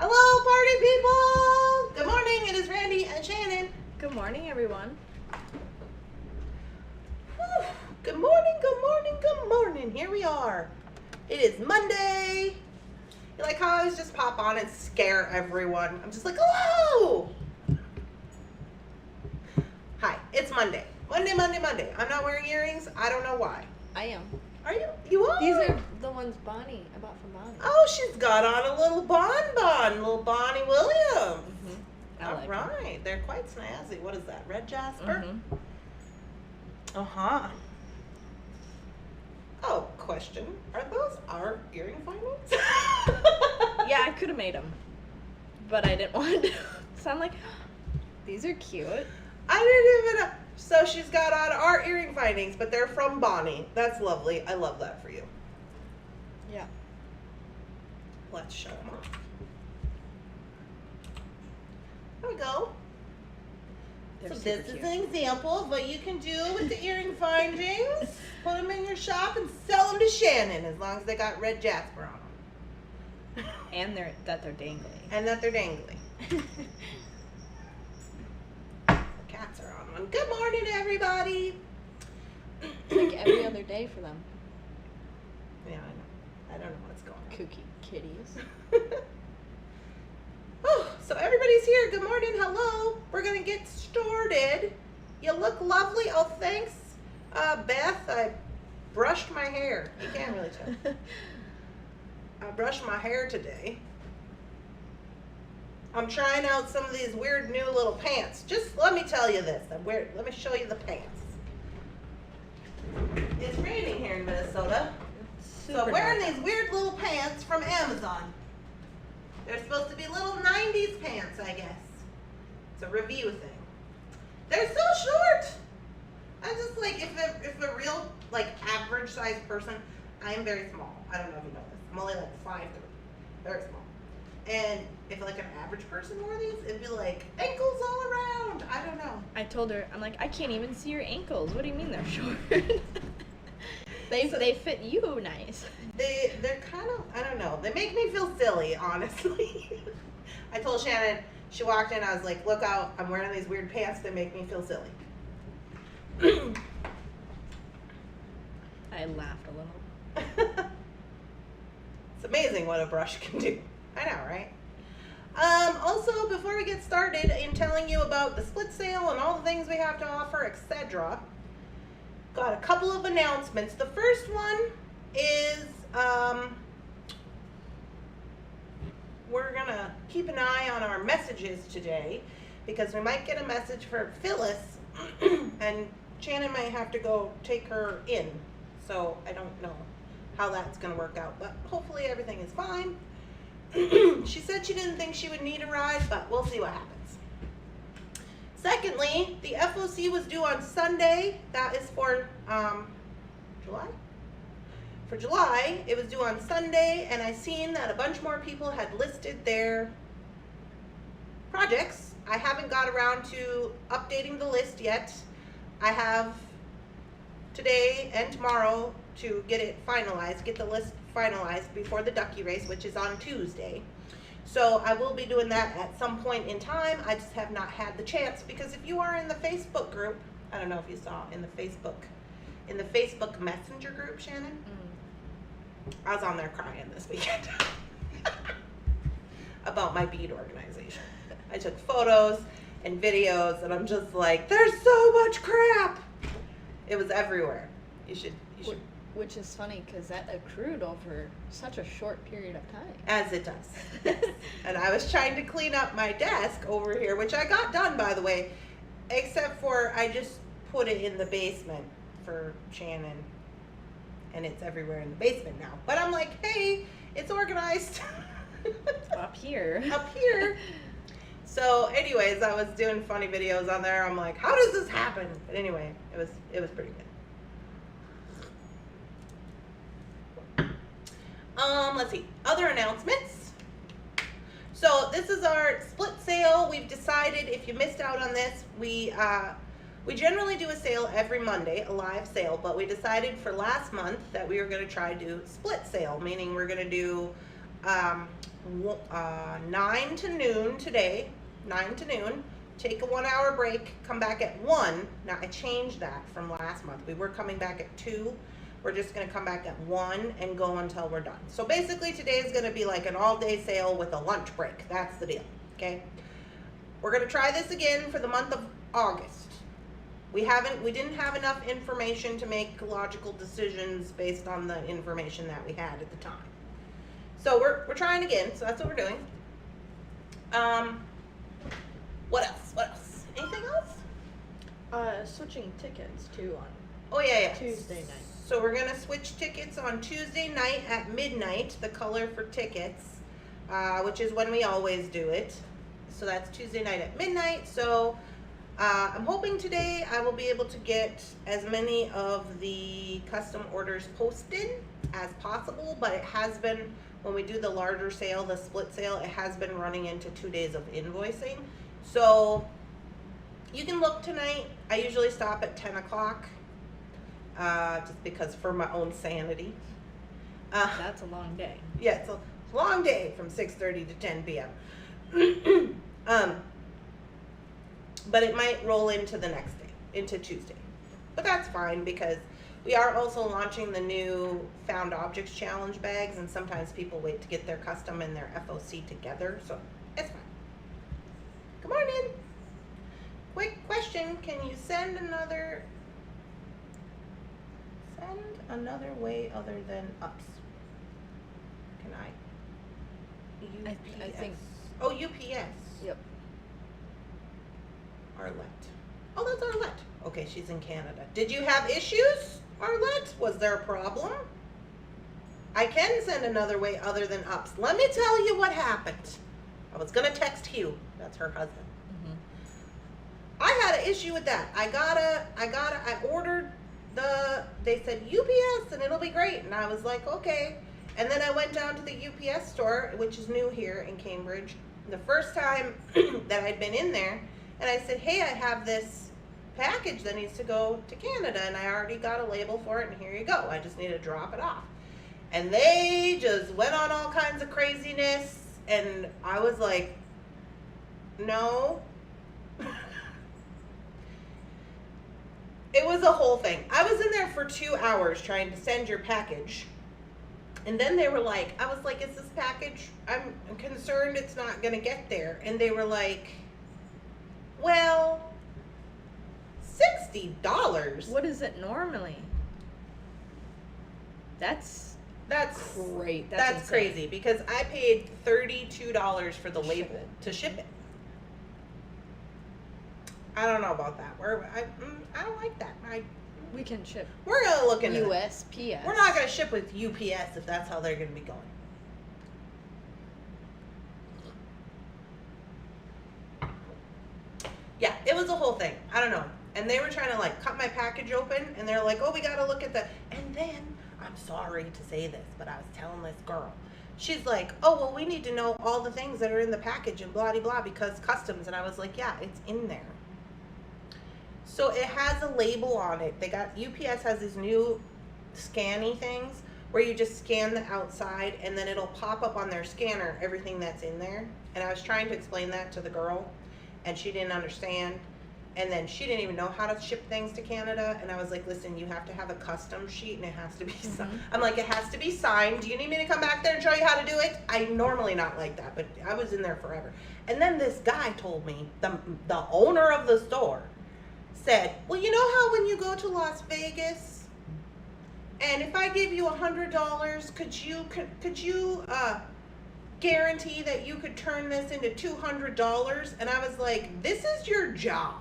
Hello, party people! Good morning, it is Randy and Shannon. Good morning, everyone. Whew. Good morning, good morning, good morning. Here we are. It is Monday. You like how I always just pop on and scare everyone? I'm just like, hello! Hi, it's Monday. Monday. I'm not wearing earrings. I don't know why. I am. Are you? You are? These are the ones Bonnie, I bought from Bonnie. Oh, she's got on a little little Bonnie Williams. Mm-hmm. All right, they're quite snazzy. What is that, red jasper? Mm-hmm. Uh-huh. Oh, question. Are those our earring findings? Yeah, I could have made them, but I didn't want to. So I'm like, these are cute. I didn't even know. So she's got on our earring findings, but they're from Bonnie. That's lovely. I love that for you. Yeah. Let's show them off. There we go. They're So super this is cute. an example of what you can do with the earring findings. Put them in your shop and sell them to Shannon, as long as they got red jasper on them. And they're dangly. And that they're dangly. The cats are on one. Good morning, everybody. It's like every other day for them. Yeah, I know. I don't know what's going on. Kooky kitties. Oh, so everybody's here. Good morning. Hello. We're going to get started. You look lovely. Oh, thanks, Beth. I brushed my hair. You can't really tell. I brushed my hair today. I'm trying out some of these weird new little pants. Just let me tell you this. Let me show you the pants. It's raining here in Minnesota. So I'm wearing these weird little pants from Amazon. They're supposed to be little 90s pants, I guess. It's a review thing. They're so short. I'm just like, if a real, like, average sized person, I am very small. I don't know if you know this. I'm only like 5'3". Very small. And if like an average person wore these, it'd be like ankles all around. I don't know. I told her, I'm like, I can't even see your ankles. What do you mean they're short? They fit you nice. They're kind of, I don't know. They make me feel silly, honestly. I told Shannon, she walked in, I was like, look out, I'm wearing these weird pants that make me feel silly. I laughed a little. It's amazing what a brush can do. I know, right? Also, before we get started in telling you about the split sale and all the things we have to offer, etc., got a couple of announcements. The first one is we're going to keep an eye on our messages today because we might get a message for Phyllis and Shannon might have to go take her in. So I don't know how that's going to work out, but hopefully everything is fine. She said she didn't think she would need a ride, but we'll see what happens. Secondly, the FOC was due on Sunday. That is for July? For July, it was due on Sunday, and I seen that a bunch more people had listed their projects. I haven't got around to updating the list yet. I have today and tomorrow to get it finalized, get the list finalized before the ducky race, which is on Tuesday. So I will be doing that at some point in time. I just have not had the chance because if you are in the Facebook group, I don't know if you saw in the Facebook Messenger group, Shannon. I was on there crying this weekend about my bead organization. I took photos and videos, and I'm just like, there's so much crap. It was everywhere. You should. Which is funny because that accrued over such a short period of time. As it does. Yes. And I was trying to clean up my desk over here, which I got done, by the way, except for I just put it in the basement for Shannon, and it's everywhere in the basement now. But I'm like, hey, it's organized. Up here. Up here. So anyways, I was doing funny videos on there. I'm like, how does this happen? But anyway, it was pretty good. Let's see, other announcements. So this is our split sale. We've decided, if you missed out on this, we generally do a sale every Monday, a live sale, but we decided for last month that we were going to try to do split sale, meaning we're going to do 9 to noon today, 9 to noon. Take a 1 hour break, come back at 1. Now I changed that from last month. We were coming back at 2. We're just gonna come back at 1 and go until we're done. So basically today is gonna be like an all day sale with a lunch break. That's the deal, okay? We're gonna try this again for the month of August. We didn't have enough information to make logical decisions based on the information that we had at the time. So we're trying again, so that's what we're doing. What else? Anything else? Switching tickets too on Oh yeah. Tuesday night. So we're gonna switch tickets on Tuesday night at midnight, the color for tickets, which is when we always do it. So that's Tuesday night at midnight. So I'm hoping today I will be able to get as many of the custom orders posted as possible, but it has been, when we do the larger sale, the split sale, it has been running into 2 days of invoicing. So you can look tonight. I usually stop at 10 o'clock, just because for my own sanity. That's a long day. Yeah, it's a long day from 6:30 to 10 p.m. But it might roll into the next day, into Tuesday. But that's fine because we are also launching the new Found Objects Challenge bags, and sometimes people wait to get their custom and their FOC together, so it's fine. Good morning. Quick question, can you send another way other than ups? Can I? I think. Oh, UPS. Yep. Arlette. Oh, that's Arlette. Okay, she's in Canada. Did you have issues, Arlette? Was there a problem? I can send another way other than ups. Let me tell you what happened. I was gonna text Hugh. That's her husband. I had an issue with that. I ordered they said UPS and it'll be great. And I was like, okay. And then I went down to the UPS store, which is new here in Cambridge. The first time that I'd been in there, and I said, hey, I have this package that needs to go to Canada, and I already got a label for it, and here you go. I just need to drop it off. And they just went on all kinds of craziness, and I was like, no. It was a whole thing. I was in there for 2 hours trying to send your package. And then they were like, I was like, is this package, I'm concerned it's not going to get there. And they were like, well, $60. What is it normally? That's great. That's crazy because I paid $32 for the label to ship it. I don't know about that. I don't like that. We can ship. We're gonna look into USPS. We're not gonna ship with UPS if that's how they're gonna be going. Yeah, it was a whole thing. I don't know. And they were trying to like cut my package open, and they're like, "Oh, we gotta look at the." And then I'm sorry to say this, but I was telling this girl. She's like, "Oh, well, we need to know all the things that are in the package and blah, blah, blah because customs." And I was like, "Yeah, it's in there." So it has a label on it. UPS has these new scanny things where you just scan the outside and then it'll pop up on their scanner everything that's in there. And I was trying to explain that to the girl and she didn't understand. And then she didn't even know how to ship things to Canada. And I was like, listen, you have to have a custom sheet and it has to be signed. I'm like, it has to be signed. Do you need me to come back there and show you how to do it? I normally not like that, but I was in there forever. And then this guy told me, the owner of the store, said, well, you know how when you go to Las Vegas and if I give you $100, could you guarantee that you could turn this into $200? And I was like, this is your job.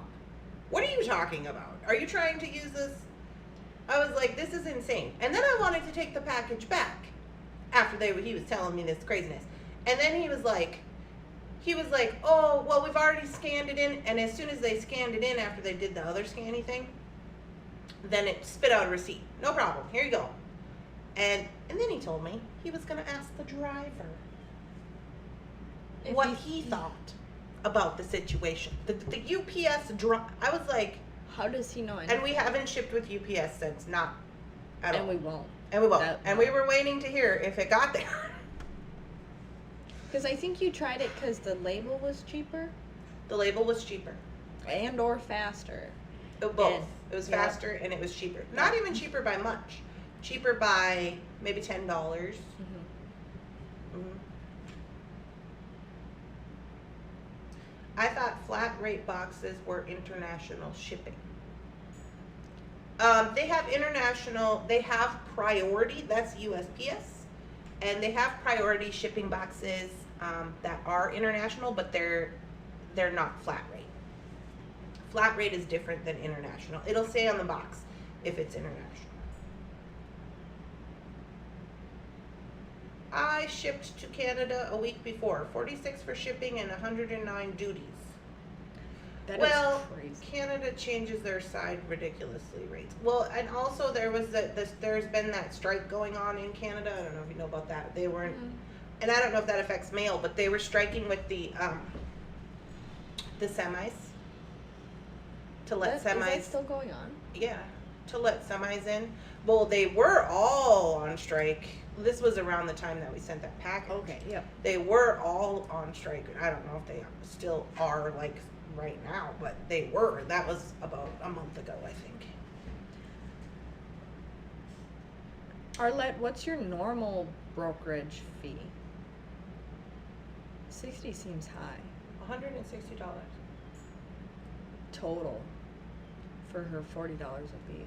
What are you talking about? Are you trying to use this? I was like, this is insane. And then I wanted to take the package back after he was telling me this craziness. And then he was like, oh, well, we've already scanned it in. And as soon as they scanned it in after they did the other scanning thing, then it spit out a receipt. No problem. Here you go. And then he told me he was going to ask the driver what he thought about the situation. The UPS I was like, how does he know anything? And we haven't shipped with UPS since, not at all. And we won't. And we won't. And we were waiting to hear if it got there. Because I think you tried it because the label was cheaper The label was cheaper. and or faster. Both. And- It was yeah. faster and it was cheaper. Not even cheaper by much. Cheaper by maybe $10. Mm-hmm. I thought flat rate boxes were international shipping. They have international, they have priority, that's USPS, and they have priority shipping boxes that are international, but they're not flat rate. Flat rate is different than international. It'll say on the box if it's international. I shipped to Canada a week before, 46 for shipping and 109 duties. That is Well, crazy. Canada changes their side ridiculously rates. Well, and also there was there's been that strike going on in Canada. I don't know if you know about that. They weren't, and I don't know if that affects mail, but they were striking with the semis to let Is semis. that still going on? Yeah, to let semis in. Well, they were all on strike. This was around the time that we sent that package. Okay, yep. They were all on strike. I don't know if they still are like right now, but they were. That was about a month ago, I think. Arlette, what's your normal brokerage fee? 60 seems high. $160. Total. For her $40 a bead.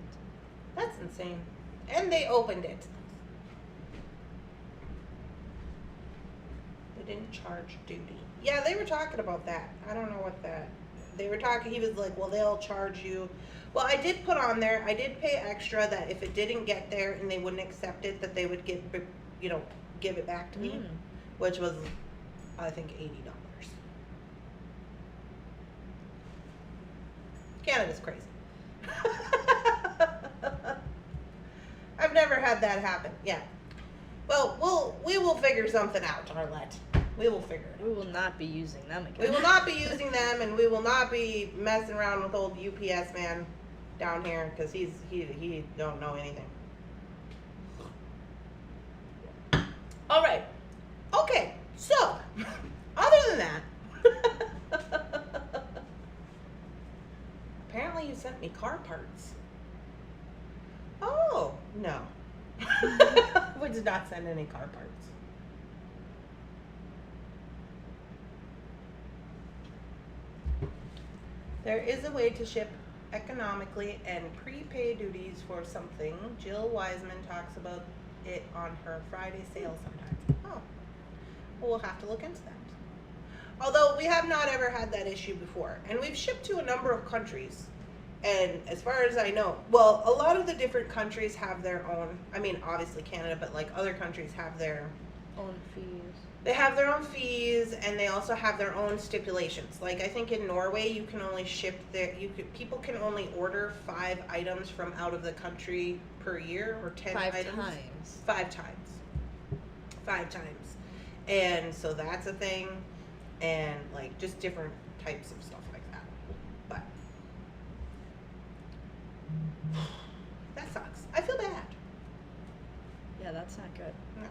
That's insane. And they opened it. They didn't charge duty. Yeah, they were talking about that. I don't know what that. They were talking, he was like, well, they'll charge you. Well, I did put on there, I did pay extra that if it didn't get there and they wouldn't accept it, that they would give it back to me, which was, I think, $80. Canada's crazy. I've never had that happen. Yeah. Well, we will figure something out, Arlette. We will figure it out. We will not be using them again. We will not be using them, and we will not be messing around with old UPS man down here because he don't know anything. All right. Okay. So, other than that, apparently you sent me car parts. Oh no, we did not send any car parts. There is a way to ship economically and prepay duties for something. Jill Wiseman talks about it on her Friday sale sometime. Oh, well, we'll have to look into that. Although we have not ever had that issue before, and we've shipped to a number of countries. And as far as I know, well, a lot of the different countries have their own, I mean, obviously Canada, but like other countries have their Own fees. They have their own fees, and they also have their own stipulations. Like I think in Norway, you can only ship people can only order 5 items from out of the country per year, or 10 items. 5 times. 5 times. 5 times. And so that's a thing, and like just different types of stuff like that. But that sucks. I feel bad. Yeah, that's not good. No.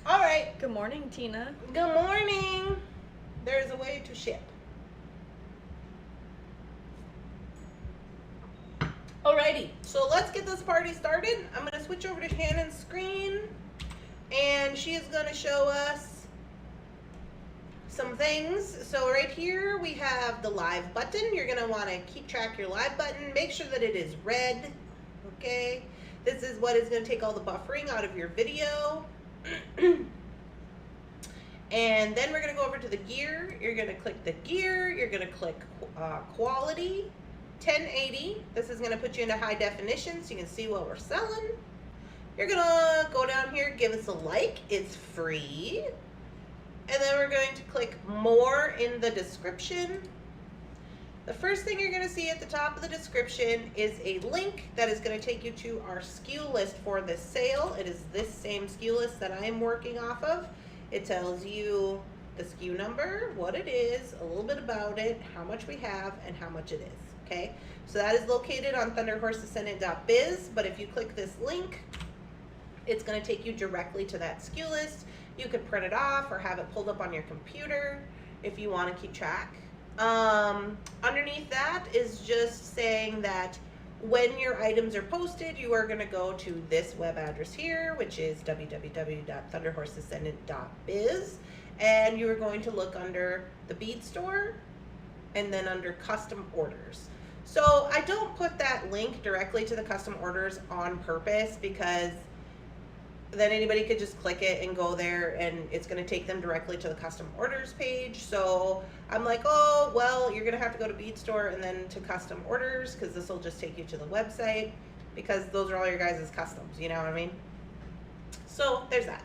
All right. Good morning, Tina. Good morning. There's a way to ship. Alrighty, so let's get this party started. I'm going to switch over to Shannon's screen, and she is going to show us some things. So right here we have the live button. You're going to want to keep track of your live button. Make sure that it is red, okay? This is what is going to take all the buffering out of your video. And then we're going to go over to the gear. You're going to click the gear. You're going to click quality 1080. This is going to put you into high definition so you can see what we're selling. You're going to go down here, give us a like. It's free. And then we're going to click more in the description. The first thing you're going to see at the top of the description is a link that is going to take you to our SKU list for this sale. It is this same SKU list that I am working off of. It tells you the SKU number, what it is, a little bit about it, how much we have, and how much it is. Okay, so that is located on thunderhorsedescendant.biz, but if you click this link, it's going to take you directly to that SKU list. You could print it off or have it pulled up on your computer if you want to keep track. Underneath that is just saying that when your items are posted, you are going to go to this web address here, which is www.thunderhorsedescendant.biz, and you are going to look under the bead store and then under custom orders. So I don't put that link directly to the custom orders on purpose, because then anybody could just click it and go there, and it's going to take them directly to the custom orders page. So I'm like, oh, well, you're going to have to go to Bead Store and then to custom orders, because this will just take you to the website, because those are all your guys' customs, you know what I mean? So there's that.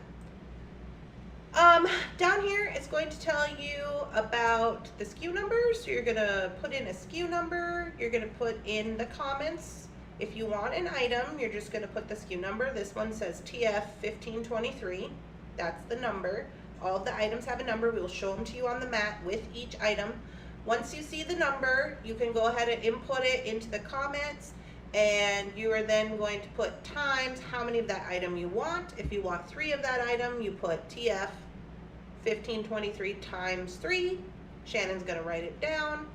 Down here it's going to tell you about the SKU numbers. So you're going to put in a SKU number. You're going to put in the comments. If you want an item, you're just going to put the SKU number. This one says TF1523. That's the number. All of the items have a number. We will show them to you on the mat with each item. Once you see the number, you can go ahead and input it into the comments, and you are then going to put times how many of that item you want. If you want 3 of that item, you put TF1523 times 3. Shannon's going to write it down.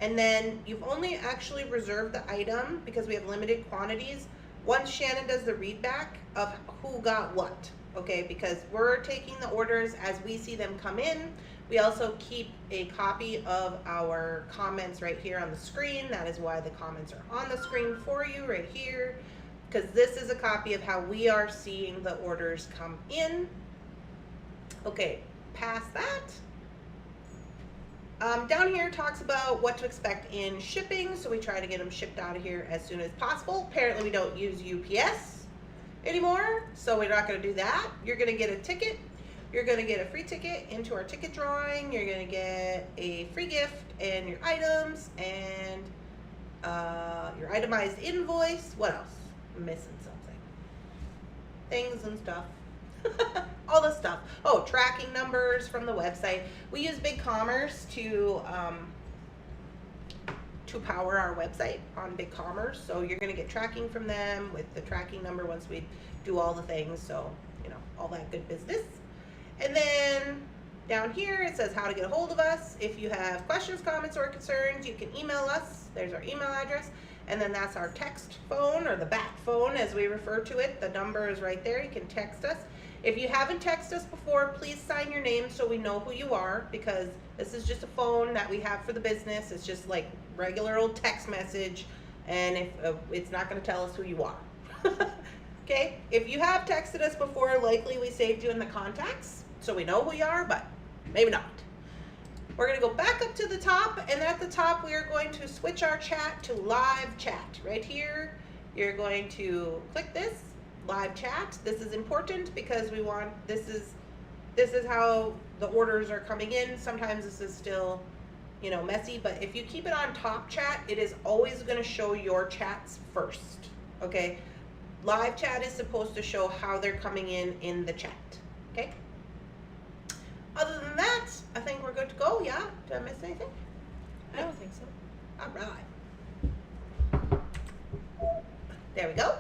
And then you've only actually reserved the item, because we have limited quantities, once Shannon does the readback of who got what, okay? Because we're taking the orders as we see them come in. We also keep a copy of our comments right here on the screen. That is why the comments are on the screen for you right here, because this is a copy of how we are seeing the orders come in. Okay, past that. Down here talks about what to expect in shipping, so we try to get them shipped out of here as soon as possible. Apparently we don't use UPS anymore, so we're not going to do that. You're going to get a ticket. You're going to get a free ticket into our ticket drawing. You're going to get a free gift and your items and your itemized invoice. What else? I'm missing something. Things and stuff. All the stuff. Oh, tracking numbers from the website. We use BigCommerce to power our website on BigCommerce. So you're going to get tracking from them with the tracking number once we do all the things. So, you know, all that good business. And then down here it says how to get a hold of us. If you have questions, comments, or concerns, you can email us. There's our email address. And then that's our text phone, or the bat phone as we refer to it. The number is right there. You can text us. If you haven't texted us before, please sign your name so we know who you are, because this is just a phone that we have for the business. It's just like regular old text message, and if it's not going to tell us who you are. Okay, if you have texted us before, likely we saved you in the contacts, so we know who you are, but maybe not. We're going to go back up to the top, and at the top we are going to switch our chat to live chat. Right here, you're going to click this. Live chat. This is important because we want, this is how the orders are coming in. Sometimes this is still, you know, messy, but if you keep it on top chat, it is always going to show your chats first. Okay, live chat is supposed to show how they're coming in the chat. Okay, other than that, I think we're good to go. Yeah, did I miss anything? I don't think so. All right, there we go.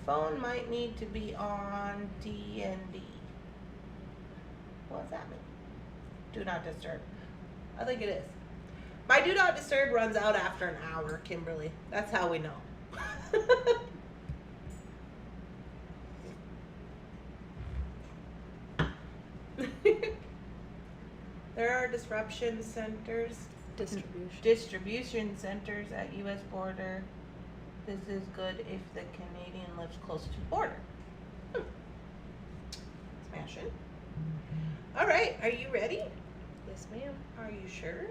Phone might need to be on DND. What does that mean? Do not disturb. I think it is. My do not disturb runs out after an hour, Kimberly. That's how we know. There are disruption centers. Distribution centers at U.S. border. This is good if the Canadian lives close to the border. Smashing. All right, are you ready? Yes, ma'am. Are you sure?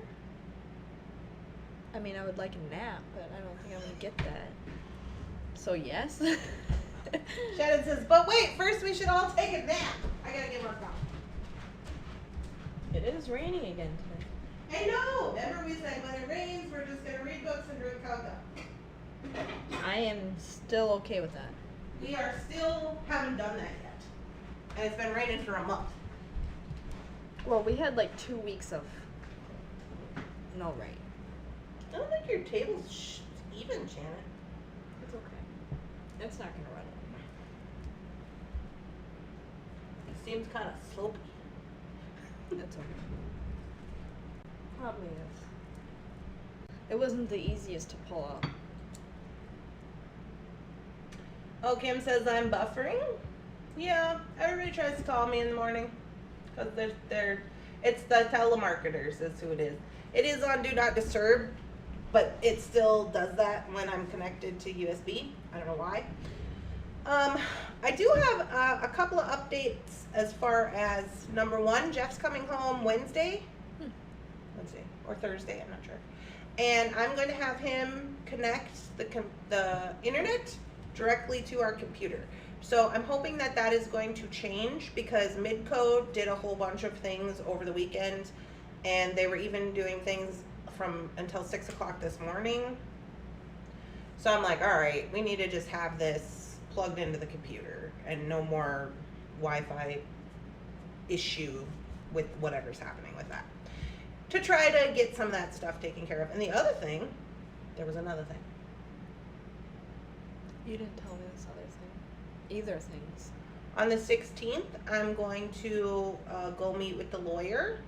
I mean, I would like a nap, but I don't think I'm going to get that. So, yes. Shannon says, but wait, first we should all take a nap. I gotta get my phone. It is raining again today. I know. Remember we said when it rains, we're just gonna read books and drink cocoa. I am still okay with that. We are still haven't done that yet. And it's been raining for a month. Well, we had like 2 weeks of no rain. I don't think your table's even, Shannon. It's okay. It's not going to run seems kind of slopey. That's okay. Probably is. It wasn't the easiest to pull out. Oh, Kim says I'm buffering. Yeah, everybody tries to call me in the morning because it's the telemarketers is who it is. It is on Do Not Disturb, but it still does that when I'm connected to USB. I don't know why. I do have a couple of updates as far as number one, Jeff's coming home Wednesday or Thursday, I'm not sure. And I'm going to have him connect the internet directly to our computer. So I'm hoping that that is going to change because Midcode did a whole bunch of things over the weekend, and they were even doing things from until 6 o'clock this morning. So I'm like, all right, we need to just have this plugged into the computer and no more Wi-Fi issue with whatever's happening with that, to try to get some of that stuff taken care of. And the other thing, there was another thing. You didn't tell me this other thing. Either things. On the 16th, I'm going to go meet with the lawyer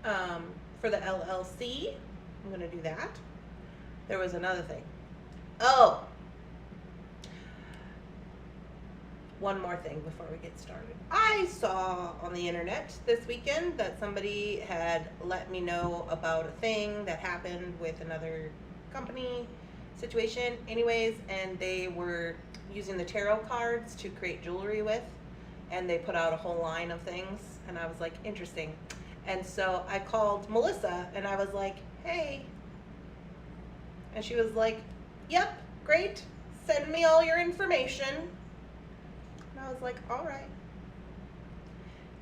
for the LLC. I'm going to do that. There was another thing. Oh! One more thing before we get started. I saw on the internet this weekend that somebody had let me know about a thing that happened with another company situation. Anyways, and they were using the tarot cards to create jewelry with, and they put out a whole line of things, and I was like, interesting. And so I called Melissa and I was like, hey. And she was like, yep, great. Send me all your information. And I was like, all right.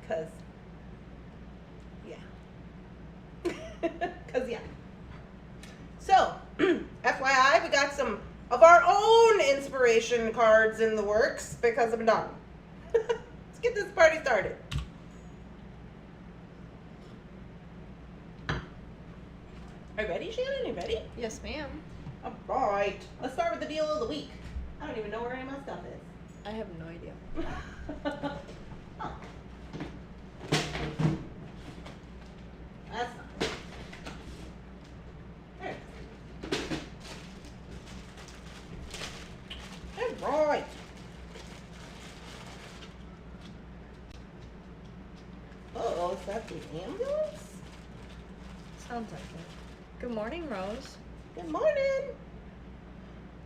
Cause yeah. So, FYI, we got some of our own inspiration cards in the works because I'm done. Let's get this party started. Are you ready, Shannon? Are you ready? Yes, ma'am. All right. Let's start with the deal of the week. I don't even know where any of my stuff is. I have no idea. Oh. That's not. There it is. All right. Oh, is that the ambulance? Sounds like it. Good morning, Rose. Good morning.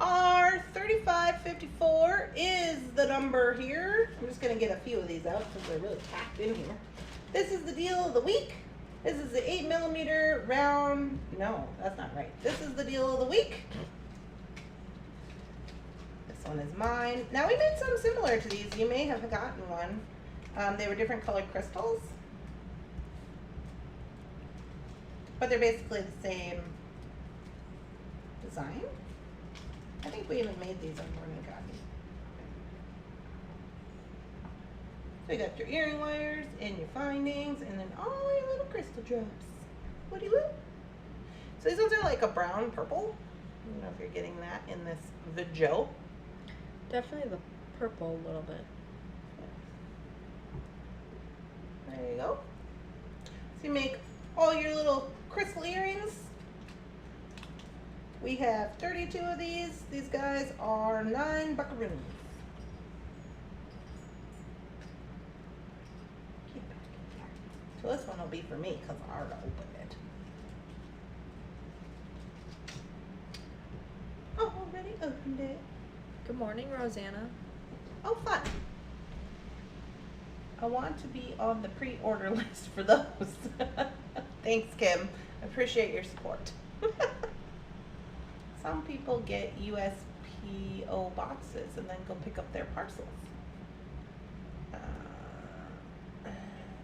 Our 3554 is the number here. I'm just going to get a few of these out since they're really packed in here. This is the deal of the week. This is the 8mm round. No, that's not right. This is the deal of the week. This one is mine. Now, we made some similar to these. You may have gotten one. They were different colored crystals, but they're basically the same design. I think we even made these on Morning Coffee. So you got your earring wires and your findings, and then all your little crystal drops. What do you want? So these ones are like a brown purple. I don't know if you're getting that in this video. Definitely the purple a little bit. There you go. So you make all your little crystal earrings. We have 32 of these. These guys are 9 buckaroos. So this one will be for me because I already opened it. Oh, already opened it. Good morning, Rosanna. Oh, fun. I want to be on the pre-order list for those. Thanks, Kim. I appreciate your support. Some people get USPO boxes and then go pick up their parcels.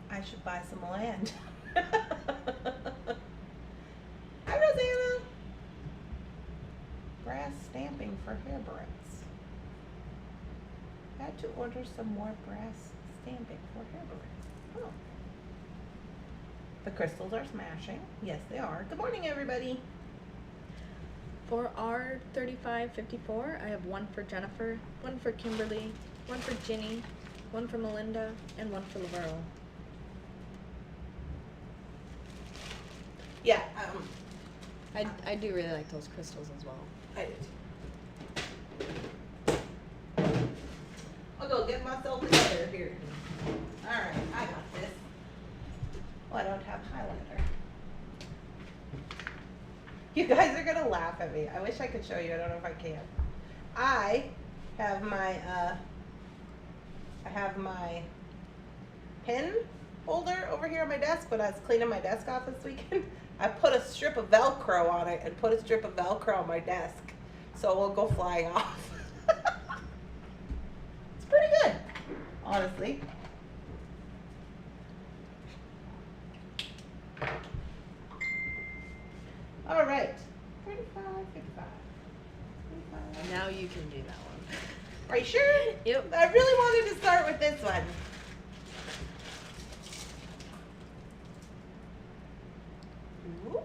I should buy some land. Hi, Rosanna. Brass stamping for hair barrettes. Had to order some more brass stamping for hair barrettes. Oh. The crystals are smashing. Yes, they are. Good morning, everybody. For our 3554, I have one for Jennifer, one for Kimberly, one for Ginny, One for Melinda and one for Laverne. Yeah, I do really like those crystals as well. I did. I'll go get myself together here. Alright, I got this. Oh, I don't have highlighter. You guys are gonna laugh at me. I wish I could show you. I don't know if I can. I have my pen holder over here on my desk. When I was cleaning my desk off this weekend, I put a strip of Velcro on it and put a strip of Velcro on my desk so it won't go flying off. It's pretty good, honestly. All right, 35, 55. Now you can do that one. Are you sure? Yep. I really wanted to start with this one. Ooh.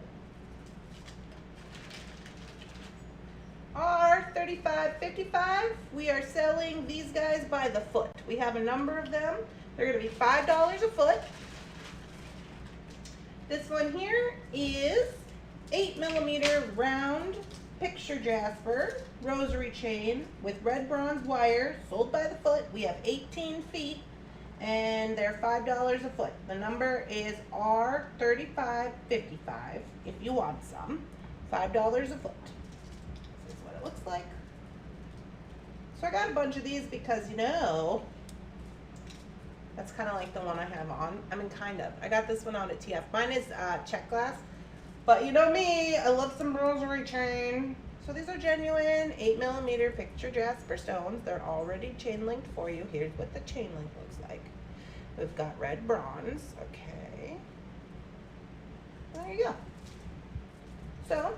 R35.55. We are selling these guys by the foot. We have a number of them. They're going to be $5 a foot. This one here is 8mm round picture jasper rosary chain with red bronze wire, sold by the foot. We have 18 feet and they're $5 a foot. The number is R35.55 if you want some. $5 a foot. This is what it looks like. So I got a bunch of these because, you know, that's kind of like the one I have on. I mean, kind of. I got this one on at TF. Mine is check glass. But you know me, I love some rosary chain. So these are genuine 8mm picture jasper stones. They're already chain linked for you. Here's what the chain link looks like. We've got red bronze. Okay. There you go. So,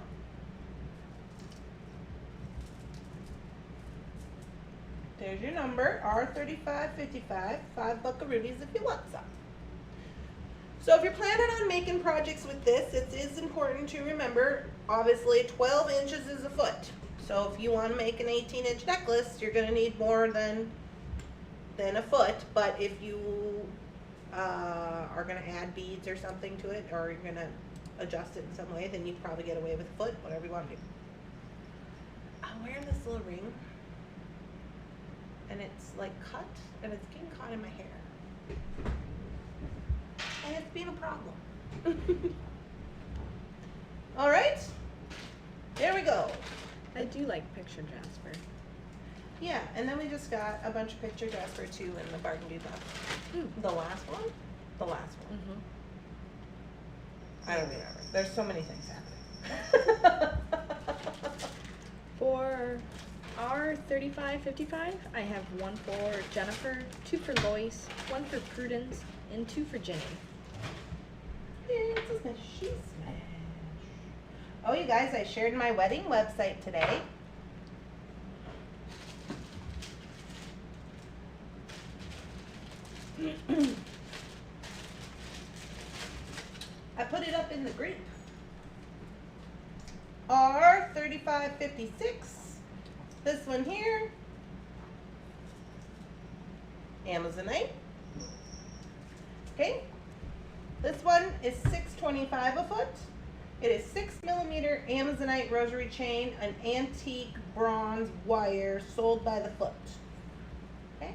there's your number, R35.55, 5 buckaroonies if you want some. So if you're planning on making projects with this, it is important to remember, obviously 12 inches is a foot. So if you want to make an 18-inch necklace, you're going to need more than a foot. But if you are going to add beads or something to it, or you're going to adjust it in some way, then you probably get away with a foot, whatever you want to do. I'm wearing this little ring, and it's like cut, and it's getting caught in my hair. And it's been a problem. All right, there we go. I do like picture jasper. Yeah, and then we just got a bunch of picture jasper too in the bargain dude left. The last one? The last one. I don't remember. There's so many things happening. For R35.55, I have one for Jennifer, 2 for Lois, 1 for Prudence, and 2 for Jenny. It's a smashy smash. Oh, you guys, I shared my wedding website today. I put it up in the group. R35.56. This one here. Amazonite. Okay. This one is $6.25 a foot. It is 6mm Amazonite rosary chain, an antique bronze wire, sold by the foot. Okay.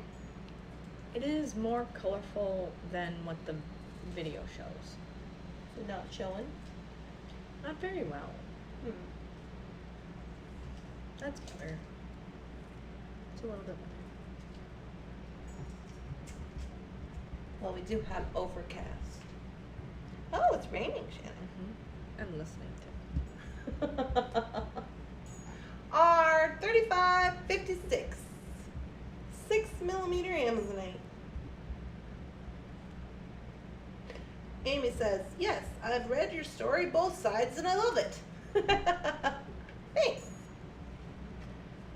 It is more colorful than what the video shows. So not showing. Not very well. That's better. It's a little bit better. Well, we do have overcast. Oh, it's raining, Shannon. I'm listening to R35.56. 6mm Amazonite. Amy says, yes, I've read your story both sides and I love it. Thanks.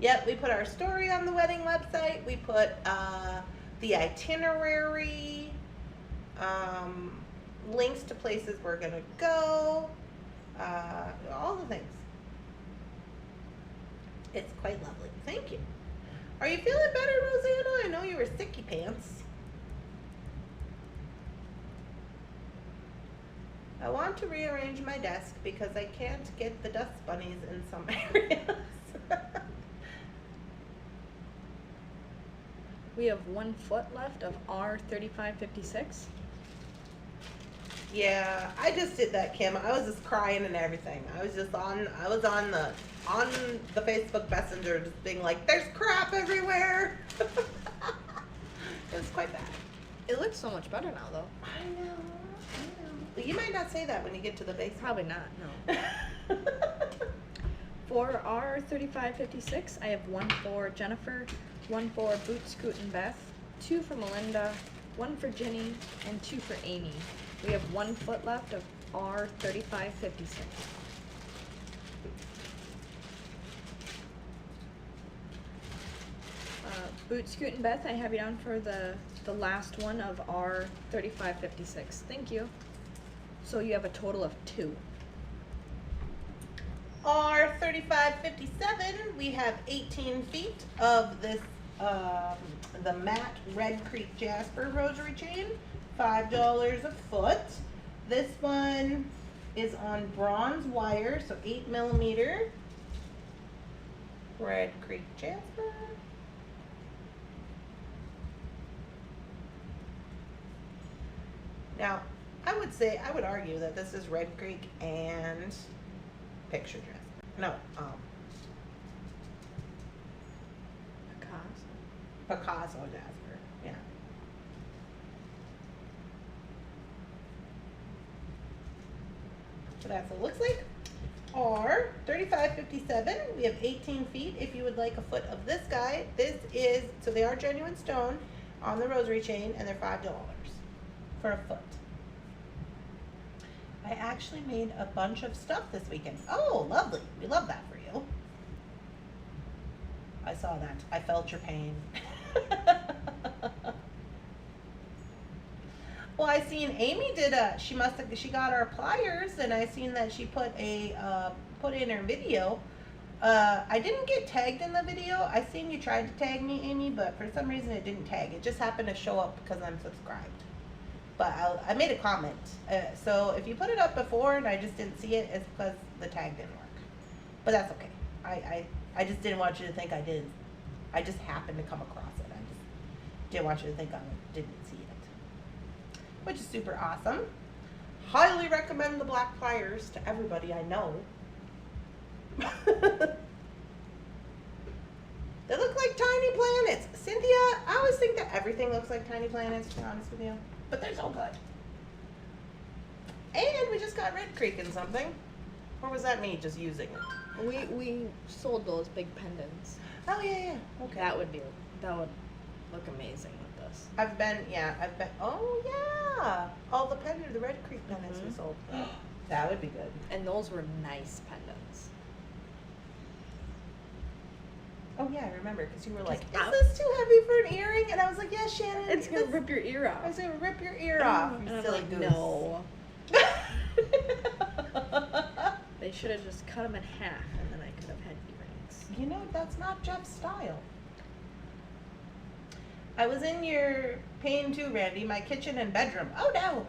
Yep, we put our story on the wedding website. We put the itinerary, links to places we're going to go, all the things. It's quite lovely. Thank you. Are you feeling better, Rosanna? I know you were sicky pants. I want to rearrange my desk because I can't get the dust bunnies in some areas. We have 1 foot left of R3556. Yeah, I just did that, Kim. I was just crying and everything. I was on the Facebook Messenger just being like, there's crap everywhere. It was quite bad. It looks so much better now, though. I know. But you might not say that when you get to the basement. Probably not, no. For R3556, I have 1 for Jennifer, 1 for Boot Scoot and Beth, 2 for Melinda, 1 for Ginny, and 2 for Amy. We have 1 foot left of R3556. Boot Scoot and Beth, I have you down for the last one of R3556. Thank you. So you have a total of 2. R3557, we have 18 feet of this, the matte Red Creek Jasper rosary chain, $5 a foot. This one is on bronze wire, so 8mm. Red Creek Jasper. Now, I would argue that this is Red Creek and picture Jasper. No, Picasso Jasper, yeah. So that's what it looks like. Or 3557, we have 18 feet. If you would like a foot of this guy, so they are genuine stone on the rosary chain, and they're $5 for a foot. I actually made a bunch of stuff this weekend. Oh, lovely. We love that for you. I saw that. I felt your pain. Well, I seen Amy did she got our pliers, and I seen that she put in her video. I didn't get tagged in the video. I seen you tried to tag me, Amy, but for some reason it didn't tag. It just happened to show up because I'm subscribed. But I made a comment. So if you put it up before and I just didn't see it, it's because the tag didn't work. But that's okay. I just didn't want you to think I did. I just happened to come across it. I just didn't want you to think I didn't see it. Which is super awesome. Highly recommend the black pliers to everybody I know. They look like tiny planets. Cynthia, I always think that everything looks like tiny planets, to be honest with you. But they're so good. And we just got Red Creek in something. Or was that me just using it? We sold those big pendants. Oh, yeah. Okay. That would look amazing with this. Oh, yeah. All the Red Creek pendants we sold. That would be good. And those were nice pendants. Oh, yeah, I remember, because you were like, is this too heavy for an earring? And I was like, yeah, Shannon. It's going to rip your ear off. I was going to rip your ear off, you and silly I'm like, goose. no. They should have just cut them in half, and then I could have had earrings. You know, that's not Jeff's style. I was in your pain too, Randy, my kitchen and bedroom. Oh, no.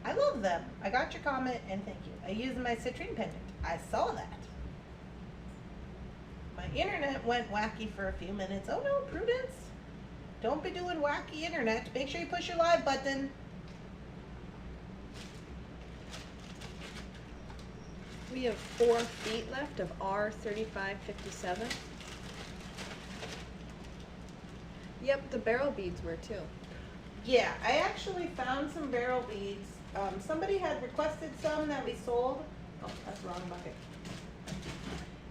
I love them. I got your comment, and thank you. I used my citrine pendant. I saw that. My internet went wacky for a few minutes. Oh, no, Prudence. Don't be doing wacky internet. Make sure you push your live button. We have 4 feet left of R3557. Yep, the barrel beads were too. Yeah, I actually found some barrel beads. Somebody had requested some that we sold. Oh, that's the wrong bucket.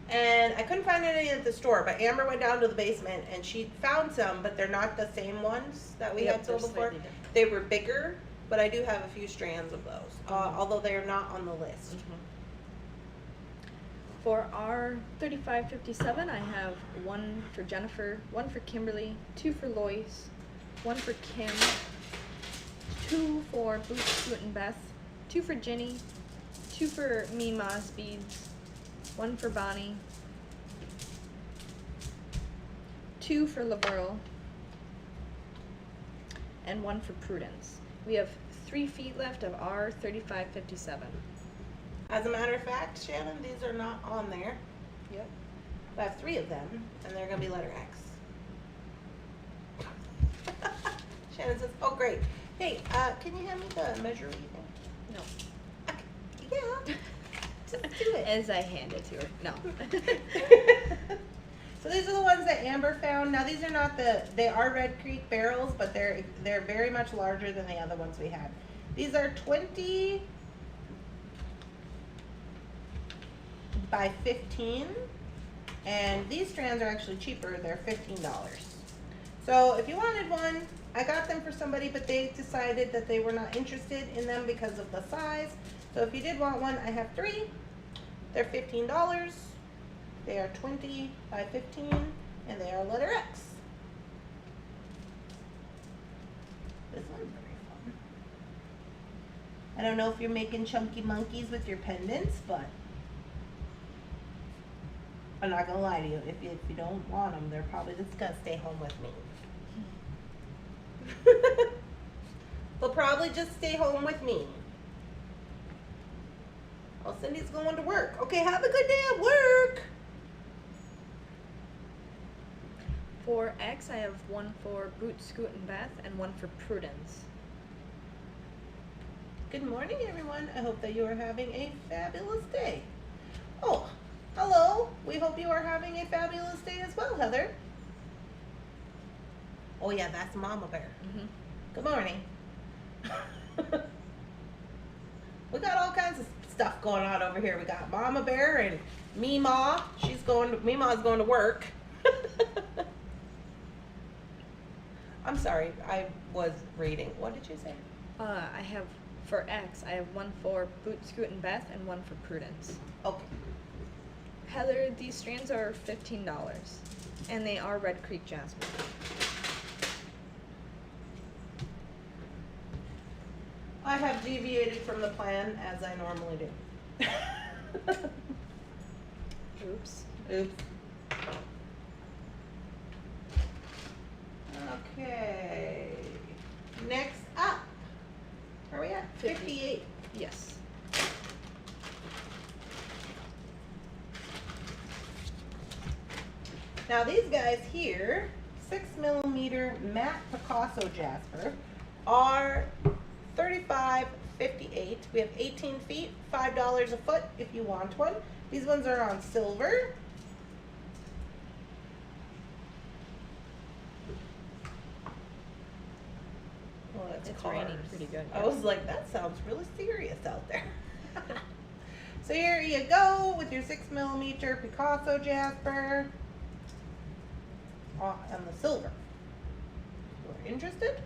And I couldn't find any at the store, but Amber went down to the basement and she found some, but they're not the same ones that we had sold before. They were bigger, but I do have a few strands of those, although they're not on the list. For R3557, I have 1 for Jennifer, 1 for Kimberly, 2 for Lois, 1 for Kim, 2 for Boot Scoot and Beth, 2 for Ginny, 2 for Mima's beads, 1 for Bonnie, 2 for Laverle, and 1 for Prudence. We have 3 feet left of R3557. As a matter of fact, Shannon, these are not on there. Yep. I have 3 of them, and they're gonna be letter X. Shannon says, "Oh great. Hey, can you hand me the measuring thing?" No. Yeah. Just do it. As I hand it to her. No. So these are the ones that Amber found. Now these are not they are Red Creek barrels, but they're very much larger than the other ones we had. These are 20 by 15, and these strands are actually cheaper. They're $15. So if you wanted one, I got them for somebody, but they decided that they were not interested in them because of the size. So if you did want one, I have 3. They're $15. They are 20 by 15, and they are letter X. This one's very fun. I don't know if you're making chunky monkeys with your pendants, but I'm not gonna lie to you. If you don't want them, they're probably just gonna stay home with me. They'll probably just stay home with me. Oh, Cindy's going to work. Okay, have a good day at work. For X, I have one for Boot, Scoot, and Beth, and one for Prudence. Good morning, everyone. I hope that you are having a fabulous day. Oh, hello. We hope you are having a fabulous day as well, Heather. Oh yeah, that's Mama Bear. Mm-hmm. Good morning. We got all kinds of stuff going on over here. We got Mama Bear and Meemaw. Meemaw's going to work. I'm sorry, I was reading. What did you say? I have, for X, I have one for Boot, Scoot, and Beth, and one for Prudence. Okay. Heather, these strands are $15, and they are Red Creek jasmine. I have deviated from the plan as I normally do. Oops. Oops. Okay. Next up. Where are we at? 58. Yes. Now these guys here, 6mm matte Picasso Jasper, are $35.58. We have 18 feet, $5 a foot if you want one. These ones are on silver. Oh, that's It's cars. raining pretty good. I was like, that sounds really serious out there. So here you go with your 6mm Picasso Jasper. And the silver. We're interested?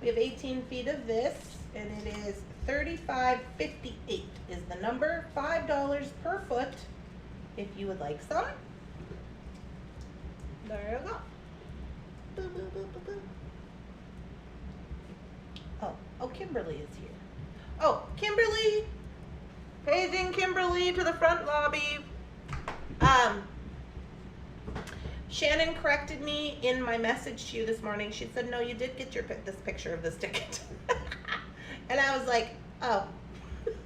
We have 18 feet of this, and it is $35.58 is the number. $5 per foot if you would like some. There you go. Boo, boo, boo, boo, boo. Oh, Kimberly is here. Oh, Kimberly! Paging Kimberly to the front lobby. Shannon corrected me in my message to you this morning. She said, no, you did get this picture of this ticket. And I was like, oh,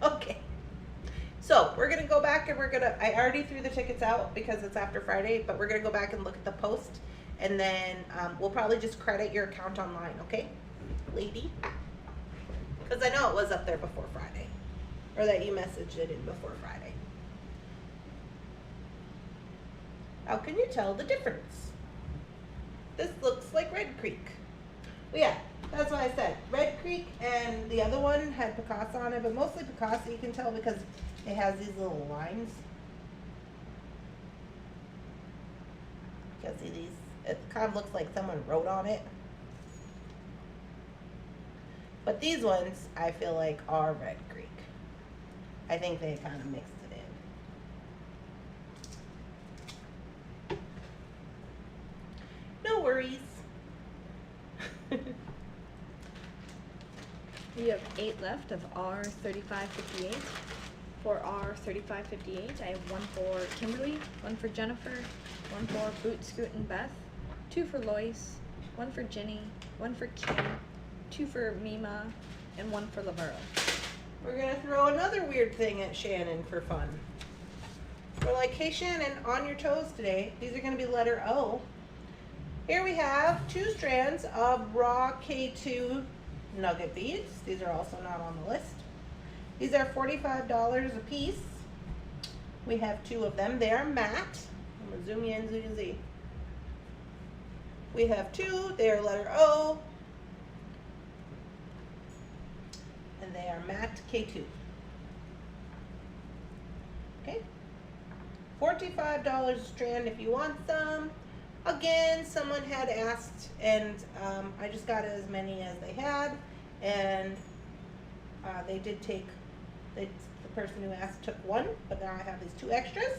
okay. So we're going to go back and I already threw the tickets out because it's after Friday, but we're going to go back and look at the post. And then we'll probably just credit your account online, okay, lady? Because I know it was up there before Friday. Or that you messaged it in before Friday. How can you tell the difference? This looks like Red Creek. Well, yeah, that's what I said. Red Creek and the other one had Picasso on it, but mostly Picasso you can tell because it has these little lines. You can see these. It kind of looks like someone wrote on it. But these ones, I feel like, are Red Creek. I think they kind of mixed it in. No worries. We have 8 left of R3558. For R3558, I have one for Kimberly, one for Jennifer, one for Boot, Scoot, and Beth, 2 for Lois, one for Ginny, one for Kim, two for Mima, and one for Lavero. We're gonna throw another weird thing at Shannon for fun. We're like, hey Shannon, on your toes today. These are gonna be letter O. Here we have 2 strands of raw K2 nugget beads. These are also not on the list. These are $45 a piece. We have 2 of them. They are matte. I'm gonna zoom you in so you can see. We have 2. They are letter O. And they are matte K2. Okay. $45 a strand if you want some. Again, someone had asked, and I just got as many as they had, and they did take, the person who asked took 1, but now I have these 2 extras,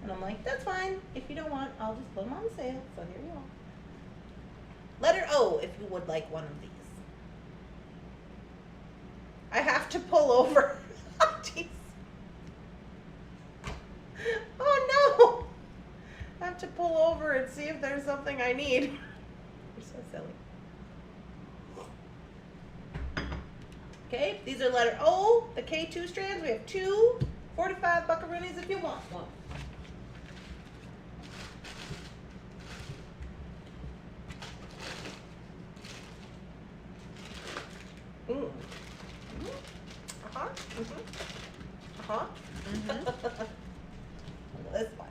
and I'm like, that's fine. If you don't want, I'll just put them on sale, so here you go. Letter O if you would like one of these. I have to pull over. Oh, jeez. Oh no! I have to pull over and see if there's something I need. You're so silly. Okay, these are letter O, the K2 strands. We have 2, 45 buckaroonies if you want one. Uh-huh. Uh-huh. This one.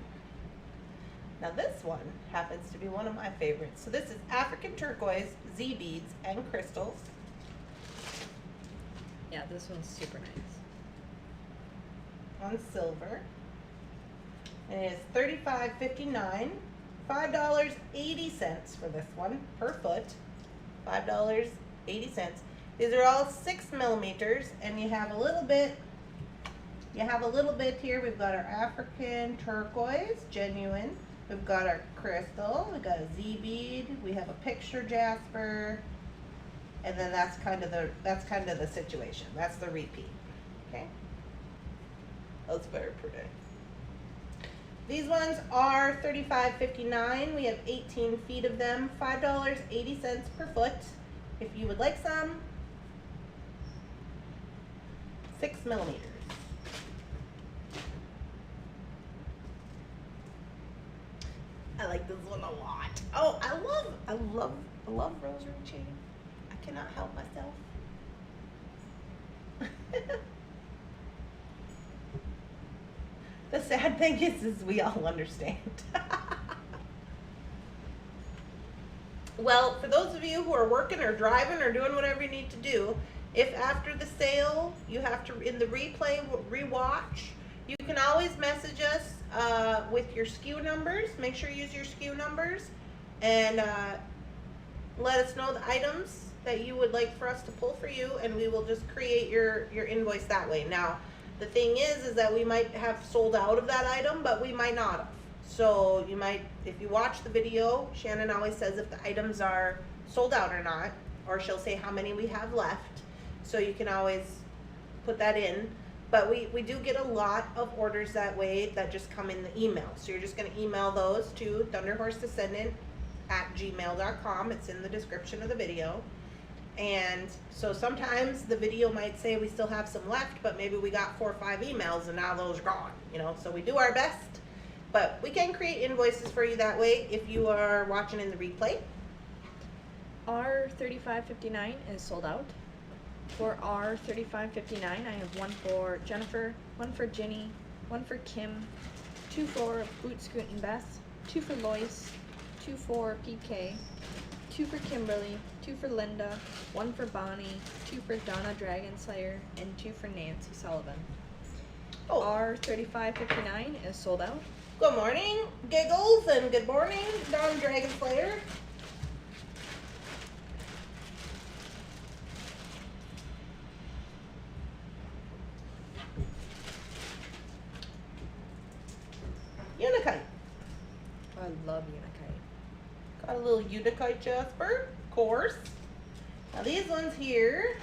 Now this one happens to be one of my favorites. So this is African turquoise, Z beads, and crystals. Yeah, this one's super nice. On silver. And it is $35.59. $5.80 for this one per foot. $5.80. These are all 6 millimeters, and you have a little bit. You have a little bit here. We've got our African turquoise, genuine. We've got our crystal. We've got a Z bead. We have a picture jasper, and then that's kind of the situation. That's the repeat. Okay. That's very pretty. These ones are $35.59. We have 18 feet of them. $5.80 per foot. If you would like some. 6 millimeters. I like this one a lot. Oh, I love rosary chain. I cannot help myself. The sad thing is we all understand. Well, for those of you who are working or driving or doing whatever you need to do, if after the sale you have to, in the replay, rewatch, you can always message us with your SKU numbers. Make sure you use your SKU numbers and let us know the items that you would like for us to pull for you, and we will just create your invoice that way. Now, the thing is that we might have sold out of that item, but we might not have. So you might, if you watch the video, Shannon always says if the items are sold out or not, or she'll say how many we have left. So you can always put that in. But we do get a lot of orders that way that just come in the email. So you're just going to email those to Thunderhorse Descendant at gmail.com. It's in the description of the video. And so sometimes the video might say we still have some left, but maybe we got 4 or 5 emails and now those are gone, you know. So we do our best, but we can create invoices for you that way if you are watching in the replay. R $35.59 is sold out. For R $35.59, I have 1 for Jennifer, 1 for Ginny, 1 for Kim, 2 for Boot Scoot and Beth, 2 for Lois, 2 for PK, 2 for Kimberly, 2 for Linda, 1 for Bonnie, 2 for Donna Dragonslayer, and 2 for Nancy Sullivan. Oh. R $35.59 is sold out. Good morning, Giggles, and good morning, Donna Dragonslayer. Unikite. I love Unikite. Got a little Unikite Jasper, of course. Now these ones here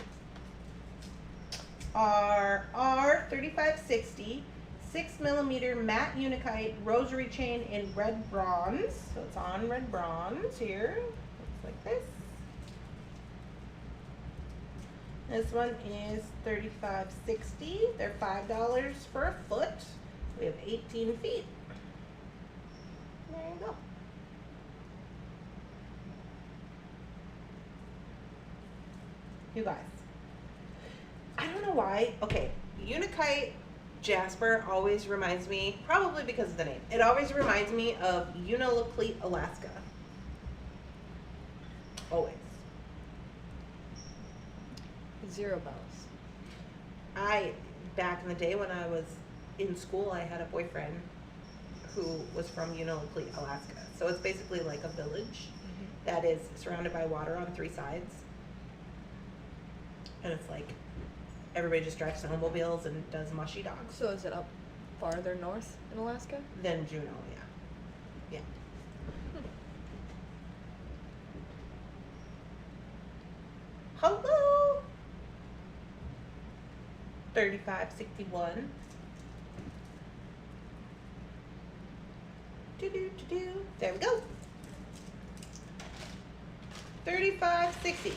are R3560 6 millimeter matte Unikite rosary chain in red bronze. So it's on red bronze here. like this. This one is $35.60. They're $5 for a foot. We have 18 feet. There you go. You guys, I don't know why. Okay, Unikite Jasper always reminds me, probably because of the name, it always reminds me of Unalakleet, Alaska. Always. Zero bells. Back in the day when I was in school, I had a boyfriend who was from Unalakleet, Alaska. So it's basically like a village that is surrounded by water on 3 sides. And it's like everybody just drives snowmobiles and does mushy dogs. So is it up farther north in Alaska? Then Juneau, yeah. Hello. 35.61. There we go. 35.60.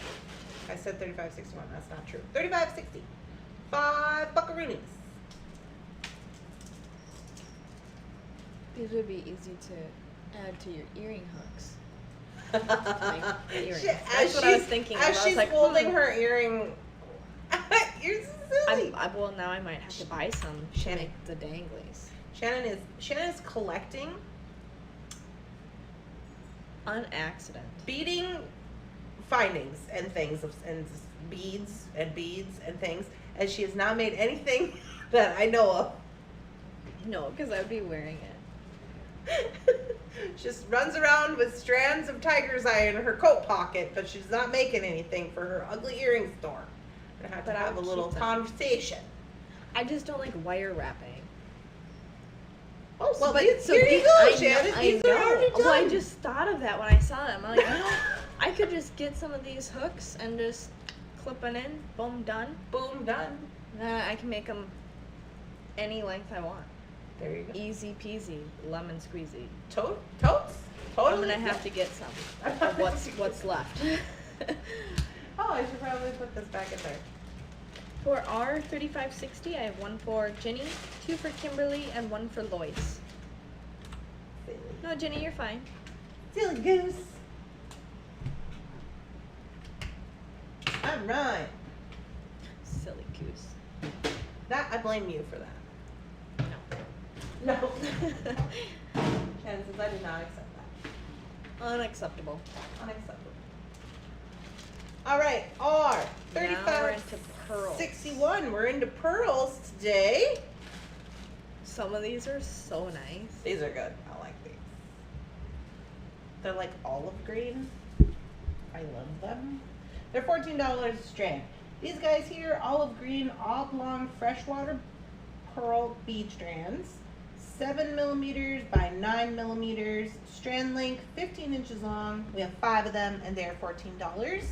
I said 35.61. That's not true. 35.60. 5 buckaroonies. These would be easy to add to your earring hooks. Earrings. That's what I was thinking. As I she's was like, holding her earring. You're silly. Well, now I might have to buy some to Shannon. make the danglies. Shannon is collecting On accident. beading findings and things and beads and things, and she has not made anything that I know of. No, because I'd be wearing it. Just runs around with strands of tiger's eye in her coat pocket, but she's not making anything for her ugly earring store. We're gonna have to have a little conversation. I just don't like wire wrapping. Oh, well, But- here so you these- go, I Shannon. know- These I are know. already done. Well, I just thought of that when I saw them. I'm like, I could just get some of these hooks and just clip it in. Boom, done. Boom, done. Then I can make them any length I want. There you go. Easy peasy, lemon squeezy. Totes. I'm Totally. gonna have to get some of what's left. Oh, I should probably put this back in there. For our 3560, I have 1 for Ginny, 2 for Kimberly, and 1 for Lois. Silly. No, Ginny, you're fine. Silly goose. All right. Silly goose. That I blame you for that. No. No. Shannon says I did not accept that. Unacceptable. Unacceptable. All right, R Now we're into pearls. 61. We're into pearls today. Some of these are so nice. These are good. I like these. They're like olive green. I love them. They're $14 a strand. These guys here, olive green oblong freshwater pearl bead strands. 7 millimeters by 9 millimeters. Strand length 15 inches long. We have 5 of them and they're $14.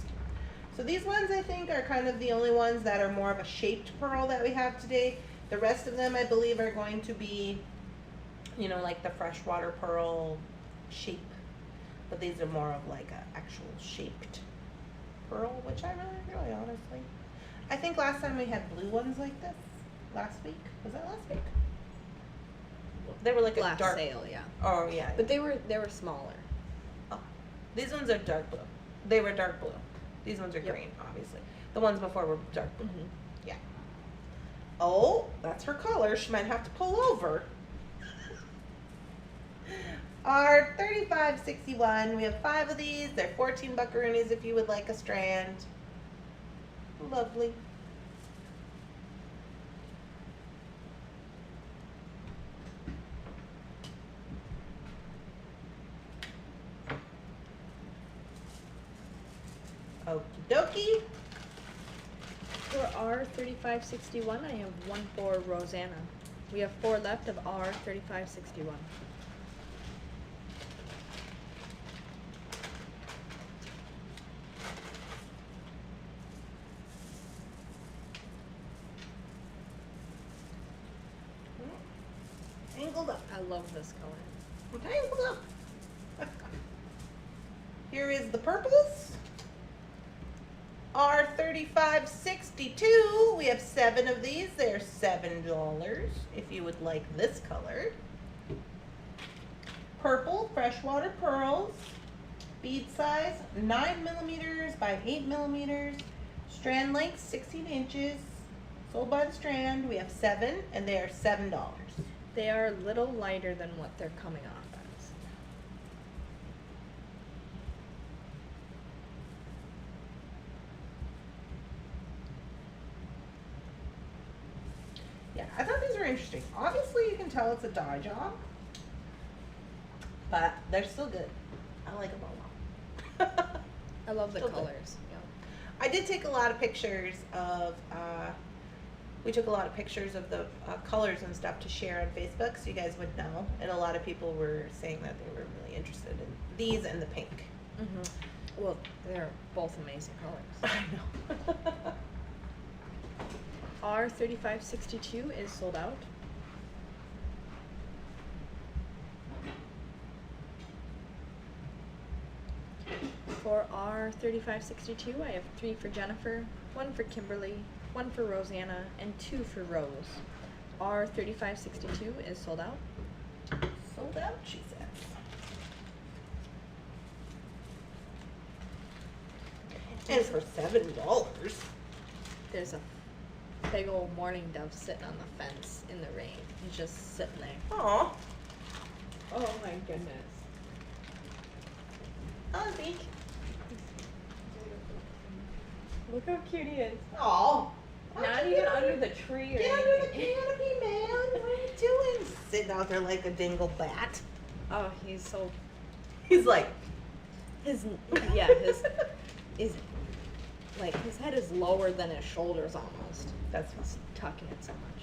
So these ones I think are kind of the only ones that are more of a shaped pearl that we have today. The rest of them I believe are going to be, you know, like the freshwater pearl shape. But these are more of like a actual shaped pearl, which I really honestly. I think last time we had blue ones like this. Last week? Was that last week? They were like a Last dark. sale, yeah. Oh yeah. But they were smaller. Oh, these ones are dark blue. They were dark blue. These ones are Yep. green, obviously. The ones before were dark blue. Mm-hmm. Yeah. Oh, that's her color. She might have to pull over. Our 3561. We have 5 of these. They're 14 buckaroonies if you would like a strand. Lovely. Okie dokie. For our 3561, I have 1 for Rosanna. We have 4 left of our 3561. Angled up. I love this color. Tangled up. Here is the purples. Are $35.62. We have 7 of these. They're $7 if you would like this color. Purple freshwater pearls. Bead size 9mm by 8mm. Strand length 16 inches. Sold by the strand. We have 7 and they are $7. They are a little lighter than what they're coming off as. Yeah, I thought these were interesting. Obviously, you can tell it's a dye job, but they're still good. I like them a lot. I love the Still good. colors. Yeah. I did take a lot of pictures of, we took a lot of pictures of the colors and stuff to share on Facebook so you guys would know. And a lot of people were saying that they were really interested in these and the pink. Mm-hmm. Well, they're both amazing colors. I know. R3562 is sold out. For R3562, I have 3 for Jennifer, 1 for Kimberly, 1 for Rosanna, and 2 for Rose. R3562 is sold out. Sold out, she says. And for $7. There's a big old mourning dove sitting on the fence in the rain. He's just sitting there. Aw. Oh my goodness. Oh, Beak. Look how cute he is. Aw. Not even under the tree or Get under the anything. canopy, man. What are you doing? Sitting out there like a dingle bat. Oh, he's so He's like, his like his head is lower than his shoulders almost. that's He's tucking it so much.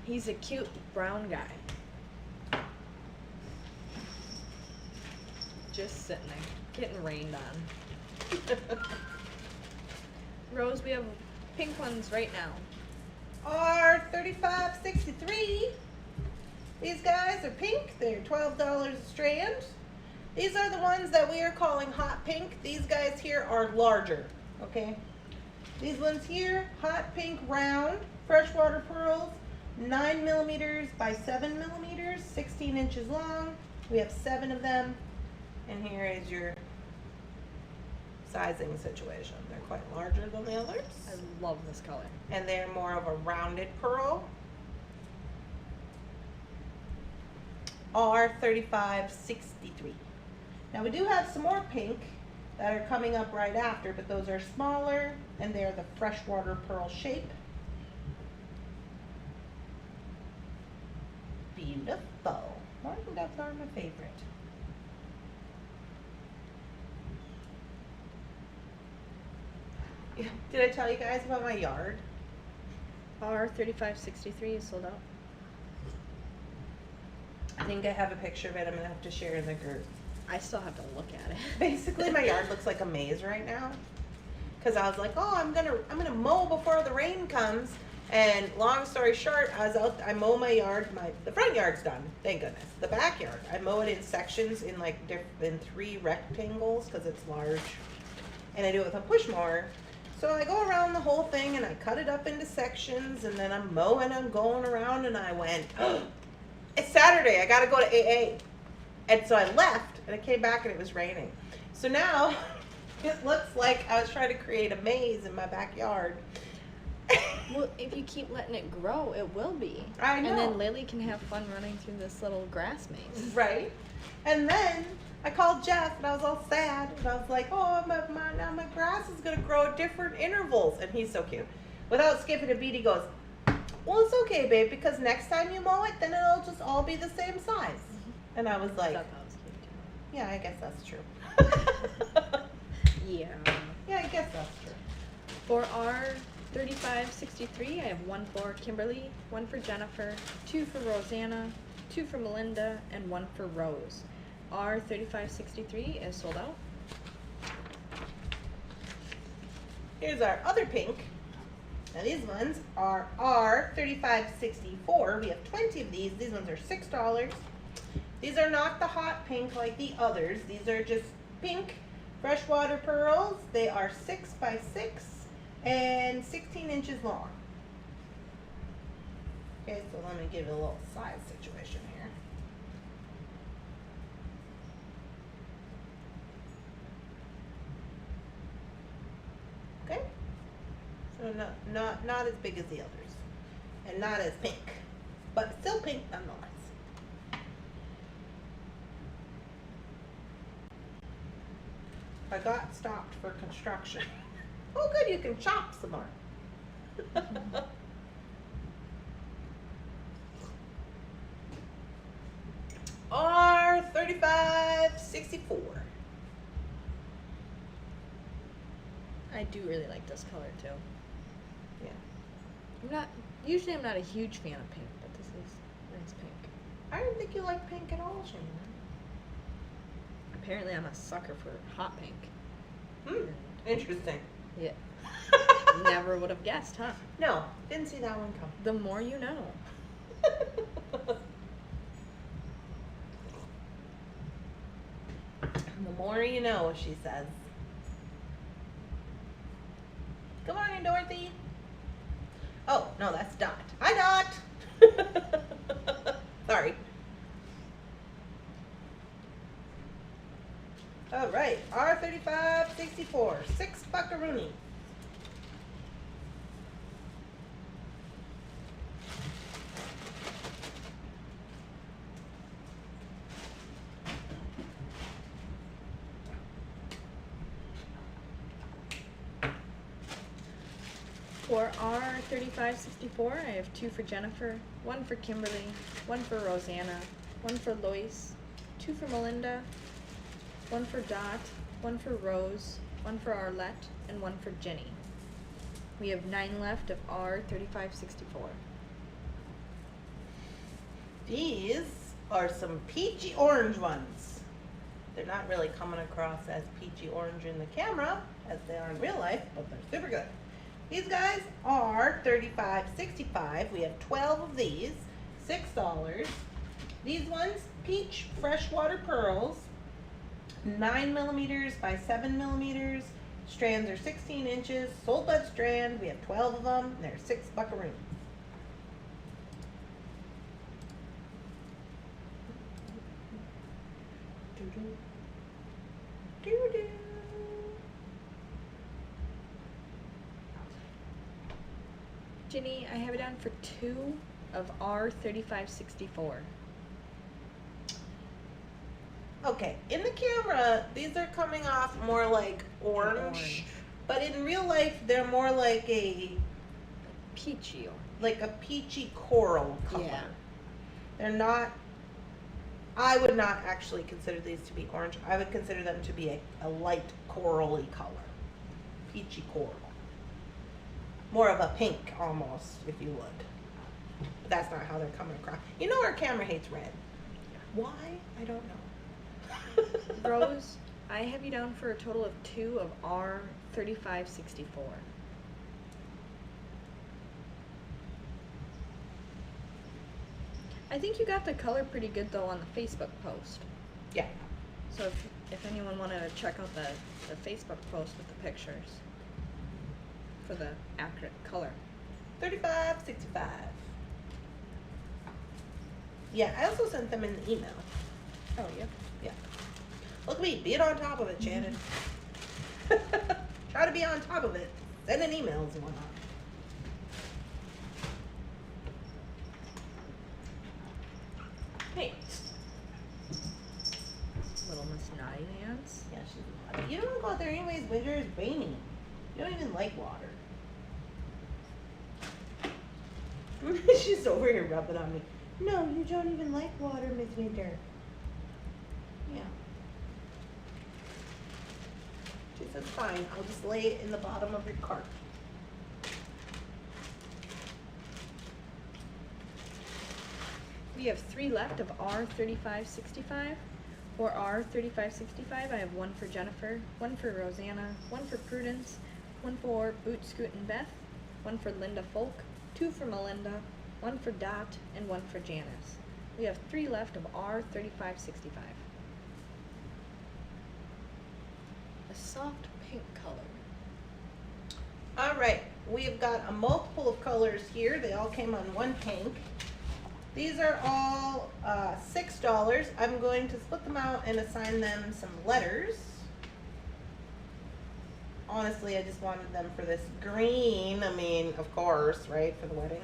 He's a cute brown guy. Just sitting there, getting rained on. Rose, we have pink ones right now. R35.63. These guys are pink. They're $12 a strand. These are the ones that we are calling hot pink. These guys here are larger, okay? These ones here, hot pink round, freshwater pearls, 9mm by 7mm, 16 inches long. We have 7 of them. And here is your sizing situation. They're quite larger than the others. I love this color. And they're more of a rounded pearl. R35.63. Now we do have some more pink that are coming up right after, but those are smaller and they're the freshwater pearl shape. Beautiful. Mourning doves are my favorite. Did I tell you guys about my yard? R3563 is sold out. I think I have a picture of it. I'm gonna have to share in the group. I still have to look at it. Basically, my yard looks like a maze right now. Cause I was like, oh, I'm gonna mow before the rain comes. And long story short, I mow my yard. The front yard's done, thank goodness. The backyard, I mow it in sections in like in 3 rectangles because it's large, and I do it with a push mower. So I go around the whole thing and I cut it up into sections, and then I'm mowing, I'm going around, and I went, oh, it's Saturday, I gotta go to AA. And so I left and I came back and it was raining. So now it looks like I was trying to create a maze in my backyard. Well, if you keep letting it grow, it will be. I know. And then Lily can have fun running through this little grass maze. Right. And then I called Jeff and I was all sad. And I was like, oh, now my grass is going to grow at different intervals. And he's so cute. Without skipping a beat, he goes, well, it's okay, babe, because next time you mow it, then it'll just all be the same size. And I was like, I thought that was cute too. yeah, I guess that's true. Yeah. Yeah, I guess that's true. For R3563, I have 1 for Kimberly, 1 for Jennifer, 2 for Rosanna, 2 for Melinda, and 1 for Rose. R3563 is sold out. Here's our other pink. Now these ones are R3564. We have 20 of these. These ones are $6. These are not the hot pink like the others. These are just pink freshwater pearls. They are 6 by 6 and 16 inches long. Okay, so let me give you a little size situation here. Okay, so not as big as the others, and not as pink, but still pink nonetheless. I got stopped for construction. Oh, good, you can chop some more. R3564. I do really like this color too. Yeah. Usually I'm not a huge fan of pink, but this is nice pink. I didn't think you liked pink at all, Shannon. Apparently I'm a sucker for hot pink. Interesting. Yeah. Never would have guessed, huh? No, didn't see that one come. The more you know. The more you know, she says. Good morning, Dorothy. Oh, no, that's Dot. Hi, Dot. Sorry. All right, R3564, 6 buckaroonie. For R3564, I have 2 for Jennifer, 1 for Kimberly, 1 for Rosanna, 1 for Lois, 2 for Melinda, 1 for Dot, 1 for Rose, 1 for Arlette, and 1 for Jenny. We have 9 left of R3564. These are some peachy orange ones. They're not really coming across as peachy orange in the camera as they are in real life, but they're super good. These guys are $35.65. We have 12 of these, $6. These ones, peach freshwater pearls, 9mm by 7mm. Strands are 16 inches, sold by the strand. We have 12 of them, and they're 6 buckaroons. Doo-doo. Jenny, I have it down for 2 of R3564. Okay, in the camera, these are coming off more like orange, but in real life, they're more like a Peachy orange. like a peachy coral color. Yeah. They're not. I would not actually consider these to be orange. I would consider them to be a light corally color, peachy coral. More of a pink almost, if you would. But that's not how they're coming across. You know our camera hates red. Why? I don't know. Rose, I have you down for a total of 2 of R3564. I think you got the color pretty good though on the Facebook post. Yeah. So if anyone wanted to check out the Facebook post with the pictures for the accurate color. $35.65. Yeah, I also sent them in the email. Oh, yeah. Yeah. Look at me, be on top of it, Shannon. Try to be on top of it. Send in emails and whatnot. Hey. Little Miss Naughty Hands. Yeah, she's. You don't go out there anyways. Winter is raining. You don't even like water. She's over here rubbing on me. No, you don't even like water, Miss Winter. Yeah. She says, fine, I'll just lay it in the bottom of your cart. We have 3 left of R3565. For R3565, I have 1 for Jennifer, 1 for Rosanna, 1 for Prudence, 1 for Boot Scoot and Beth, 1 for Linda Folk, 2 for Melinda, 1 for Dot, and 1 for Janice. We have 3 left of R3565. A soft pink color. All right, we've got a multiple of colors here. They all came on one pink. These are all $6. I'm going to split them out and assign them some letters. Honestly, I just wanted them for this green. I mean, of course, right, for the wedding.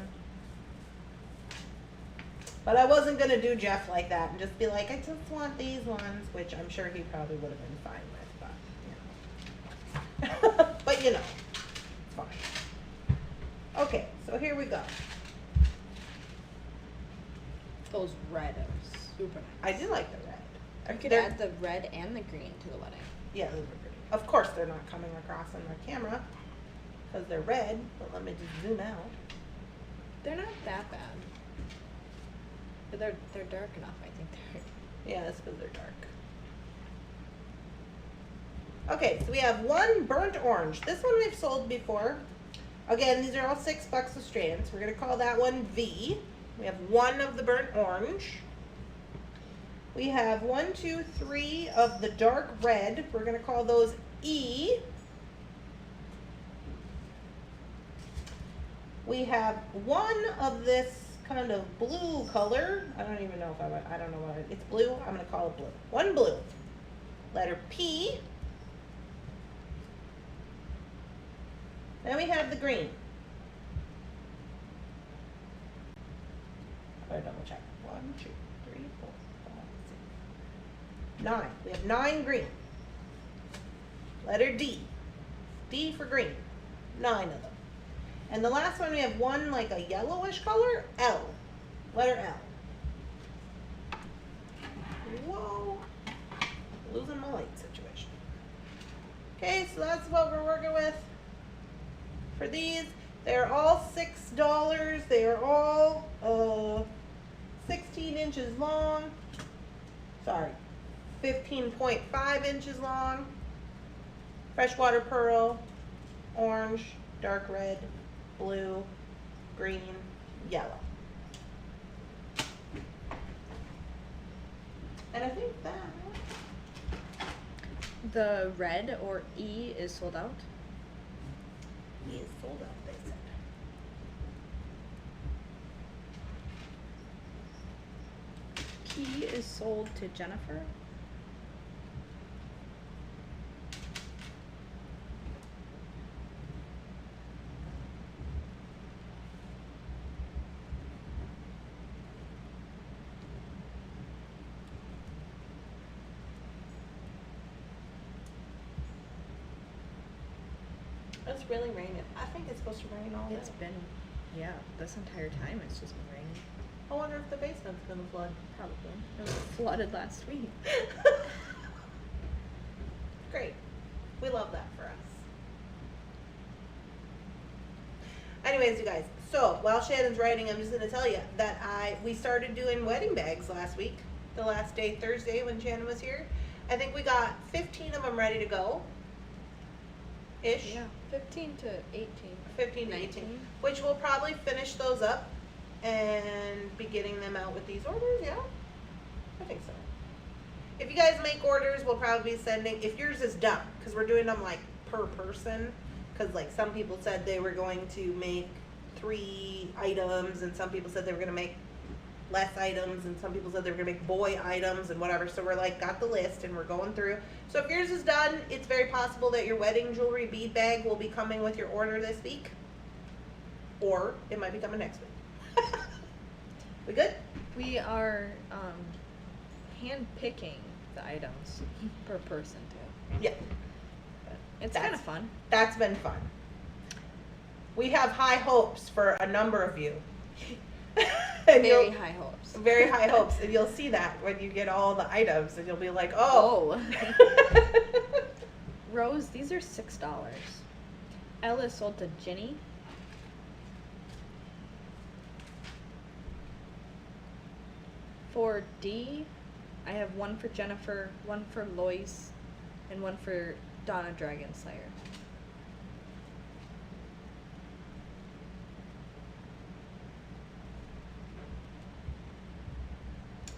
But I wasn't going to do Jeff like that and just be like, I just want these ones, which I'm sure he probably would have been fine with, but, you know. But, you know, it's fine. Okay, so here we go. Those red are super I nice. do like the red. You could They're- add the red and the green to the wedding. Yeah, those are pretty. Of course, they're not coming across on the camera because they're red, but let me just zoom out. They're not that bad. But they're dark enough, I think they're. Yeah, that's because they're dark. Okay, so we have one burnt orange. This one we've sold before. Again, these are all $6 a strand. So we're going to call that one V. We have one of the burnt orange. We have 1, 2, 3 of the dark red. We're going to call those E. We have one of this kind of blue color. I don't even know if I don't know what it's blue. I'm going to call it blue. One blue. Letter P. Then we have the green. I better double check. 1, 2, 3, 4, 5, 6, 9. We have 9 green. Letter D. D for green. 9 of them. And the last one we have one like a yellowish color. L. Letter L. Whoa. Losing my light situation. Okay, so that's what we're working with for these. They're all $6. They are all 16 inches long. Sorry, 15.5 inches long. Freshwater pearl, orange, dark red, blue, green, yellow. And I think that The red or E is sold out. he is sold out, they said. P is sold to Jennifer. It's really raining. I think it's supposed to rain all day. It's been, yeah, this entire time it's just been raining. I wonder if the basement's gonna flood. Probably. It was flooded last week. Great. We love that for us. Anyways, you guys, so while Shannon's writing, I'm just gonna tell you that we started doing wedding bags last week, the last day, Thursday, when Shannon was here. I think we got 15 of them ready to go. Ish. Yeah, 15 to 18. 15 to 18. Which we'll probably finish those up and be getting them out with these orders, yeah? I think so. If you guys make orders, we'll probably be sending, if yours is done, because we're doing them like per person, because like some people said they were going to make 3 items, and some people said they were going to make less items, and some people said they were going to make boy items and whatever, so we're like, got the list and we're going through. So if yours is done, it's very possible that your wedding jewelry bead bag will be coming with your order this week, or it might be coming next week. We good? We are hand picking the items per person too. Yeah. But it's kind of fun. That's been fun. We have high hopes for a number of you. And Very high hopes. Very high hopes, and you'll see that when you get all the items, and you'll be like, oh. Rose, these are $6. L is sold to Ginny. For D, I have one for Jennifer, one for Lois, and one for Donna Dragonslayer.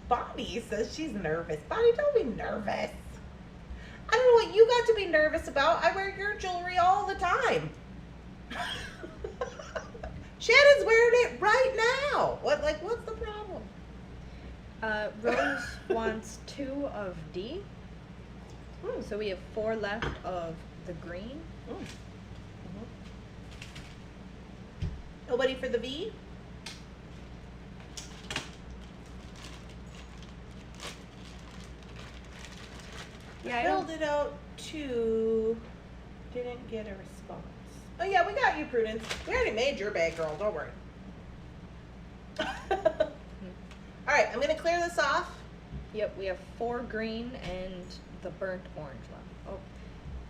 Bonnie says she's nervous. Bonnie, don't be nervous. I don't know what you got to be nervous about. I wear your jewelry all the time. Shannon's wearing it right now. What's the problem? Rose wants 2 of D. Mm. So we have 4 left of the green. Mm. Nobody for the V? Yeah, I Filled don't, it out to. Didn't get a response. Oh yeah, we got you, Prudence. We already made your bag, girl. Don't worry. All right, I'm gonna clear this off. Yep, we have 4 green and the burnt orange left.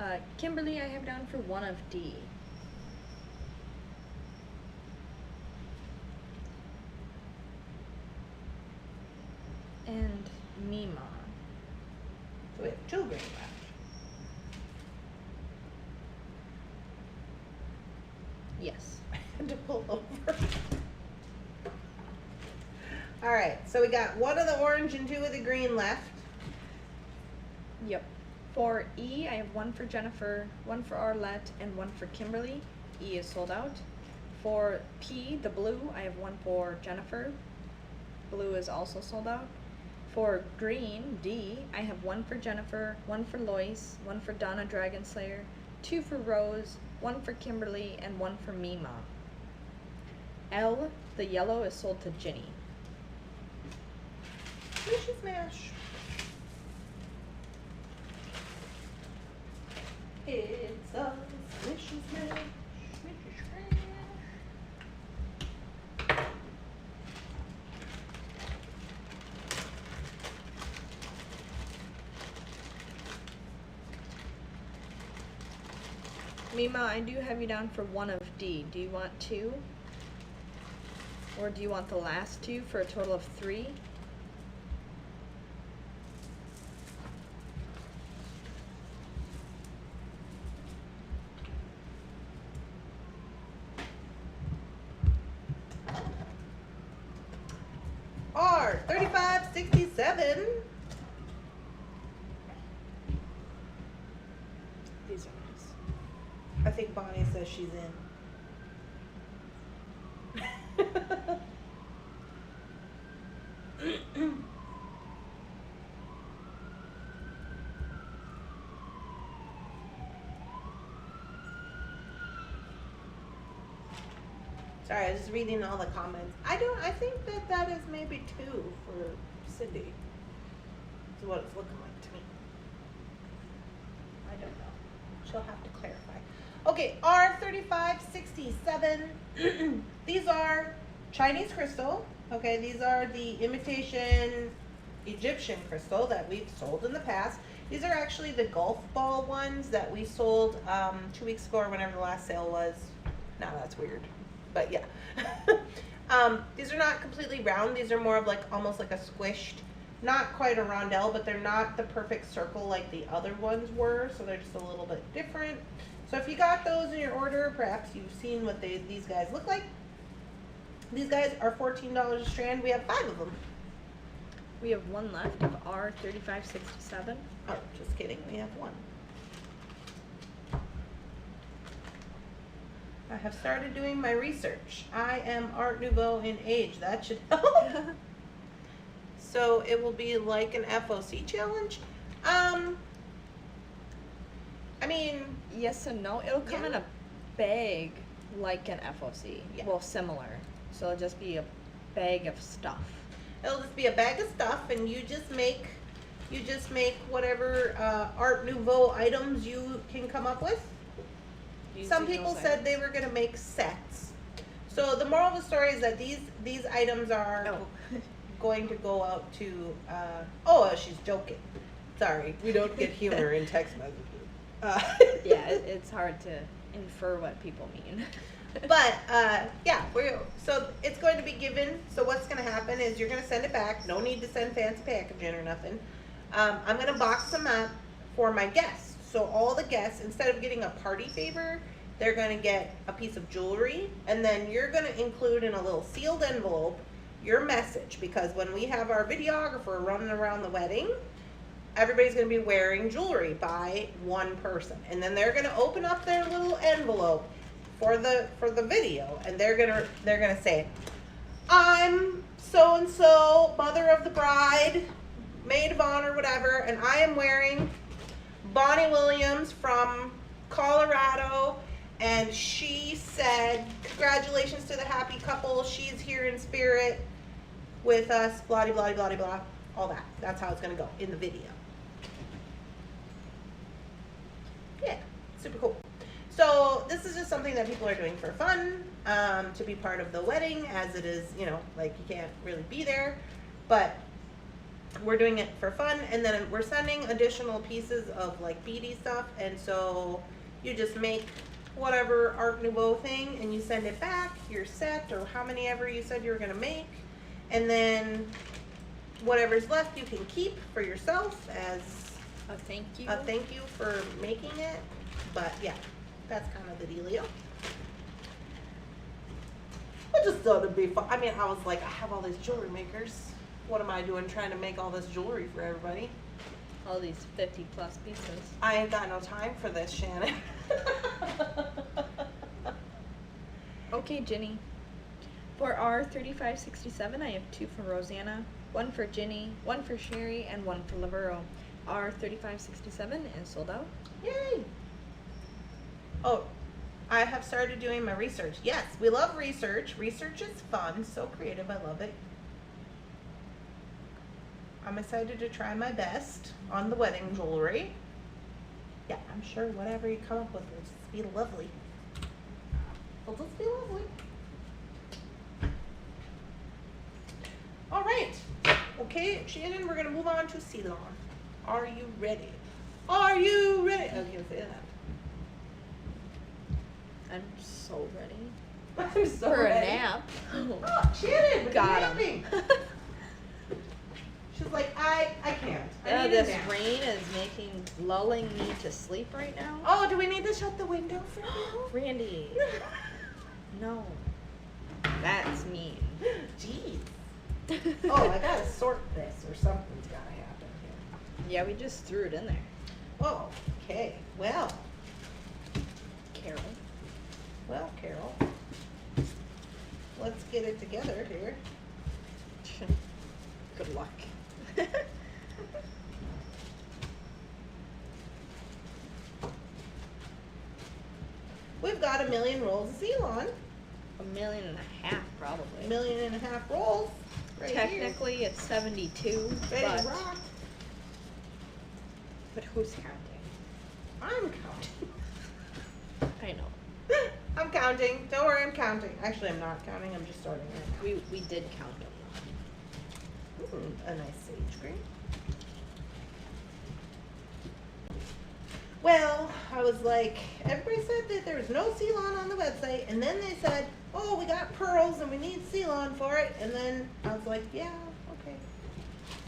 Oh, Kimberly, I have down for 1 of D. And Mima. So we have 2 green left. Yes. To pull over. All right, so we got 1 of the orange and 2 of the green left. Yep. For E, I have 1 for Jennifer, 1 for Arlette, and 1 for Kimberly. E is sold out. For P, the blue, I have 1 for Jennifer. Blue is also sold out. For green, D, I have 1 for Jennifer, 1 for Lois, 1 for Donna Dragonslayer, 2 for Rose, 1 for Kimberly, and 1 for Mima. L, the yellow, is sold to Ginny. Smishy smash. It's a smishy smash. Smishy smash. Mima, I do have you down for 1 of D. Do you want 2? Or do you want the last 2 for a total of 3? R 3567. These are nice. I think Bonnie says she's in. Sorry, I was just reading all the comments. I think that is maybe 2 for Cindy. Is what it's looking like to me. I don't know. She'll have to clarify. Okay, R3567. These are Chinese crystal. Okay, these are the imitation Egyptian crystal that we've sold in the past. These are actually the golf ball ones that we sold 2 weeks ago or whenever the last sale was. Now that's weird, but yeah. These are not completely round. These are more of like almost like a squished, not quite a rondelle, but they're not the perfect circle like the other ones were, so they're just a little bit different. So if you got those in your order, perhaps you've seen what these guys look like. These guys are $14 a strand. We have 5 of them. We have 1 left of R3567. Oh, just kidding. We have 1. I have started doing my research. I am Art Nouveau in age. That should help. So it will be like an FOC challenge. I mean, Yes and no. It'll come in Yeah. a bag like an FOC. Yeah. Well, similar. So it'll just be a bag of stuff. it'll just be a bag of stuff, and you just make whatever Art Nouveau items you can come up with. Some people said they were gonna make sets. So the moral of the story is that these items are going to go out to. She's joking. Sorry, we don't get humor in text messages. Yeah, it's hard to infer what people mean. But yeah, so it's going to be given. So what's going to happen is you're going to send it back. No need to send fancy packaging or nothing. I'm going to box them up for my guests. So all the guests, instead of getting a party favor, they're going to get a piece of jewelry, and then you're going to include in a little sealed envelope your message, because when we have our videographer running around the wedding, everybody's going to be wearing jewelry by one person, and then they're going to open up their little envelope for the video, and they're gonna say, I'm so and so, mother of the bride, maid of honor, whatever, and I am wearing Bonnie Williams from Colorado, and she said, congratulations to the happy couple, she's here in spirit with us, blah blah blah blah blah, all that. That's how it's gonna go in the video. Yeah, super cool. So this is just something that people are doing for fun, to be part of the wedding, as it is, you know, like you can't really be there, but we're doing it for fun. And then we're sending additional pieces of like beady stuff, and so you just make whatever Art Nouveau thing and you send it back, your set, or how many ever you said you were gonna make, and then whatever's left you can keep for yourself as A thank you. a thank you for making it. But yeah, that's kind of the dealio. I just thought it'd be fun. I mean, I was like, I have all these jewelry makers. What am I doing trying to make all this jewelry for everybody? All these 50 plus pieces. I ain't got no time for this, Shannon. Okay, Ginny. For our 3567, I have 2 for Rosanna, 1 for Ginny, 1 for Sherry, and 1 for Lavero. Our 3567 is sold out. Yay! Oh, I have started doing my research. Yes, we love research. Research is fun, so creative. I love it. I'm excited to try my best on the wedding jewelry. Yeah, I'm sure whatever you come up with will just be lovely. It'll just be lovely. All right. Okay, Shannon, we're gonna move on to Sealon. Are you ready? Are you ready? I was gonna say that. I'm so ready. I'm so For ready. a nap. Oh, Shannon, what Got are you him. napping? She's like, I can't. I Oh, need a this nap. rain is lulling me to sleep right now. Oh, do we need to shut the window for you? Randy. No. That's mean. Jeez. Oh, I gotta sort this, or something's gotta happen here. Yeah, we just threw it in there. Oh, okay. Well, Carol. Carol. Let's get it together here. Good luck. We've got 1,000,000 rolls of Sealon. 1.5 million, probably. 1.5 million rolls. Right Technically, it's 72, here. Ready to but, rock. but who's counting? I'm counting. I know. I'm counting. Don't worry, I'm counting. Actually, I'm not counting. I'm just starting right now. We did count them. A nice sage green. Well, I was like, everybody said that there was no Sealon on the website, and then they said, oh, we got pearls and we need Sealon for it, and then I was like, yeah, okay.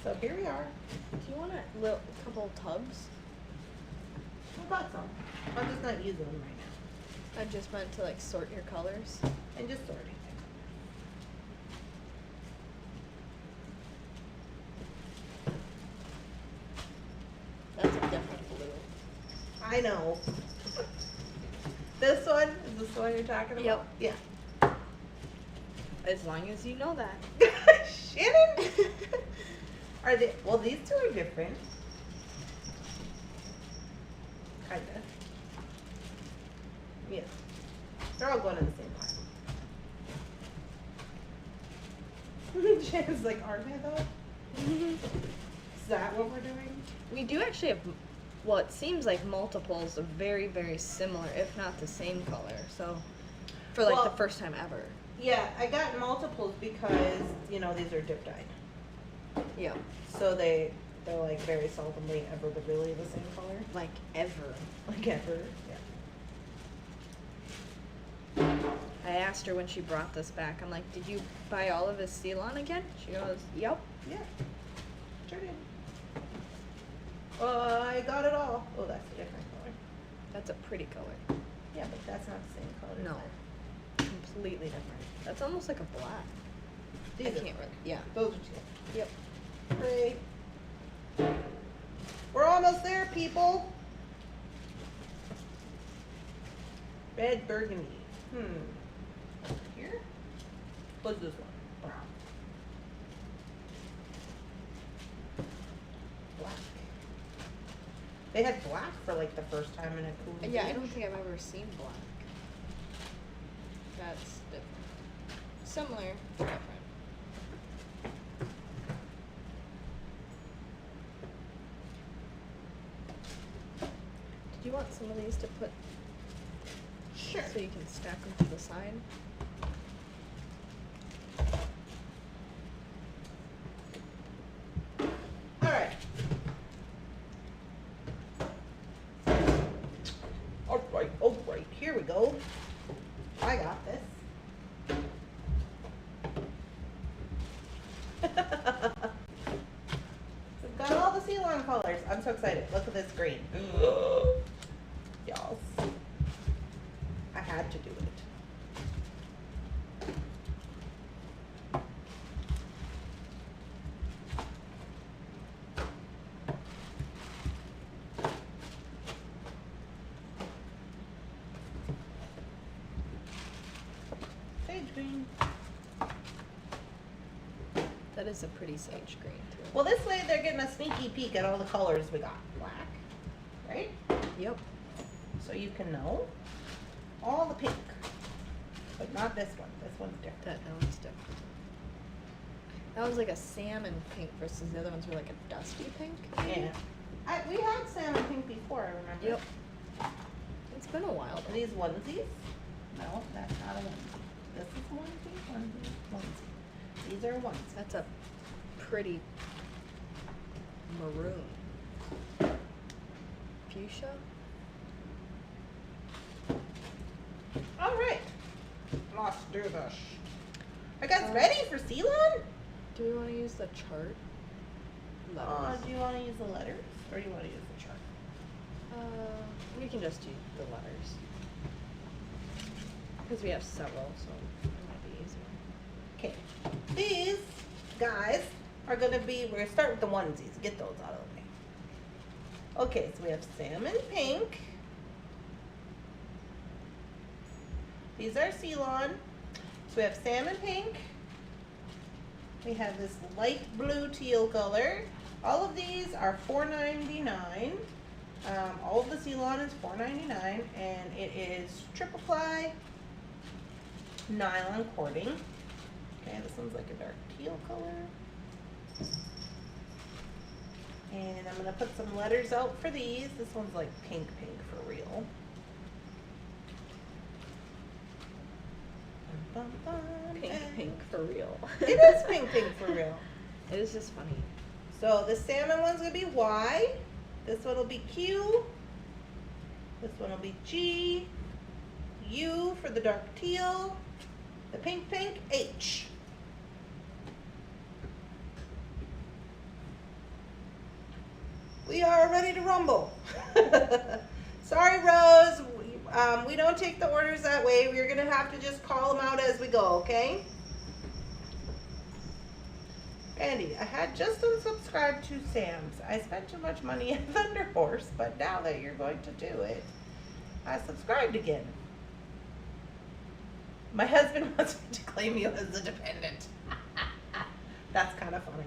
So here we are. Do you want a couple tubs? I bought some. I'm just not using them right now. I just meant to like sort your colors. And just sorting. That's a different blue. I know. This one? Is this the one you're talking about? Yep. Yeah. As long as you know that. Shannon? Are they, well, these two are different. Kinda. Yeah. They're all going in the same pile. Shannon's like, aren't they though? Is that what we're doing? We do actually have, well, it seems like multiples of very, very similar, if not the same color. So, for like Well, the first time ever. Yeah, I got multiples because, you know, these are dip dyed. Yeah. So they're like very seldomly ever but really the same color. Like ever. Like ever. Yeah. I asked her when she brought this back, I'm like, did you buy all of his Sealon again? She goes, yep. Yeah. Sure did. I got it all. Oh, that's a different color. That's a pretty color. Yeah, but that's not the same color. No. Completely different. That's almost like a black. These I are can't fun. really. Yeah. Those are two. Yep. Great. We're almost there, people. Red burgundy. Here? What's this one? Brown. Black. They had black for like the first time in a cool. Yeah, I don't think I've ever seen black. That's different. Similar, different. Did you want some of these to put Sure. so you can stack them to the side? All right. All right. Here we go. I got this. We've got all the Sealon colors. I'm so excited. Look at this green. Y'all. I had to do it. Sage green. That is a pretty sage green too. Well, this way they're getting a sneaky peek at all the colors we got. Black, right? Yep. So you can know all the pink, but not this one. This one's different. That one's different. That one's like a salmon pink versus the other ones were like a dusty pink. Yeah. We had salmon pink before, I remember. Yep. It's been a while. Are these onesies? No, that's not a onesie. This is onesie, onesie. These are onesies. That's a pretty maroon. Fuchsia? All right. Let's do this. Are you guys ready for Sealon? Do we want to use the chart? Letters. Do you want to use the letters or do you want to use the chart? We can just do the letters. Because we have several, so it might be easier. Okay. These guys are going to be, we're going to start with the onesies. Get those out of the way. Okay, so we have salmon pink. These are Sealon. So we have salmon pink. We have this light blue teal color. All of these are $4.99. All of the Sealon is $4.99, and it is triple ply nylon cording. Okay, this one's like a dark teal color. And I'm gonna put some letters out for these. This one's like pink for real. Bum, bum, bum, and Pink for real. It is pink for real. It is just funny. So the salmon one's gonna be Y. This one will be Q. This one will be G. U for the dark teal. The pink, H. We are ready to rumble. Sorry, Rose. We don't take the orders that way. We're going to have to just call them out as we go, okay? Andy, I had just unsubscribed to Sam's. I spent too much money at Thunderhorse, but now that you're going to do it, I subscribed again. My husband wants me to claim you as a dependent. That's kind of funny.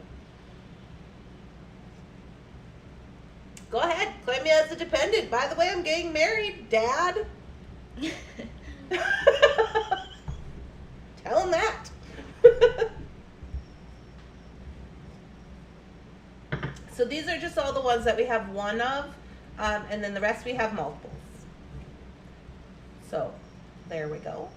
Go ahead, claim me as a dependent. By the way, I'm getting married, Dad. Tell him that. So these are just all the ones that we have one of, and then the rest we have multiples. So there we go.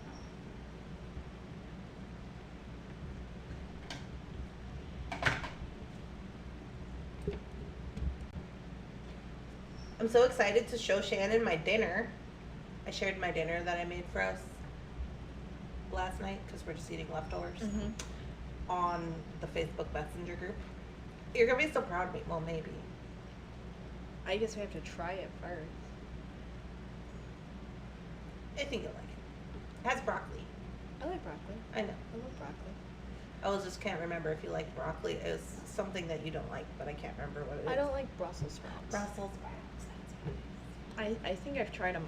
I'm so excited to show Shannon my dinner. I shared my dinner that I made for us last night because we're just eating leftovers on the Facebook Messenger group. You're going to be so proud of me. Well, maybe. I guess we have to try it first. I think you'll like it. It has broccoli. I like broccoli. I know. I love broccoli. I just can't remember if you like broccoli. It was something that you don't like, but I can't remember what it is. I don't like Brussels sprouts. Brussels sprouts. That's I think I've tried them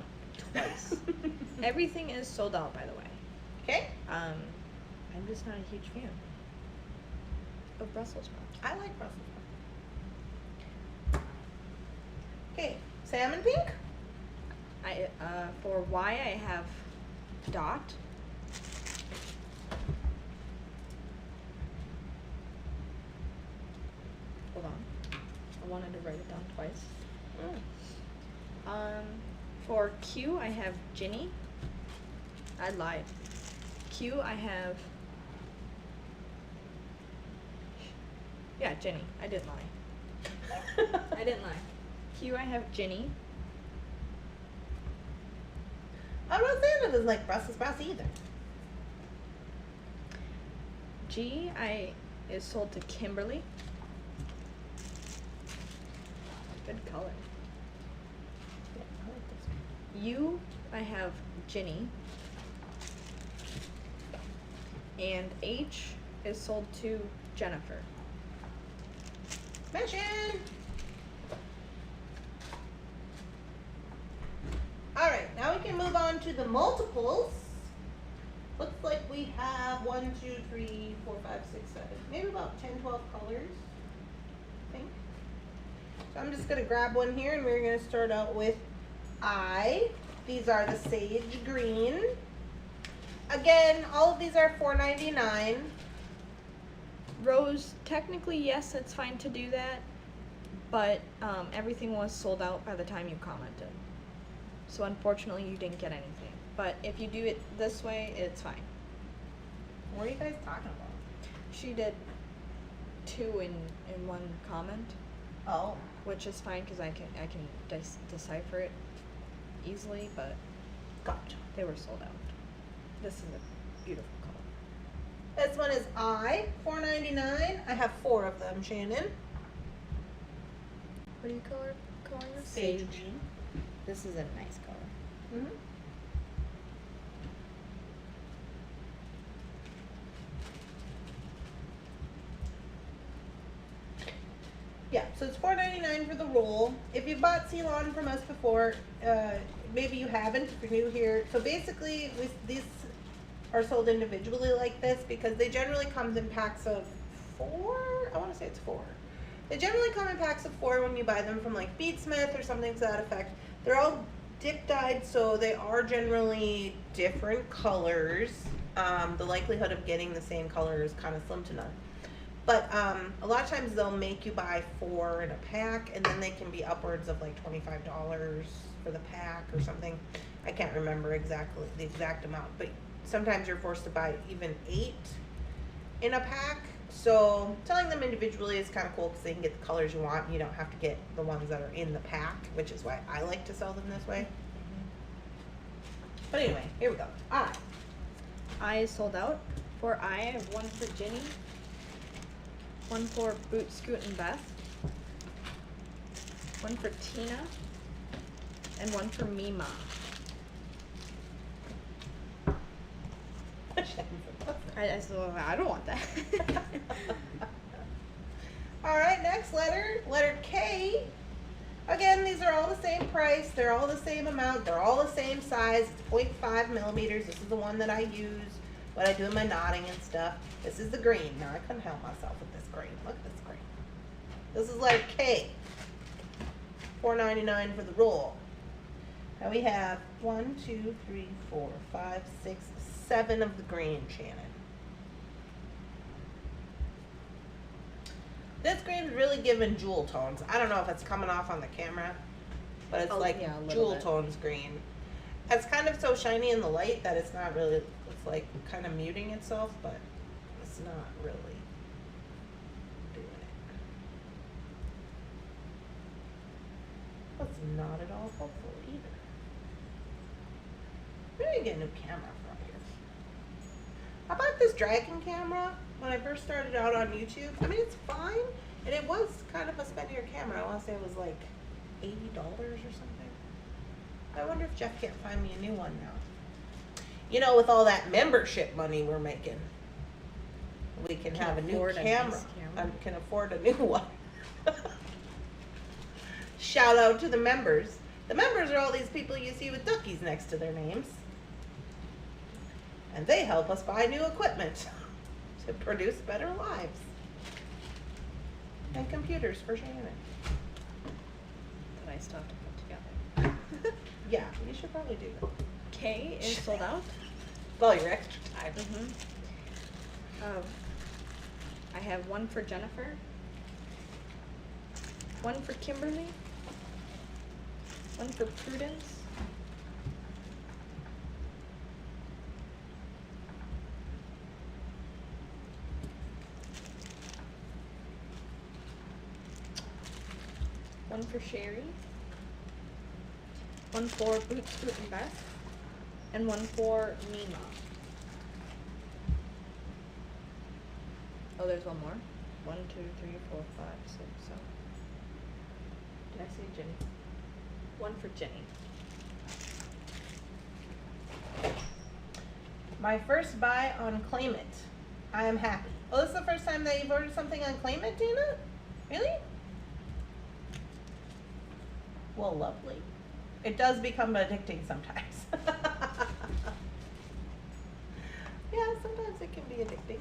twice. Everything is sold out, by the way. okay. I'm just not a huge fan of Brussels sprouts. I like Brussels sprouts. Okay, salmon pink. For Y I have Dot. Hold on. I wanted to write it down twice. For Q I have Ginny. I lied. Q I have Ginny. I didn't lie. I didn't lie. Q I have Ginny. I'm not saying it doesn't like Brussels sprouts either. G is sold to Kimberly. Good color. Yeah, I like this one. U I have Ginny. And H is sold to Jennifer. Mission! Alright, now we can move on to the multiples. Looks like we have 1, 2, 3, 4, 5, 6, 7, maybe about 10, 12 colors, I think. So I'm just going to grab one here and we're going to start out with I. These are the sage green. Again, all of these are $4.99. Rose, technically yes, it's fine to do that, but everything was sold out by the time you commented. So unfortunately you didn't get anything. But if you do it this way, it's fine. What are you guys talking about? She did 2 in one comment, Oh. which is fine because I can decipher it easily, but Gotcha. they were sold out. This is a beautiful color. This one is I, $4.99. I have 4 of them, Shannon. What do you calling this? Sage green. This is a nice color. Mm-hmm. Yeah, so it's $4.99 for the roll. If you bought Sealon from us before, maybe you haven't if you're new here. So basically, these are sold individually like this because they generally come in packs of 4. I want to say it's 4. They generally come in packs of 4 when you buy them from like Bead or something to that effect. They're all dip dyed, so they are generally different colors. The likelihood of getting the same color is kind of slim to none. But a lot of times they'll make you buy 4 in a pack, and then they can be upwards of like $25 for the pack or something. I can't remember exactly the exact amount, but sometimes you're forced to buy even 8 in a pack. So selling them individually is kind of cool because they can get the colors you want and you don't have to get the ones that are in the pack, which is why I like to sell them this way. But anyway, here we go. I is sold out. For I have 1 for Ginny, 1 for Boot, Scoot, and Beth, 1 for Tina, and 1 for Mima. I don't want that. Alright, next letter. Letter K. Again, these are all the same price. They're all the same amount. They're all the same size. It's 0.5 millimeters. This is the one that I use when I do my knotting and stuff. This is the green. Now, I couldn't help myself with this green. Look at this green. This is letter K. $4.99 for the roll. Now we have 1, 2, 3, 4, 5, 6, 7 of the green, Shannon. This green's really giving jewel tones. I don't know if it's coming off on the camera, but it's like jewel tones green. It's kind of so shiny in the light that it's not really, it's like kind of muting itself, but it's not really doing it. That's not at all helpful either. Where did I get a new camera from here? I bought this Dragon camera when I first started out on YouTube. I mean, it's fine, and it was kind of a spendier camera. I want to say it was like $80 or something. I wonder if Jeff can't find me a new one now. You know, with all that membership money we're making. we can Can have a new afford a camera. nice camera. Can afford a new one. Shout out to the members. The members are all these people you see with duckies next to their names. And they help us buy new equipment to produce better lives. And computers for Shannon. That I still have to put together. Yeah, you should probably do that. K is sold out. Well, your extra time. I have one for Jennifer, one for Kimberly, one for Prudence, one for Sherry, one for Boots, Scoot, and Beth, and one for Mima. Oh, there's one more. 1, 2, 3, 4, 5, 6, 7. Did I say Jenny? One for Jenny. My first buy on Claim It. I am happy. Oh, this is the first time that you've ordered something on Claim It, Dina? Really? Well, lovely. It does become addicting sometimes. Yeah, sometimes it can be addicting.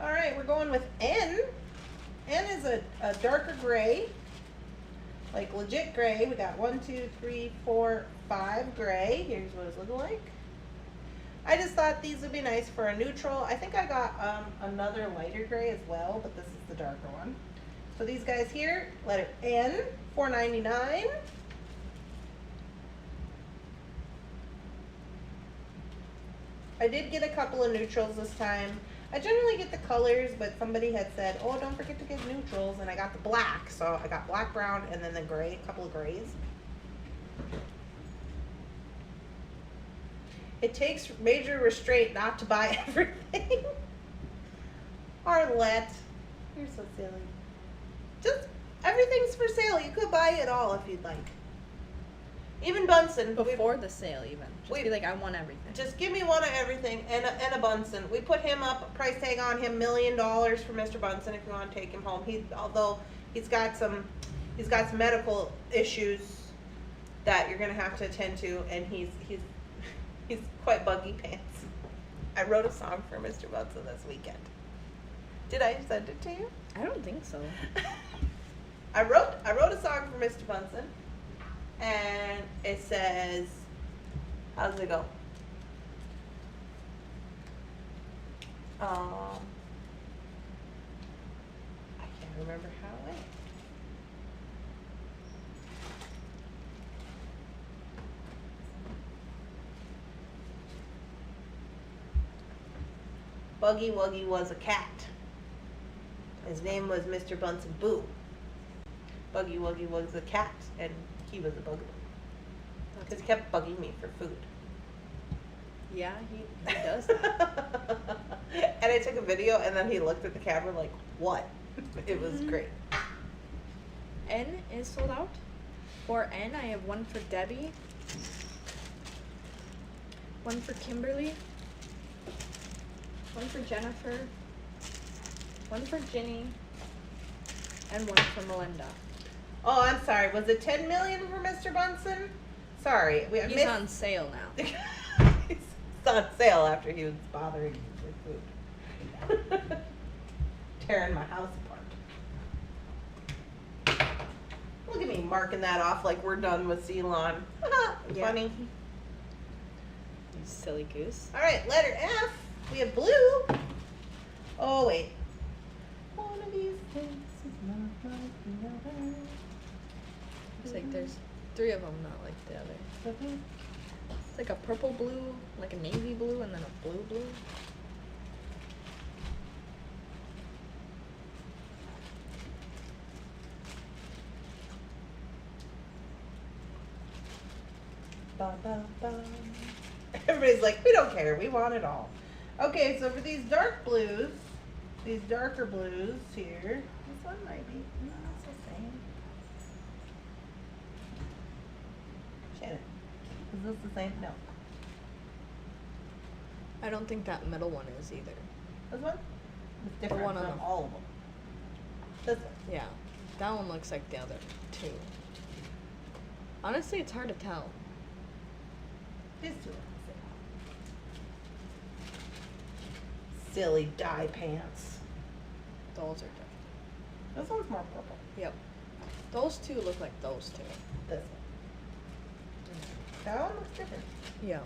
All right, we're going with N. N is a darker gray, like legit gray. We got 1, 2, 3, 4, 5 gray. Here's what it's looking like. I just thought these would be nice for a neutral. I think I got another lighter gray as well, but this is the darker one. So these guys here, letter N, $4.99. I did get a couple of neutrals this time. I generally get the colors, but somebody had said, oh, don't forget to get neutrals, and I got the black. So I got black, brown, and then the gray, a couple of grays. It takes major restraint not to buy everything. Arlette, you're so silly. Just, everything's for sale. You could buy it all if you'd like. Even Bunsen. Before the sale, even. Just be like, I want everything. Just give me one of everything and a Bunsen. We put him up, a price tag on him, $1 million for Mr. Bunsen if you want to take him home. Although he's got some medical issues that you're gonna have to attend to, and he's quite buggy pants. I wrote a song for Mr. Bunsen this weekend. Did I send it to you? I don't think so. I wrote a song for Mr. Bunsen, and it says, how does it go? I can't remember how it went. Buggy Wuggy was a cat. His name was Mr. Bunsen Boo. Buggy Wuggy was a cat, and he was a bugaboo. Because he kept bugging me for food. Yeah, he does that. And I took a video, and then he looked at the camera like, what? It was great. N is sold out. For N, I have one for Debbie, one for Kimberly, one for Jennifer, one for Ginny, and one for Melinda. Oh, I'm sorry. Was it 10 million for Mr. Bunsen? Sorry. He's on sale now. He's on sale after he was bothering me for food. Tearing my house apart. Look at me marking that off like we're done with Sealon. Yeah. Funny. You silly goose. All right, letter F. We have blue. Oh, wait. One of these things is not like the other. It's like there's 3 of them, not like the other. It's like a purple blue, like a navy blue, and then a blue blue. Ba, ba, ba. Everybody's like, we don't care, we want it all. Okay, so for these dark blues, these darker blues here, this one might be, no, it's the same. Shannon, is this the same? No. I don't think that middle one is either. This one? It's different one on from the- all of them. This one. Yeah, that one looks like the other two. Honestly, it's hard to tell. These two are the same. Silly dye pants. Those are different. This one's more purple. Yep. Those two look like those two. This one. That one looks different. Yeah.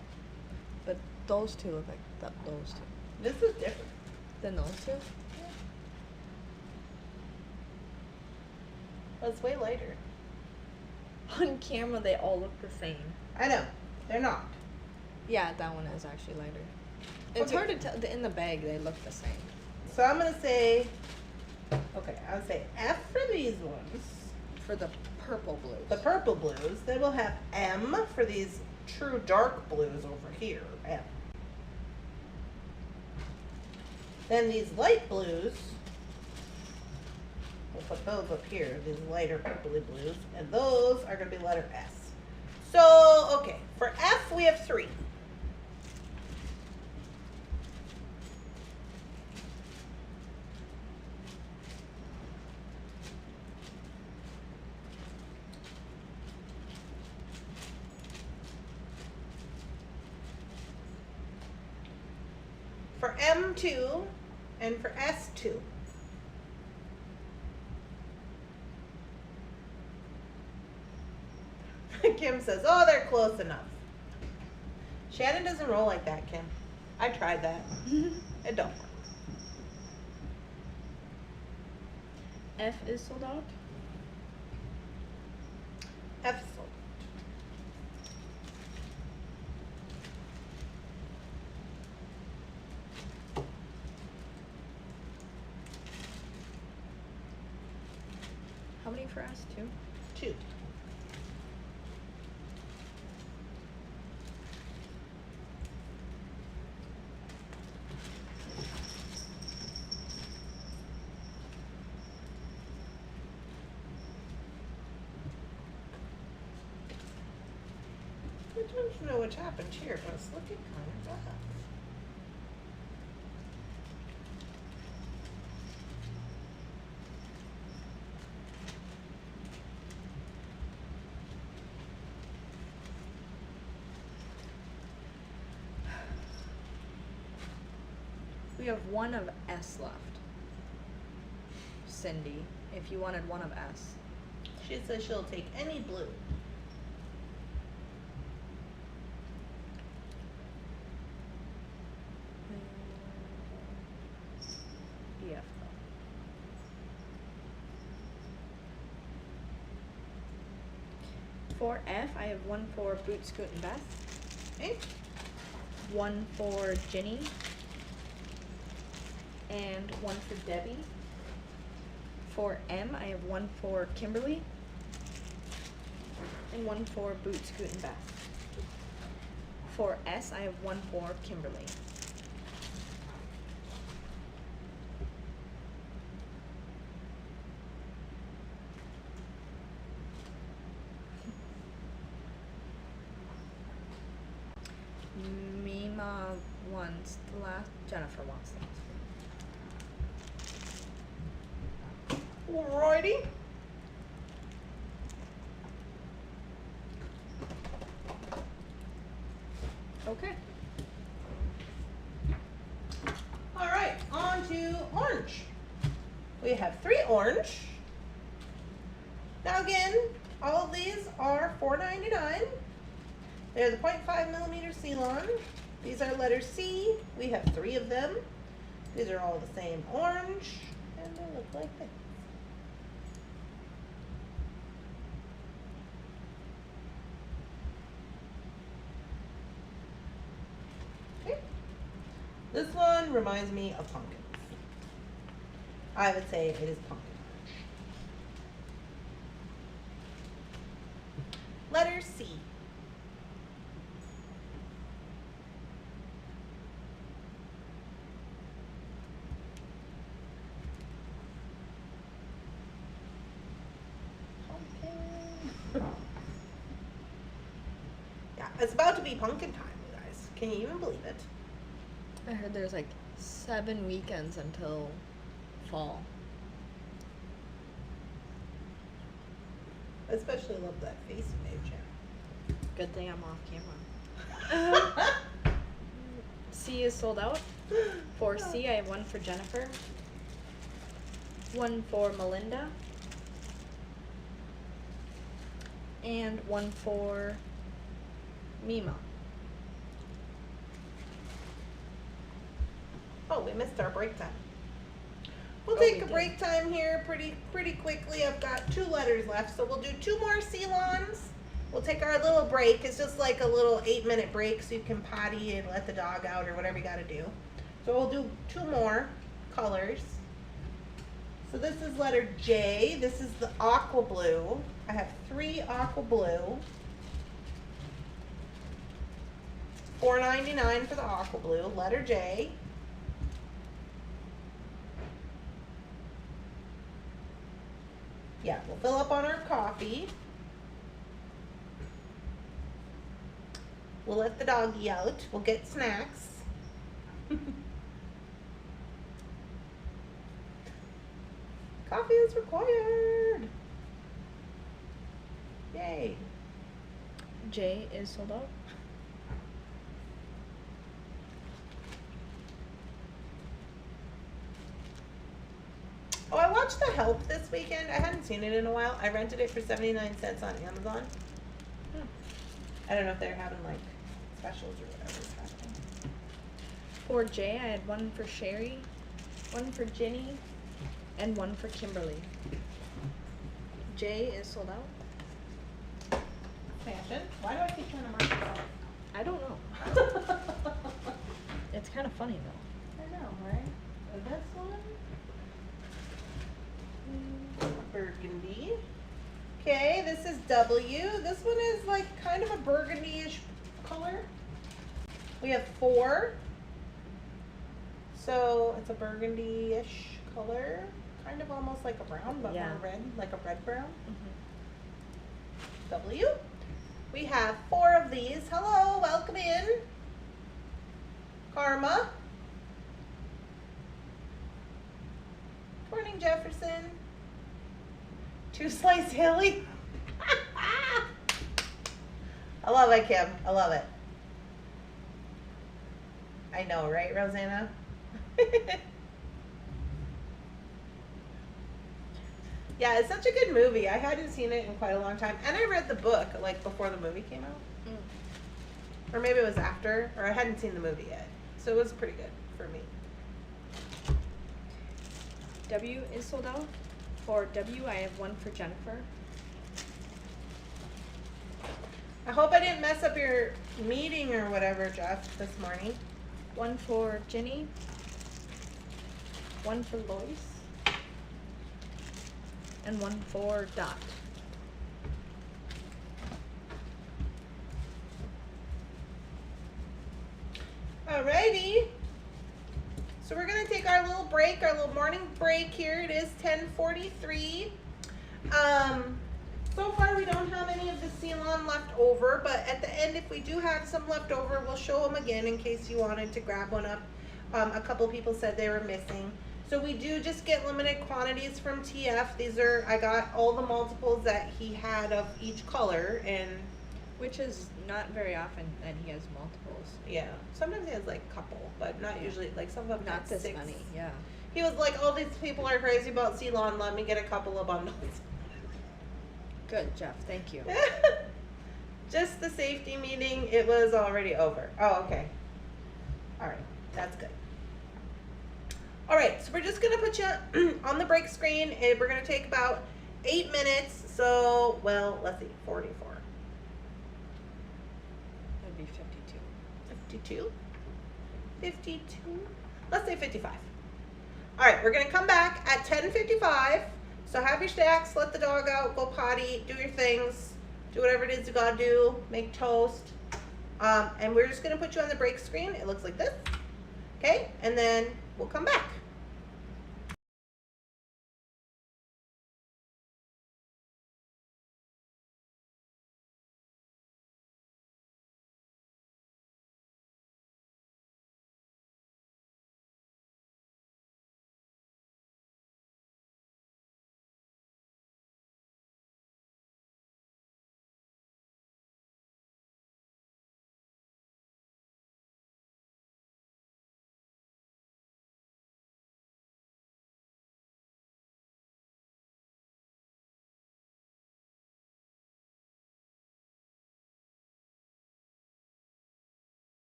But those two look like those two. This is different. Then those two? But it's way lighter. On camera, they all look the same. I know. They're not. Yeah, that one is actually lighter. It's Okay. hard to tell. In the bag, they look the same. So I'm gonna say, okay, I would say F for these ones. For the purple blues. The purple blues. Then we'll have M for these true dark blues over here. M. Then these light blues, we'll put those up here, these lighter purpley blues, and those are going to be letter S. So, okay, for F we have 3. For M2 and for S2. Kim says, oh, they're close enough. Shannon doesn't roll like that, Kim. I tried that. It don't work. F is sold out. F sold. How many for us? 2? 2. I don't know what happened here, but it's looking kind of rough. We have one of S left. Cindy, if you wanted one of S. She says she'll take any blue. Yeah. For F, I have one for Boot, Scoot, and Beth. Okay? One for Ginny. And one for Debbie. For M, I have one for Kimberly. And one for Boot, Scoot, and Beth. For S, I have one for Kimberly. Mima wants the last. Jennifer wants the last. Alrighty. Okay. Alright, on to orange. We have 3 orange. Now again, all of these are $4.99. They're the 0.5mm Sealon. These are letter C. We have 3 of them. These are all the same orange, and they look like this. Okay. This one reminds me of pumpkins. I would say it is pumpkin orange. Letter C. Pumpkin. It's about to be pumpkin time, you guys. Can you even believe it? I heard there's like 7 weekends until fall. I especially love that face you made, Jen. Good thing I'm off camera. C is sold out. For C, I have one for Jennifer, one for Melinda, and one for Mima. Oh, we missed our break time. We'll Oh, take we a did. break time here pretty quickly. I've got 2 letters left, so we'll do 2 more Sealons. We'll take our little break. It's just like a little 8-minute break so you can potty and let the dog out or whatever you gotta do. So we'll do 2 more colors. So this is letter J. This is the aqua blue. I have 3 aqua blue. $4.99 for the aqua blue, letter J. Yeah, we'll fill up on our coffee. We'll let the doggy out. We'll get snacks. Coffee is required. Yay. J is sold out. Oh, I watched The Help this weekend. I hadn't seen it in a while. I rented it for 79 cents on Amazon. I don't know if they're having like specials or whatever's happening. For J, I had one for Sherry, one for Ginny, and one for Kimberly. J is sold out. Fashion? Why do I keep trying to mark it out? I don't know. It's kind of funny though. I know, right? This one? Burgundy. Okay, this is W. This one is like kind of a burgundy-ish color. We have 4. So it's a burgundy-ish color. Kind of almost like a brown, but Yeah. more red, like a red brown. Mm-hmm. W. We have 4 of these. Hello, welcome in. Karma. Morning, Jefferson. 2 Slice Haley. I love it, Kim. I love it. I know, right, Rosanna? Yeah, it's such a good movie. I hadn't seen it in quite a long time. And I read the book, like, before the movie came out. Mm. Or maybe it was after, or I hadn't seen the movie yet. So it was pretty good for me. W is sold out. For W, I have one for Jennifer. I hope I didn't mess up your meeting or whatever, Jeff, this morning. One for Ginny. One for Lois. And one for Dot. Alrighty. So we're gonna take our little break, our little morning break here. It is 10:43. So far we don't have any of the Sealon left over, but at the end, if we do have some left over, we'll show them again in case you wanted to grab one up. A couple people said they were missing. So we do just get limited quantities from TF. These are, I got all the multiples that he had of each color, and Which is not very often that he has multiples. yeah, sometimes he has like a couple, but not usually, like some of them Not have this 6. many, yeah. He was like, all these people are crazy about Sealon, let me get a couple of bundles. Good, Jeff, thank you. Just the safety meeting, it was already over. Oh, okay. Alright, that's good. Alright, so we're just gonna put you on the break screen, and we're gonna take about 8 minutes, so, well, let's see, 44. That'd be 52. 52? 52? Let's say 55. Alright, we're gonna come back at 10:55. So have your snacks, let the dog out, go potty, do your things, do whatever it is you gotta do, make toast. And we're just gonna put you on the break screen. It looks like this. Okay? And then we'll come back.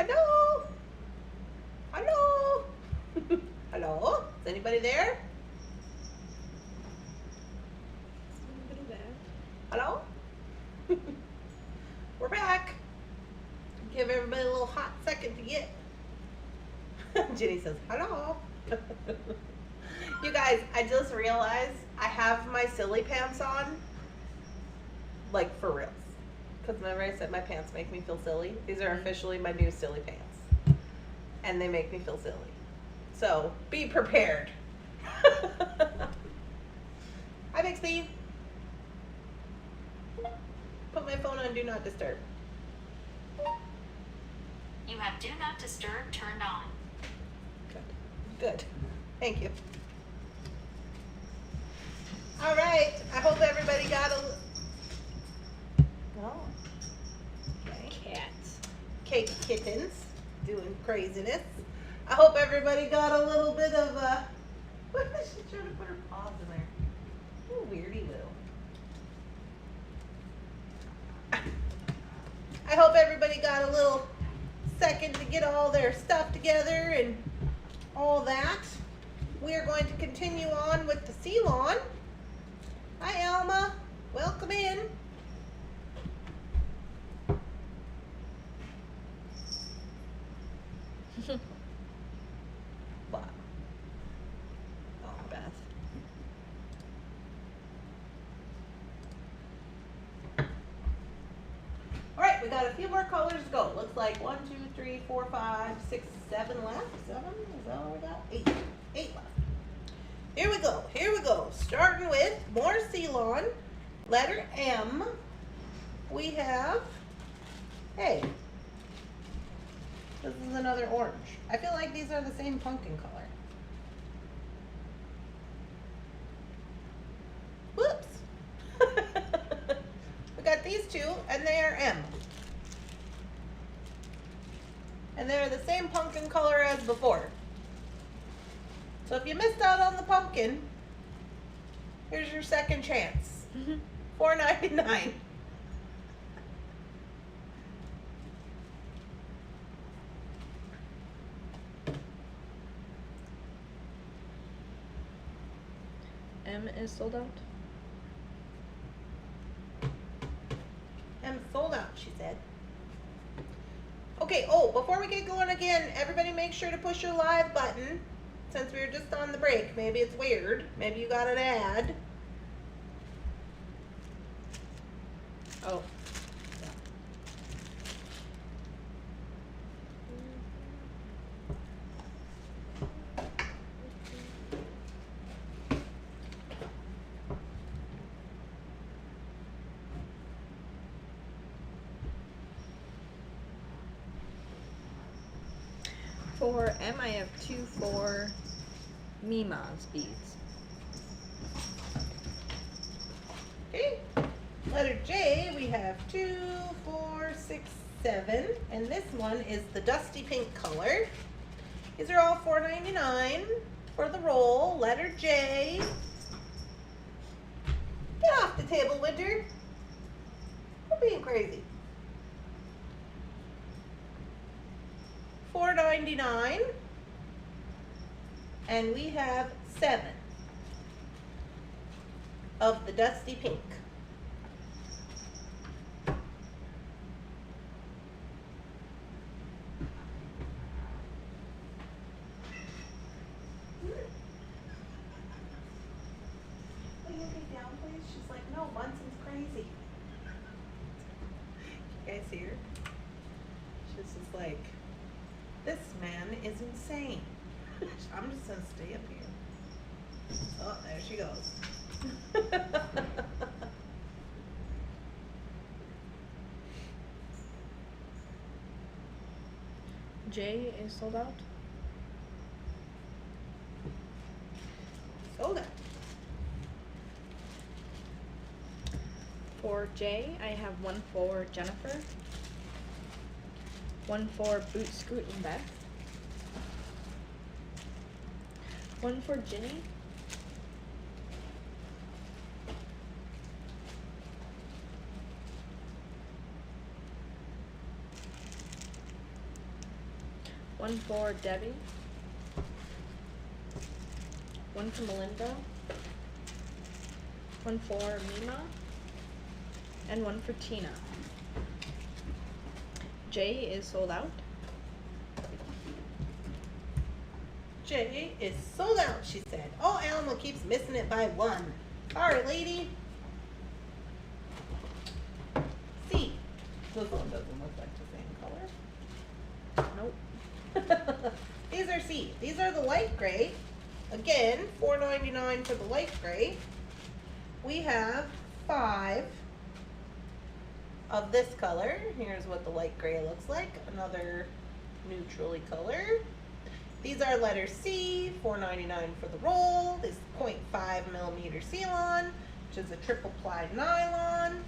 Hello? Hello? Hello? Is anybody there? Anybody there? Hello? We're back. Give everybody a little hot second to get. Jenny says, hello. You guys, I just realized I have my silly pants on. Like, for reals. Because remember I said my pants make me feel silly? These are officially my new silly pants. And they make me feel silly. So, be prepared. Hi, Bixby. Put my phone on Do Not Disturb. You have Do Not Disturb turned on. Good. Thank you. All right. I hope everybody got a... Oh. Okay. Cats. Cake kittens doing craziness. I hope everybody got a little bit of what is she trying to put her paws in there? Oh, weirdy little. I hope everybody got a little second to get all their stuff together and all that. We are going to continue on with the Sealon. Hi, Alma. Welcome in. What? Oh, Beth. All right, we got a few more colors to go. Looks like 1, 2, 3, 4, 5, 6, 7 left. 7? Is that all we got? 8. 8 left. Here we go. Here we go. Starting with more Sealon. Letter M. We have, hey, this is another orange. I feel like these are the same pumpkin color. Whoops. We got these two, and they are M. And they're the same pumpkin color as before. So if you missed out on the pumpkin, here's your second chance. $4.99. M is sold out. M sold out, she said. Okay, oh, before we get going again, everybody make sure to push your live button. Since we were just on the break, maybe it's weird. Maybe you got an ad. Oh. For M, I have 2 for Mima's beads. Okay. Letter J, we have 2, 4, 6, 7. And this one is the dusty pink color. These are all $4.99 for the roll. Letter J. Get off the table, Winter. You're being crazy. $4.99. And we have 7 of the dusty pink. Will you get down, please? She's like, no, Munson's crazy. You guys hear? She's just like, this man is insane. I'm just gonna stay up here. Oh, there she goes. J is sold out. Sold out. For J, I have 1 for Jennifer, 1 for Boot Scoot and Beth, 1 for Ginny, one for Debbie, one for Melinda, one for Mima, and one for Tina. Jay is sold out. Jay is sold out, she said. Oh, Alma keeps missing it by one. Sorry, lady. C. This one doesn't look like the same color. Nope. These are C. These are the light gray. Again, $4.99 for the light gray. We have 5 of this color. Here's what the light gray looks like. Another neutrally colored. These are letter C, $4.99 for the roll. This 0.5mm Sealon, which is a triple ply nylon.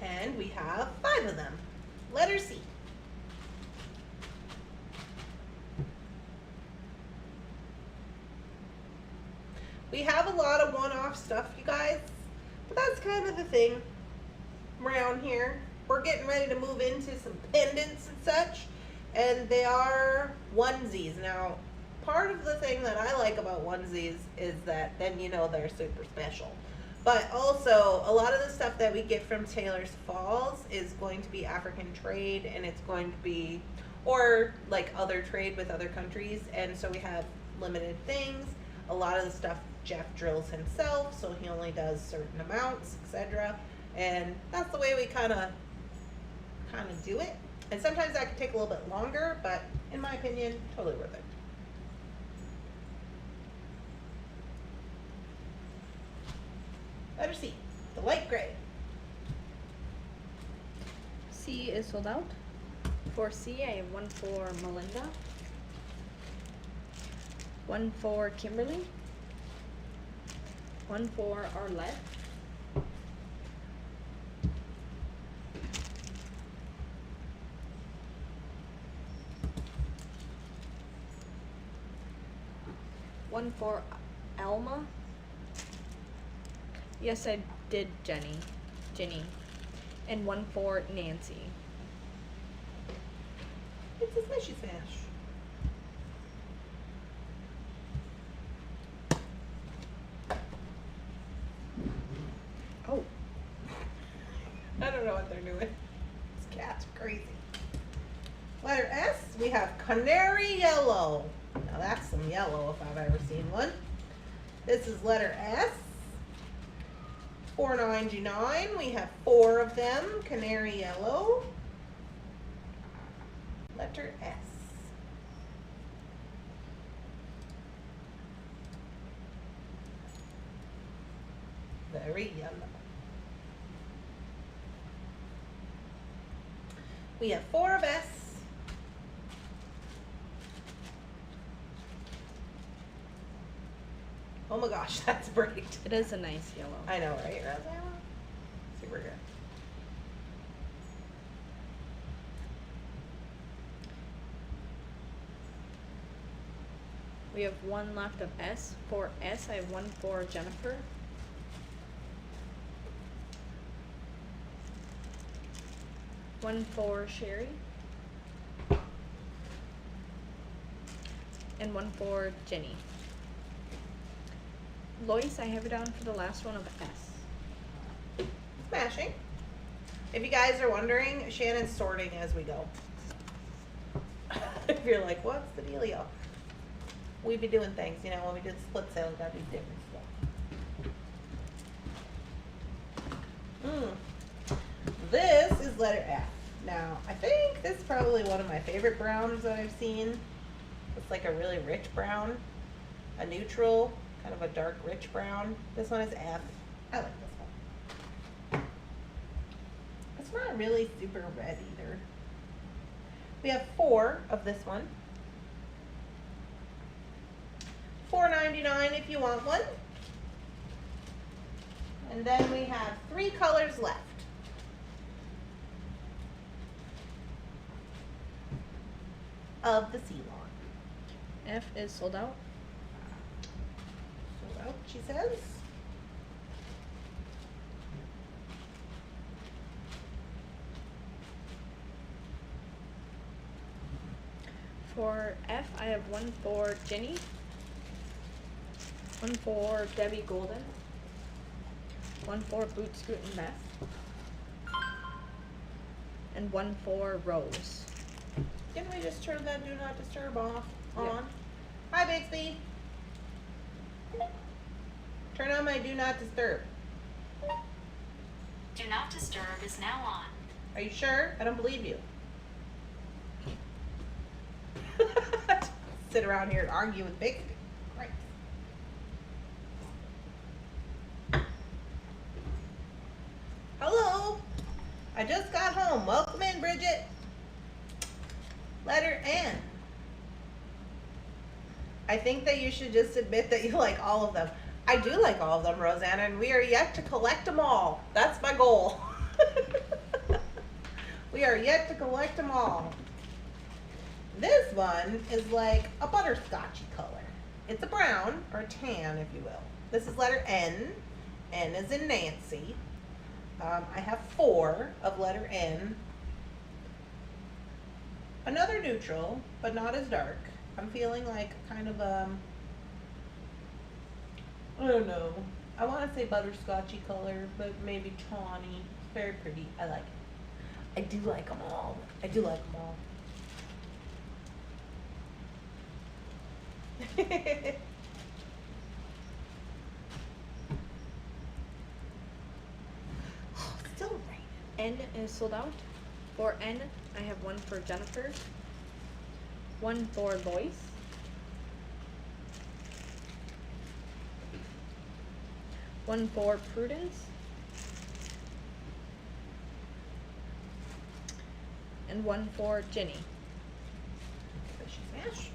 And we have 5 of them. Letter C. We have a lot of one-off stuff, you guys, but that's kind of the thing around here. We're getting ready to move into some pendants and such, and they are onesies. Now, part of the thing that I like about onesies is that then you know they're super special. But also, a lot of the stuff that we get from Taylor's Falls is going to be African trade, and it's going to be, or like other trade with other countries, and so we have limited things. A lot of the stuff Jeff drills himself, so he only does certain amounts, etc. And that's the way we kind of do it. And sometimes that can take a little bit longer, but in my opinion, totally worth it. Letter C, the light gray. C is sold out. For C, I have one for Melinda, one for Kimberly, one for Arlette, one for Alma. Yes, I did, Jenny. And one for Nancy. It's a smishy smash. Oh, I don't know what they're doing. This cat's crazy. Letter S, we have canary yellow. Now that's some yellow if I've ever seen one. This is letter S. $4.99. We have 4 of them. Canary yellow. Letter S. Very yellow. We have 4 of S. Oh my gosh, that's bright. it is a nice yellow. I know, right? Super good. We have one left of S. For S, I have one for Jennifer. One for Sherry. And one for Jenny. Lois, I have her down for the last one of S. Smashing. If you guys are wondering, Shannon's sorting as we go. If you're like, what's the dealio? We be doing things, you know, when we do the split sale, we gotta do different stuff. This is letter F. Now, I think this is probably one of my favorite browns that I've seen. It's like a really rich brown, a neutral, kind of a dark rich brown. This one is F. I like this one. It's not really super red either. We have 4 of this one. $4.99 if you want one. And then we have 3 colors left. Of the Sealon. F is sold out. Sold out, she says. For F, I have one for Ginny, one for Debbie Golden, one for Boot Scoot and Beth, and one for Rose. Didn't we just turn that do not disturb off Yeah. on? Hi, Bixby. Turn on my do not disturb. Do not disturb is now on. Are you sure? I don't believe you. Sit around here and argue with Bixby. Right. Hello. I just got home. Welcome in, Bridget. Letter N. I think that you should just admit that you like all of them. I do like all of them, Rosanna, and we are yet to collect them all. That's my goal. We are yet to collect them all. This one is like a butterscotchy color. It's a brown, or a tan, if you will. This is letter N. N is in Nancy. I have 4 of letter N. Another neutral, but not as dark. I'm feeling like kind of I don't know. I want to say butterscotchy color, but maybe tawny. It's very pretty. I like it. I do like them all. I do like them all. Still raining. N is sold out. For N, I have one for Jennifer, one for Lois, one for Prudence, and one for Ginny. Smash.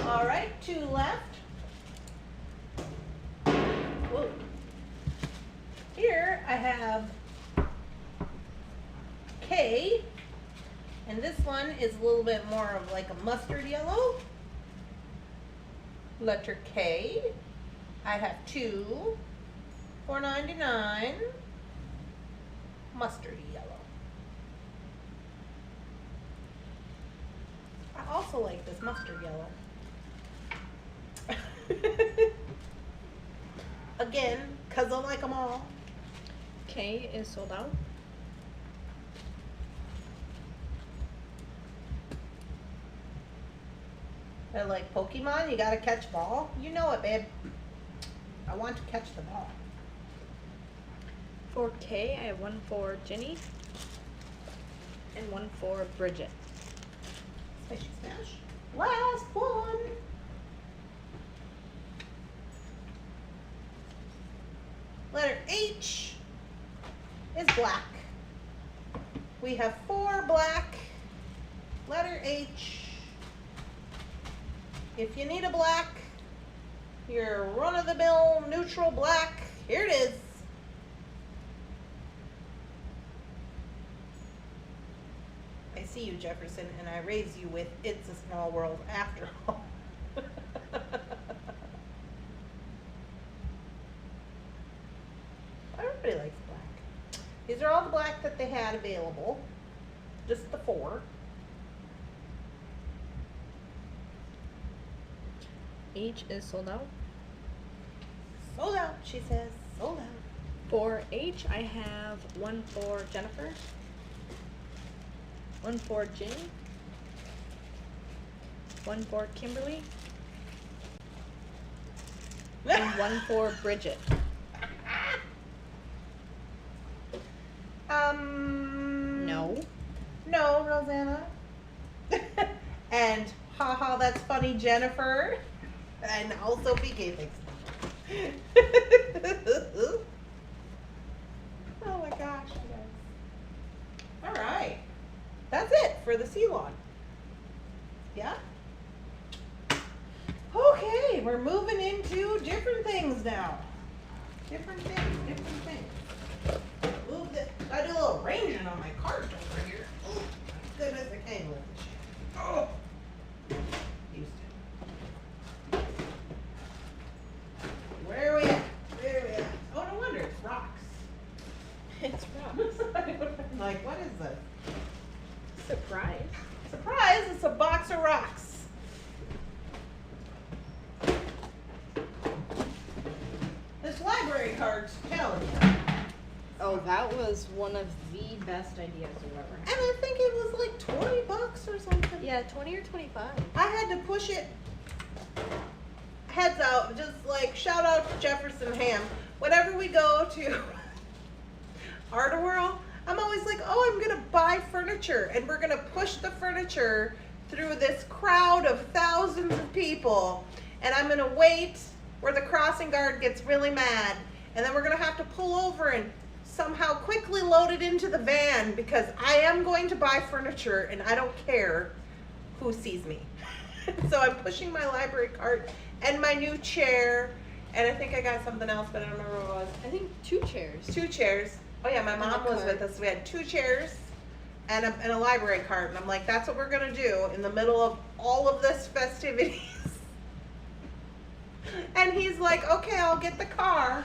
All right, 2 left. Whoa. Here I have K, and this one is a little bit more of like a mustard yellow. Letter K. I have 2, $4.99, mustardy yellow. I also like this mustard yellow. Again, because I like them all. K is sold out. They're like Pokemon, you gotta catch ball. You know it, babe. I want to catch the ball. For K, I have one for Ginny and one for Bridget. Smashy smash. Last one. Letter H is black. We have 4 black. Letter H. If you need a black, your run-of-the-mill neutral black, here it is. I see you, Jefferson, and I raise you with It's a Small World after all. Everybody likes black. These are all the black that they had available. Just the 4. H is sold out. Sold out, she says. Sold out. For H, I have one for Jennifer, one for Ginny, one for Kimberly, and one for Bridget. No. No, Rosanna. And haha, that's funny, Jennifer. And also PK thinks. Oh my gosh, you guys. Alright. That's it for the Sealon. Yeah? Okay, we're moving into different things now. Different things. Move this. I do a little ranging on my cards over here. Oh, my goodness, I can't lift this shit. Oh. Used to. Where are we at? Oh, no wonder it's rocks. It's rocks. I'm like, what is this? Surprise. Surprise, it's a box of rocks. This library card's telling you. Oh, that was one of the best ideas I've ever And I think it was like $20 or something. Yeah, 20 or 25. I had to push it heads out, just like shout out to Jefferson Ham. Whenever we go to Art World, I'm always like, oh, I'm gonna buy furniture and we're gonna push the furniture through this crowd of thousands of people, and I'm gonna wait where the crossing guard gets really mad, and then we're gonna have to pull over and somehow quickly load it into the van because I am going to buy furniture and I don't care who sees me. So I'm pushing my library cart and my new chair, and I think I got something else, but I don't remember what it was. I think 2 chairs. 2 chairs. Oh yeah, my And mom a was cart. with us. We had 2 chairs and a library cart, and I'm like, that's what we're gonna do in the middle of all of this festivities. And he's like, okay, I'll get the car.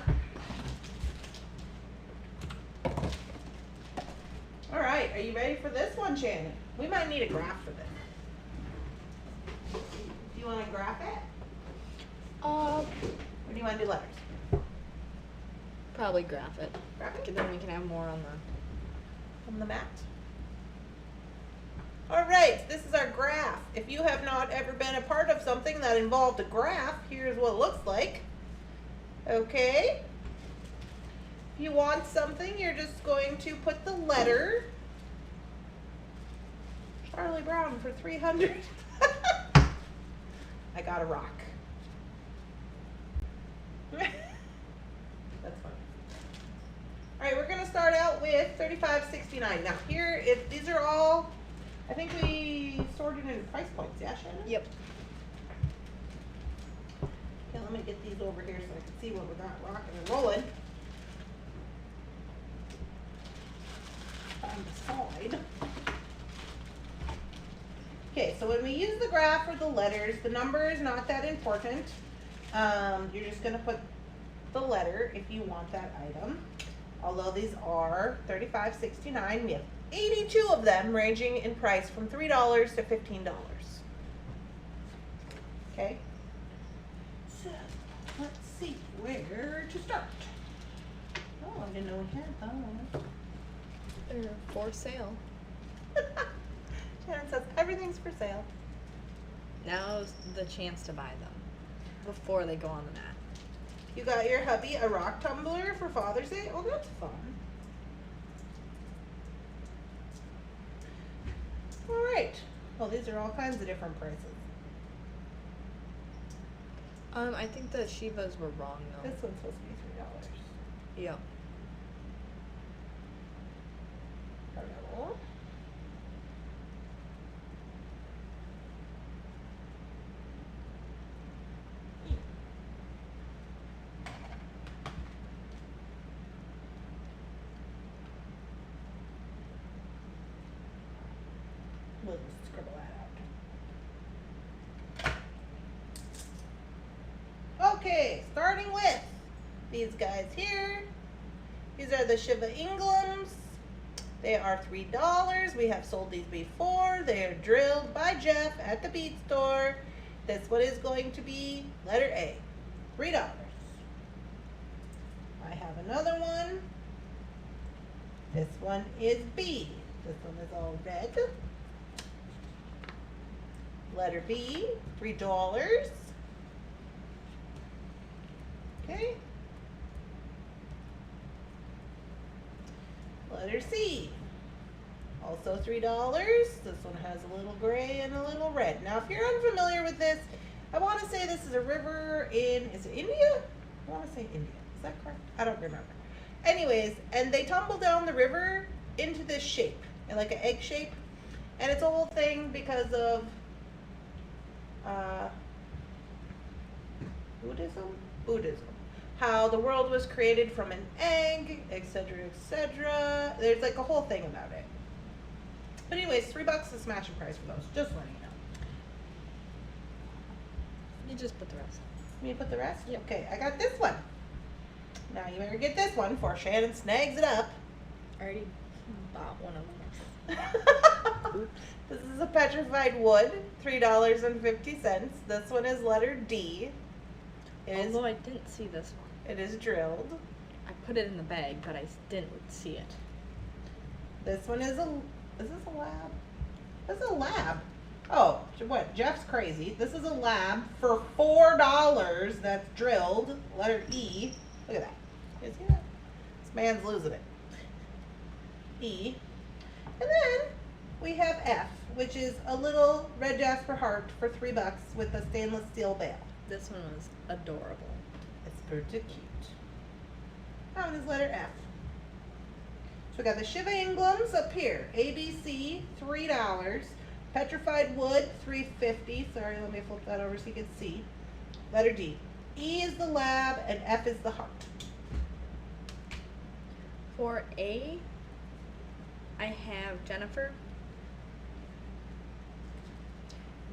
All right, are you ready for this one, Shannon? We might need a graph for this. Do you want to graph it? Or do you want to do letters? Probably graph it. Graph it? Then we can have more on On the mat. All right, this is our graph. If you have not ever been a part of something that involved a graph, here's what it looks like. Okay. If you want something, you're just going to put the letter Charlie Brown for 300. I got a rock. That's fun. All right, we're gonna start out with 35.69. Now here, these are all, I think we sorted in price points, yeah, Shannon? Yep. Okay, let me get these over here so I can see what we got rocking and rolling. On the side. Okay, so when we use the graph or the letters, the number is not that important. You're just gonna put the letter if you want that item. Although these are $35.69, we have 82 of them ranging in price from $3 to $15. Okay? So, let's see where to start. Oh, I didn't know we had those. They're for sale. Shannon says everything's for sale. Now's the chance to buy them before they go on the mat. You got your hubby a rock tumbler for Father's Day? Oh, that's fun. All right. Well, these are all kinds of different prices. I think the Shivas were wrong though. This one's supposed to be $3. Yep. Hello. We'll just scribble that out. Okay, starting with these guys here. These are the Shiva Inglams. They are $3. We have sold these before. They are drilled by Jeff at the Bead store. This one is going to be letter A, $3. I have another one. This one is B. This one is all red. Letter B, $3. Okay. Letter C, also $3. This one has a little gray and a little red. Now, if you're unfamiliar with this, I want to say this is a river in, is it India? I want to say India. Is that correct? I don't remember. Anyways, and they tumble down the river into this shape, like an egg shape. And it's a whole thing because of Buddhism. How the world was created from an egg, etc., etc. There's like a whole thing about it. But anyways, $3 is smashing price for those. Just letting you know. You just put the rest. Me put the rest? Yep. Okay, I got this one. Now you better get this one before Shannon snags it up. Alrighty. Bought one of those. Oops. This is a petrified wood, $3.50. This one is letter D. Although I didn't see this one. It is drilled. I put it in the bag, but I didn't see it. This one is this a lab? This is a lab. Oh, what? Jeff's crazy. This is a lab for $4 that's drilled, letter E. Look at that. You see that? This man's losing it. E. And then we have F, which is a little red jasper heart for $3 with a stainless steel bail. This one was adorable. It's pretty cute. How is letter F? So we got the Shiva Inglums up here. ABC, $3. Petrified wood, $3.50. Sorry, let me flip that over so you can see. Letter D. E is the lab and F is the heart. For A, I have Jennifer.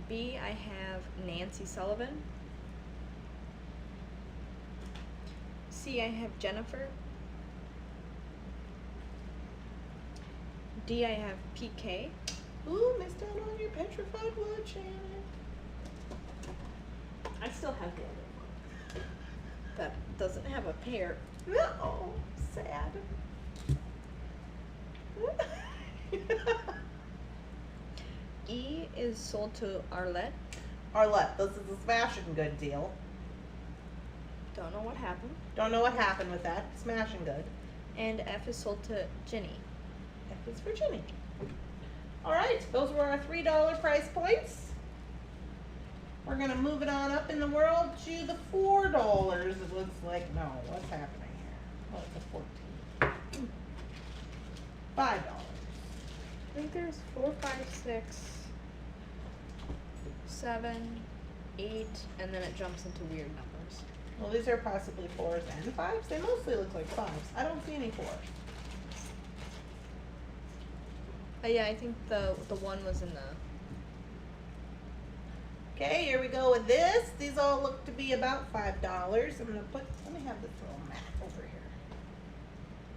B, I have Nancy Sullivan. C, I have Jennifer. D, I have PK. Ooh, missed out on your petrified wood, Shannon. I still have the other one. That doesn't have a pair. No, sad. E is sold to Arlette. Arlette, this is a smashing good deal. Don't know what happened. Don't know what happened with that. Smashing good. And F is sold to Ginny. F is for Ginny. All right, those were our $3 price points. We're gonna move it on up in the world to the $4. It looks like, no, what's happening here? Oh, it's a 14. $5. I think there's 4, 5, 6, 7, 8, and then it jumps into weird numbers. Well, these are possibly 4s and 5s. They mostly look like 5s. I don't see any 4s. Yeah, I think the one was in the. Okay, here we go with this. These all look to be about $5. I'm gonna let me have this little mat over here.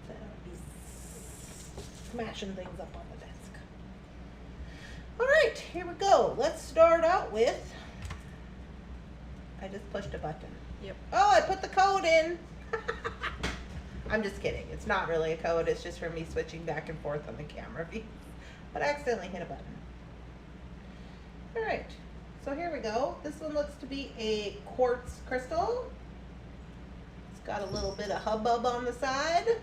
So I don't be smashing things up on the desk. All right, here we go. Let's start out with, I just pushed a button. Yep. Oh, I put the code in. I'm just kidding. It's not really a code. It's just for me switching back and forth on the camera view. But I accidentally hit a button. All right. So here we go. This one looks to be a quartz crystal. It's got a little bit of hubbub on the side.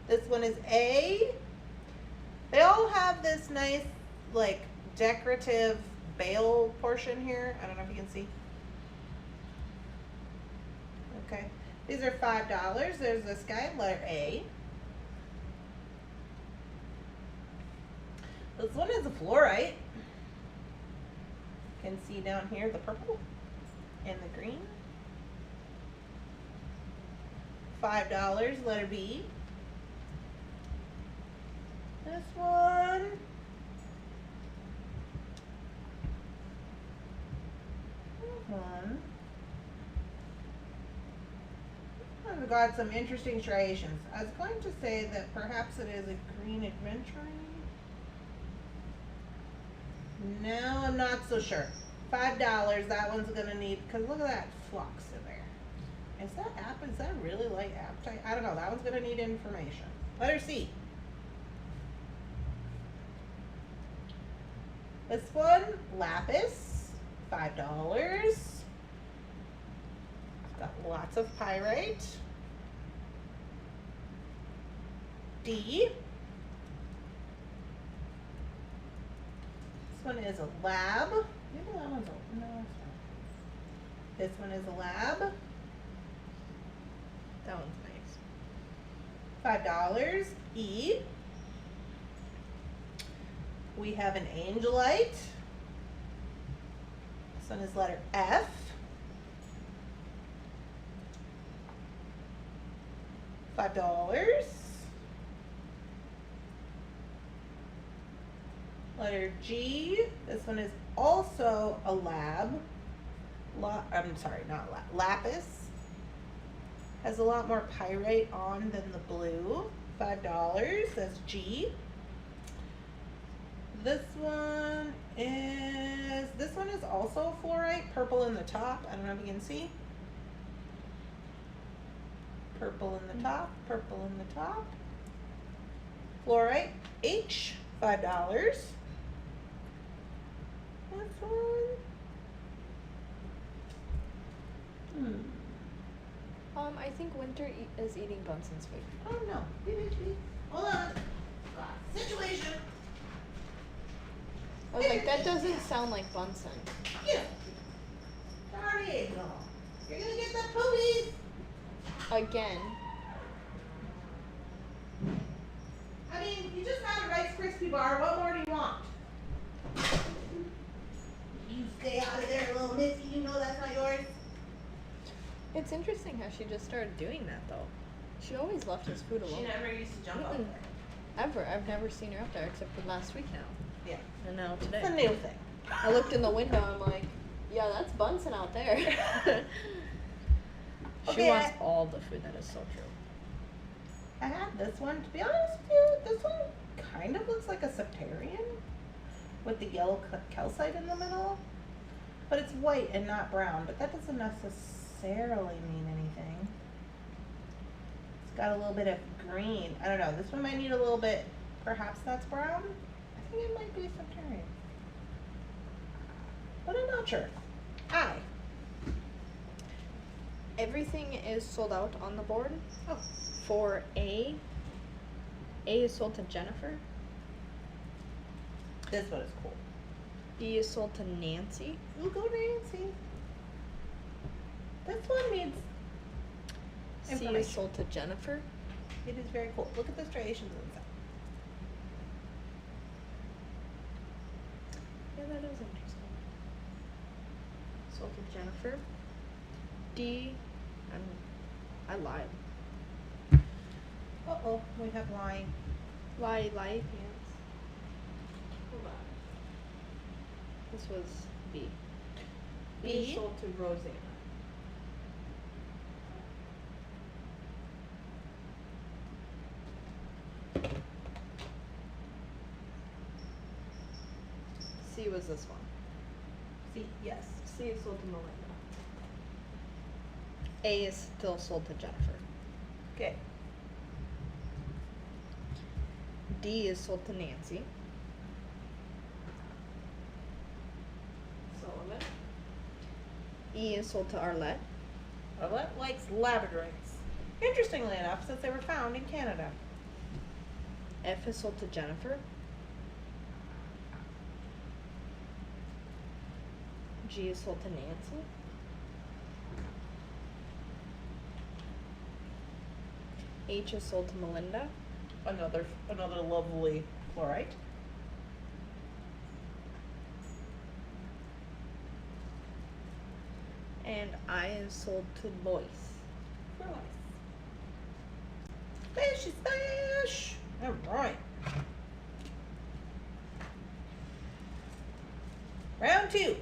This one is A. They all have this nice, like, decorative bail portion here. I don't know if you can see. Okay. These are $5. There's this guy, letter A. This one is a fluorite. You can see down here the purple and the green. $5, letter B. This one. I've got some interesting striations. I was going to say that perhaps it is a green adventuring. No, I'm not so sure. $5, that one's gonna need, because look at that flux in there. Is that really like apatite? I don't know, that one's gonna need information. Letter C. This one, lapis, $5. It's got lots of pyrite. D. This one is a lab. Maybe that one's a, no, it's not. This one is a lab. That one's nice. $5. E. We have an angelite. This one is letter F. $5. Letter G. This one is also a lab. I'm sorry, not lab. Lapis. Has a lot more pyrite on than the blue. $5. That's G. This one is also fluorite, purple in the top. I don't know if you can see. Purple in the top, purple in the top. Fluorite, H, $5. This one. I think Winter is eating Bunsen's food. Oh no. Hold on. Situation. I was like, that doesn't sound like Bunsen. Yeah. Sorry, no. You're gonna get the poopies. Again. I mean, you just had a Rice Krispie bar. What more do you want? You stay out of there, little missy. You know that's not yours. It's interesting how she just started doing that, though. She always left his food alone. She never used to jump up Mm-mm. there. Ever. I've never seen her up there except for last week now. Yeah. And now today. It's a new thing. I looked in the window, I'm like, yeah, that's Bunsen out there. She Okay, wants all the food. That is so true. I had this one. To be honest with you, this one kind of looks like a septarian with the yellow calcite in the middle. But it's white and not brown. But that doesn't necessarily mean anything. It's got a little bit of green. I don't know. This one might need a little bit. Perhaps that's brown. I think it might be septarian. But I'm not sure. I. Everything is sold out on the board. Oh. For A is sold to Jennifer. This one is cool. B is sold to Nancy. Ooh, go Nancy. This one needs C is information. sold to Jennifer. It is very cool. Look at the striations inside. Yeah, that is interesting. Sold to Jennifer. D, I lied. Uh-oh, we have line. Lie pants. Hold on. This was B. B is B? sold to Rosanna. C was this one. C, yes. C is sold to Melinda. A is still sold to Jennifer. Okay. D is sold to Nancy. Sullivan. E is sold to Arlette. Arlette likes labradorites. Interestingly enough, since they were found in Canada. F is sold to Jennifer. G is sold to Nancy. H is sold to Melinda. Another lovely fluorite. And I is sold to Lois. For Lois. Splashy splash! Alright. Round two.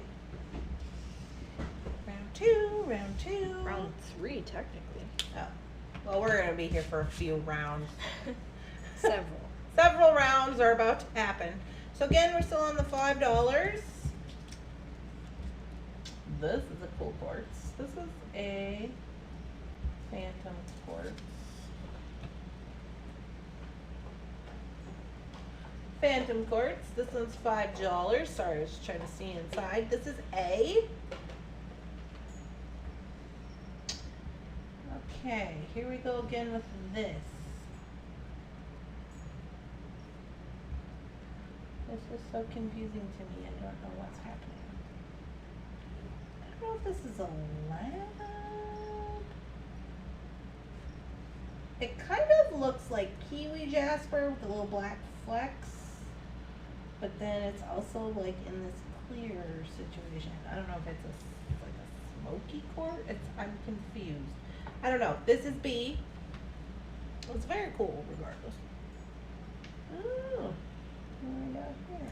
Round two. Round 3, technically. Oh. Well, we're gonna be here for a few rounds. Several. Several rounds are about to happen. So again, we're still on the $5. This is a cool quartz. This is a phantom quartz. Phantom quartz. This one's $5. Sorry, I was just trying to see inside. This is A. Okay, here we go again with this. This is so confusing to me. I don't know what's happening. I don't know if this is a lab. It kind of looks like kiwi jasper with a little black flecks. But then it's also like in this clear situation. I don't know if it's like a smoky quartz. I'm confused. I don't know. This is B. It's very cool regardless. Oh, what do we got here?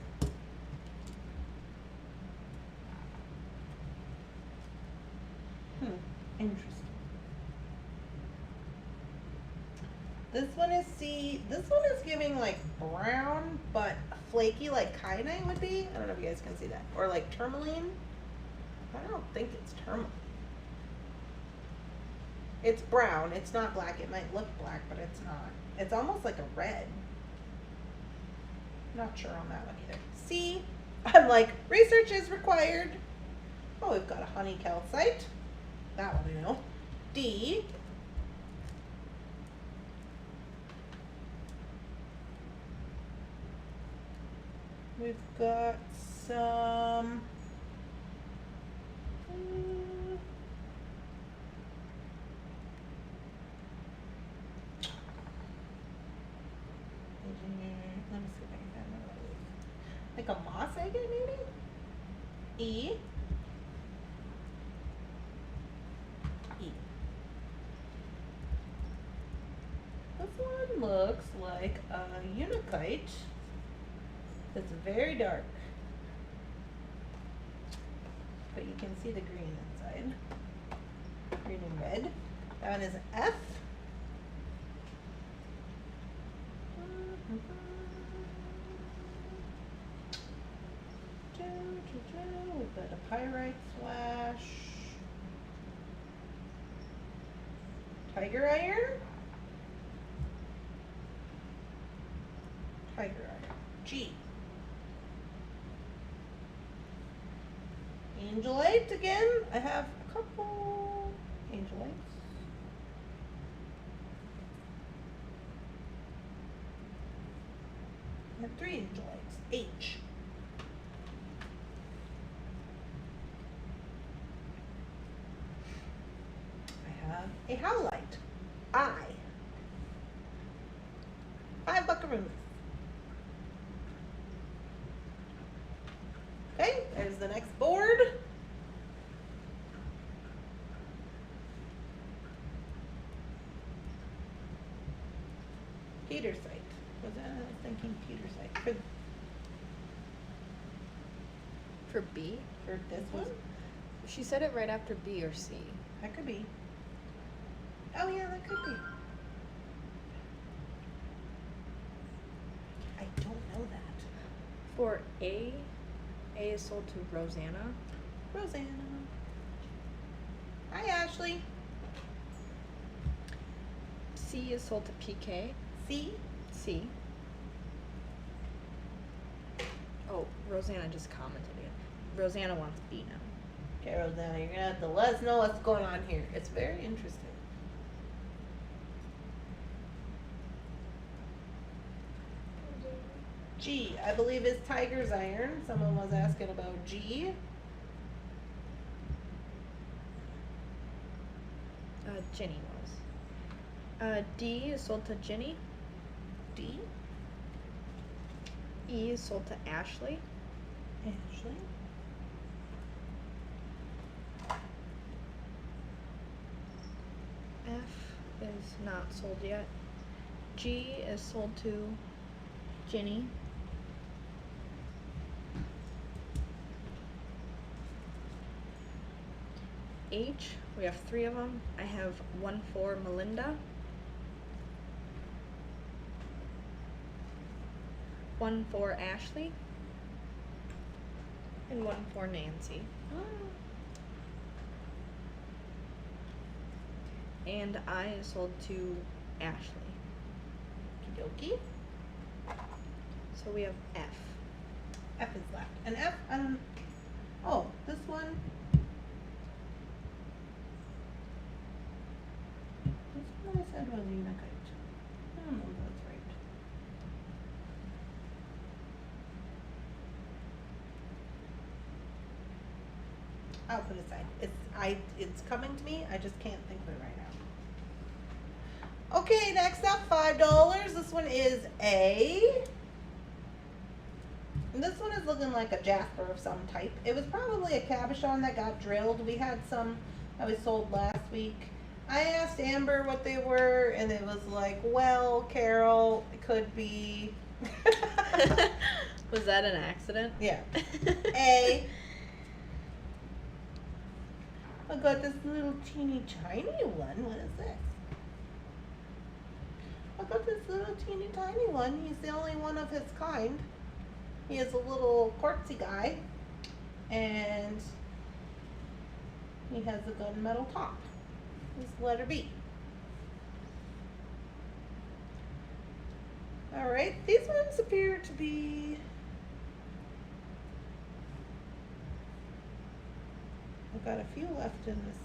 Interesting. This one is C. This one is giving like brown, but flaky, like kyanite would be. I don't know if you guys can see that. Or like tourmaline. I don't think it's tourmaline. It's brown. It's not black. It might look black, but it's not. It's almost like a red. Not sure on that one either. C. I'm like, research is required. Oh, we've got a honey calcite. That one we know. D. We've got some let me see if I can find that. Like a moss agate maybe? E. E. This one looks like a unakite. It's very dark. But you can see the green inside. Green and red. That one is F. We've got a pyrite flash. Tiger iron. Tiger iron. G. Angelite again. I have a couple angelites. I have 3 angelites. H. I have a howlite. I. 5 buckaroos. Okay, there's the next board. Petersite. Was that? I was thinking Petersite. For B? For this one? She said it right after B or C. That could be. Oh yeah, that could be. I don't know that. For A is sold to Rosanna. Rosanna. Hi, Ashley. C is sold to PK. C. C. Oh, Rosanna just commented again. Rosanna wants B now. Okay, Rosanna, you're gonna have to let us know what's going on here. It's very interesting. G, I believe is Tiger's Iron. Someone was asking about G. Ginny was. D is sold to Ginny. D. E is sold to Ashley. Ashley. F is not sold yet. G is sold to Ginny. H, we have 3 of them. I have 1 for Melinda. 1 for Ashley. And 1 for Nancy. And I is sold to Ashley. Okie dokie. So we have F. F is left. And F, oh, this one. This one I said was unakite. I don't know if that's right. I'll put it aside. It's coming to me. I just can't think of it right now. Okay, next up, $5. This one is A. And this one is looking like a jasper of some type. It was probably a cabochon that got drilled. We had some that we sold last week. I asked Amber what they were, and it was like, well, Carol, it could be. Was that an accident? Yeah. A. I got this little teeny tiny one. What is this? I got this little teeny tiny one. He's the only one of his kind. He is a little quartzy guy, and he has a gunmetal top. This is letter B. Alright, these ones appear to be I've got a few left in this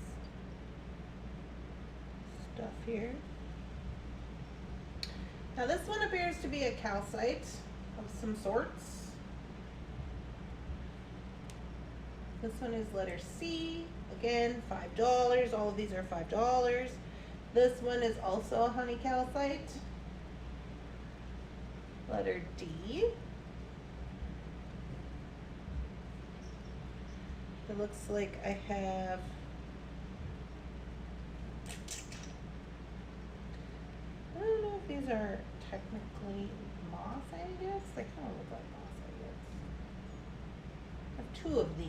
stuff here. Now this one appears to be a calcite of some sorts. This one is letter C. Again, $5. All of these are $5. This one is also a honey calcite. Letter D. It looks like I have I don't know if these are technically moss agates. They kind of look like moss agates. I have two of these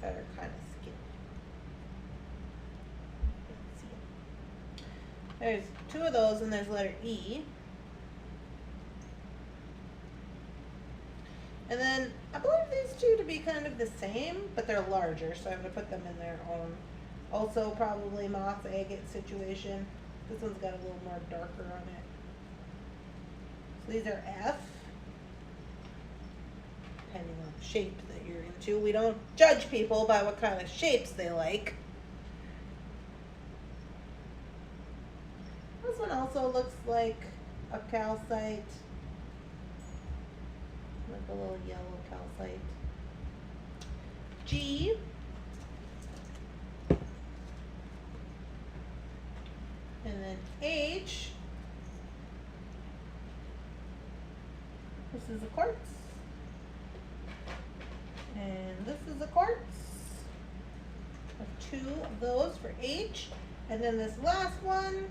that are kind of skinny. Can't see it. There's two of those, and there's letter E. And then I believe these two to be kind of the same, but they're larger, so I'm going to put them in their own. Also probably moss agate situation. This one's got a little more darker on it. So these are F, depending on the shape that you're into. We don't judge people by what kind of shapes they like. This one also looks like a calcite. Like a little yellow calcite. G. And then H. This is a quartz. And this is a quartz. I have two of those for H. And then this last one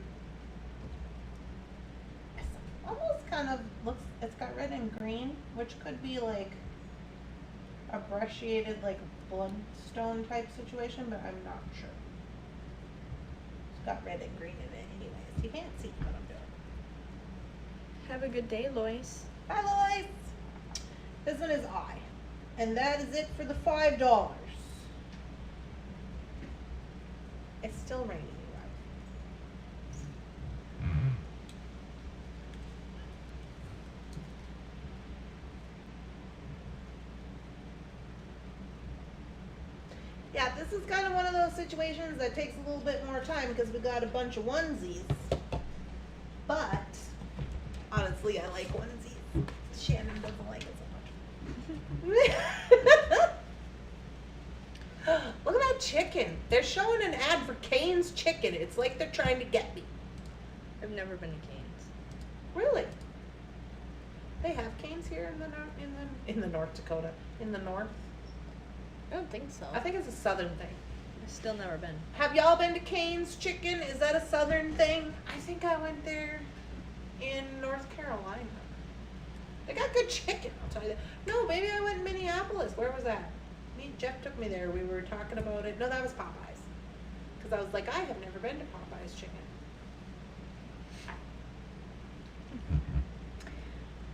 almost kind of looks, it's got red and green, which could be like a brushiated like bloodstone type situation, but I'm not sure. It's got red and green in it anyways. You can't see what I'm doing. Have a good day, Lois. Bye, Lois! This one is I. And that is it for the $5. It's still raining, you guys. Yeah, this is kind of one of those situations that takes a little bit more time because we got a bunch of onesies. But, honestly, I like onesies. Shannon doesn't like it so much. Look at that chicken. They're showing an ad for Cane's Chicken. It's like they're trying to get me. I've never been to Cane's. Really? They have Cane's here in the North Dakota. In the north. I don't think so. I think it's a southern thing. I've still never been. Have y'all been to Cane's Chicken? Is that a southern thing? I think I went there in North Carolina. They got good chicken, I'll tell you that. No, maybe I went in Minneapolis. Where was that? Jeff took me there. We were talking about it. No, that was Popeyes. Because I was like, I have never been to Popeyes chicken.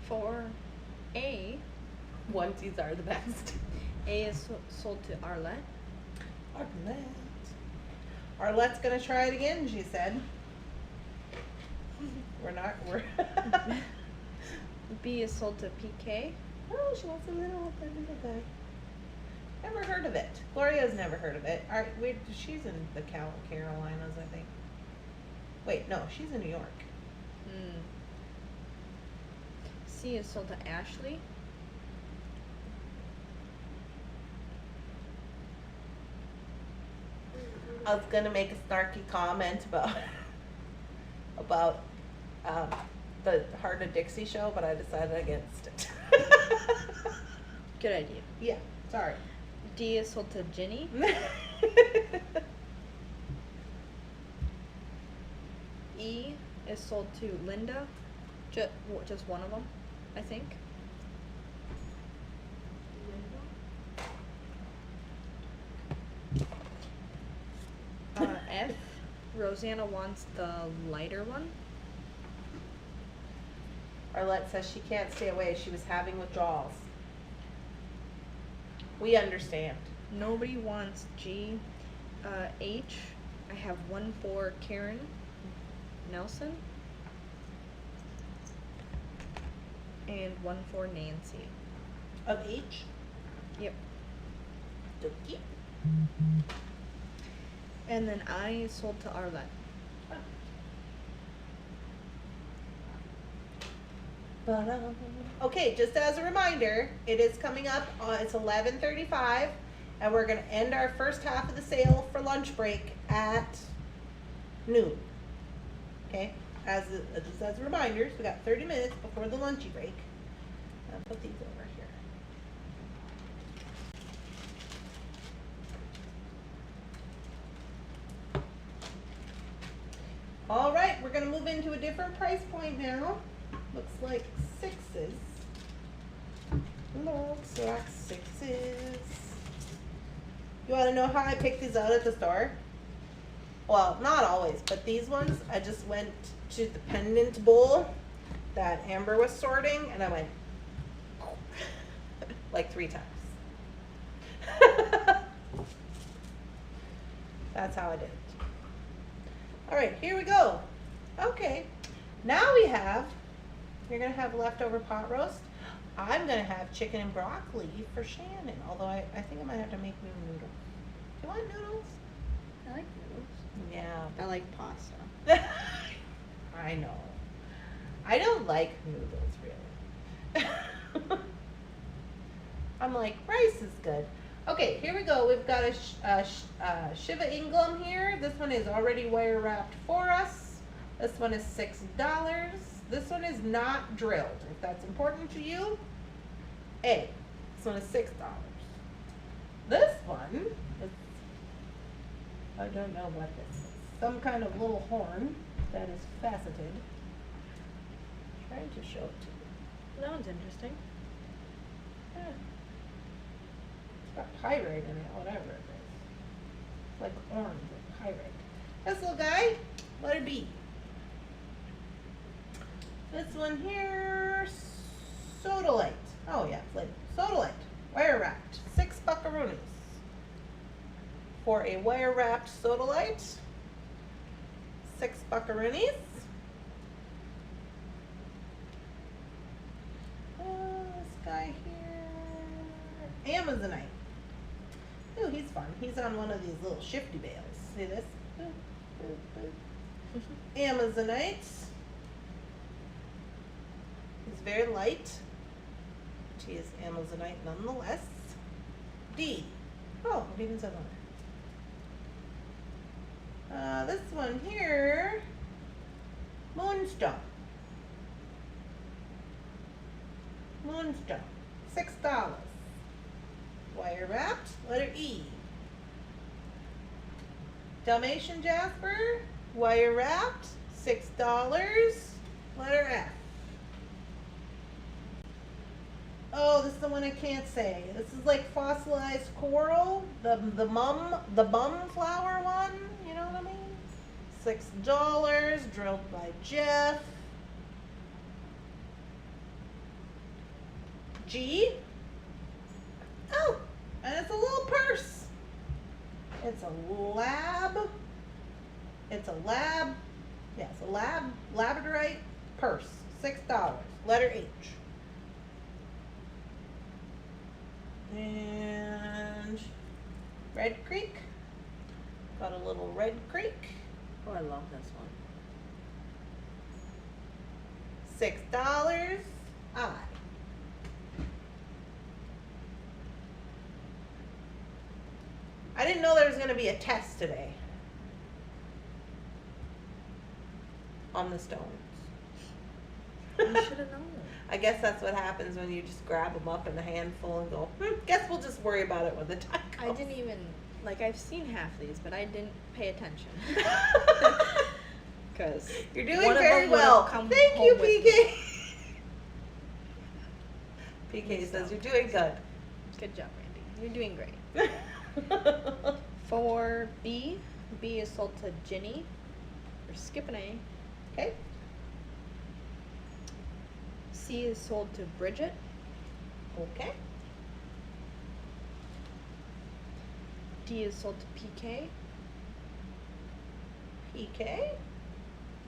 For A, Onesies are the best. A is sold to Arlette. Arlette's gonna try it again, she said. We're B is sold to PK. Oh, she wants a little guy. Never heard of it. Gloria's never heard of it. She's in the Carolinas, I think. Wait, no, she's in New York. C is sold to Ashley. I was gonna make a snarky comment about the Heart of Dixie show, but I decided against it. Good idea. Yeah, sorry. D is sold to Ginny. E is sold to Linda. Just one of them, I think. F, Rosanna wants the lighter one. Arlette says she can't stay away. She was having withdrawals. We understand. Nobody wants G. H. I have one for Karen Nelson. And one for Nancy. Of H? Yep. Dokie. And then I sold to Arlette. Okay, just as a reminder, it is coming up. It's 11:35, and we're gonna end our first half of the sale for lunch break at noon. Okay, just as a reminder, so we got 30 minutes before the lunchy break. I'll put these over here. All right, we're gonna move into a different price point now. Looks like 6s. Looks like 6s. You wanna know how I picked these out at the store? Well, not always, but these ones, I just went to the pendant bowl that Amber was sorting, and I went like 3 times. That's how I did it. All right, here we go. Okay, now we have, you're gonna have leftover pot roast. I'm gonna have chicken and broccoli for Shannon, although I think I might have to make new noodles. Do you want noodles? I like noodles. Yeah. I like pasta. I know. I don't like noodles, really. I'm like, rice is good. Okay, here we go. We've got a Shiva Inglum here. This one is already wire wrapped for us. This one is $6. This one is not drilled. If that's important to you, A. This one is $6. This one is, I don't know what this is. Some kind of little horn that is faceted. Trying to show it to you. That one's interesting. Yeah. It's got pyrite in it, whatever it is. It's like orange with pyrite. This little guy, letter B. This one here, Sodalite. Oh yeah, it's like Sodalite. Wire wrapped. 6 buckaroonies. For a wire wrapped Sodalite. 6 buckaroonies. This guy here, Amazonite. Ooh, he's fun. He's on one of these little shifty bales. See this? Amazonite. He's very light, but he is Amazonite nonetheless. D. Oh, it even says on there. This one here, Moonstone. Moonstone, $6. Wire wrapped, letter E. Dalmatian Jasper, wire wrapped, $6, letter F. Oh, this is the one I can't say. This is like fossilized coral, the bum flower one, you know what I mean? $6, drilled by Jeff. G. Oh, and it's a little purse. It's a lab. It's a lab. Yeah, it's a labradorite purse. $6. Letter H. And Red Creek. Got a little Red Creek. Oh, I love this one. $6. I. I didn't know there was going to be a test today on the stones. You should have known. I guess that's what happens when you just grab them up in a handful and go, guess we'll just worry about it when the time I comes. didn't even, like, I've seen half these, but I didn't pay attention. Because You're doing very well. Thank you, PK. PK says you're doing good. Good job, Randy. You're doing great. For B, B is sold to Ginny. We're skipping A. Okay. C is sold to Bridget. Okay. D is sold to PK. PK.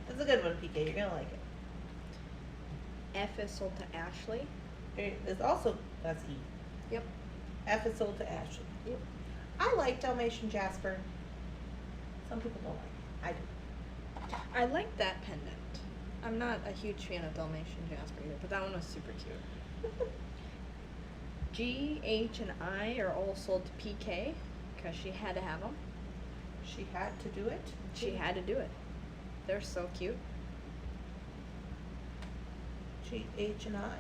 That's a good one, PK. You're gonna like it. F is sold to Ashley. There's also, that's E. Yep. F is sold to Ashley. Yep. I like Dalmatian Jasper. Some people don't like it. I do. I like that pendant. I'm not a huge fan of Dalmatian Jasper either, but that one was super cute. G, H, and I are all sold to PK because she had to have them. She had to do it. She had to do it. They're so cute. G, H, and I.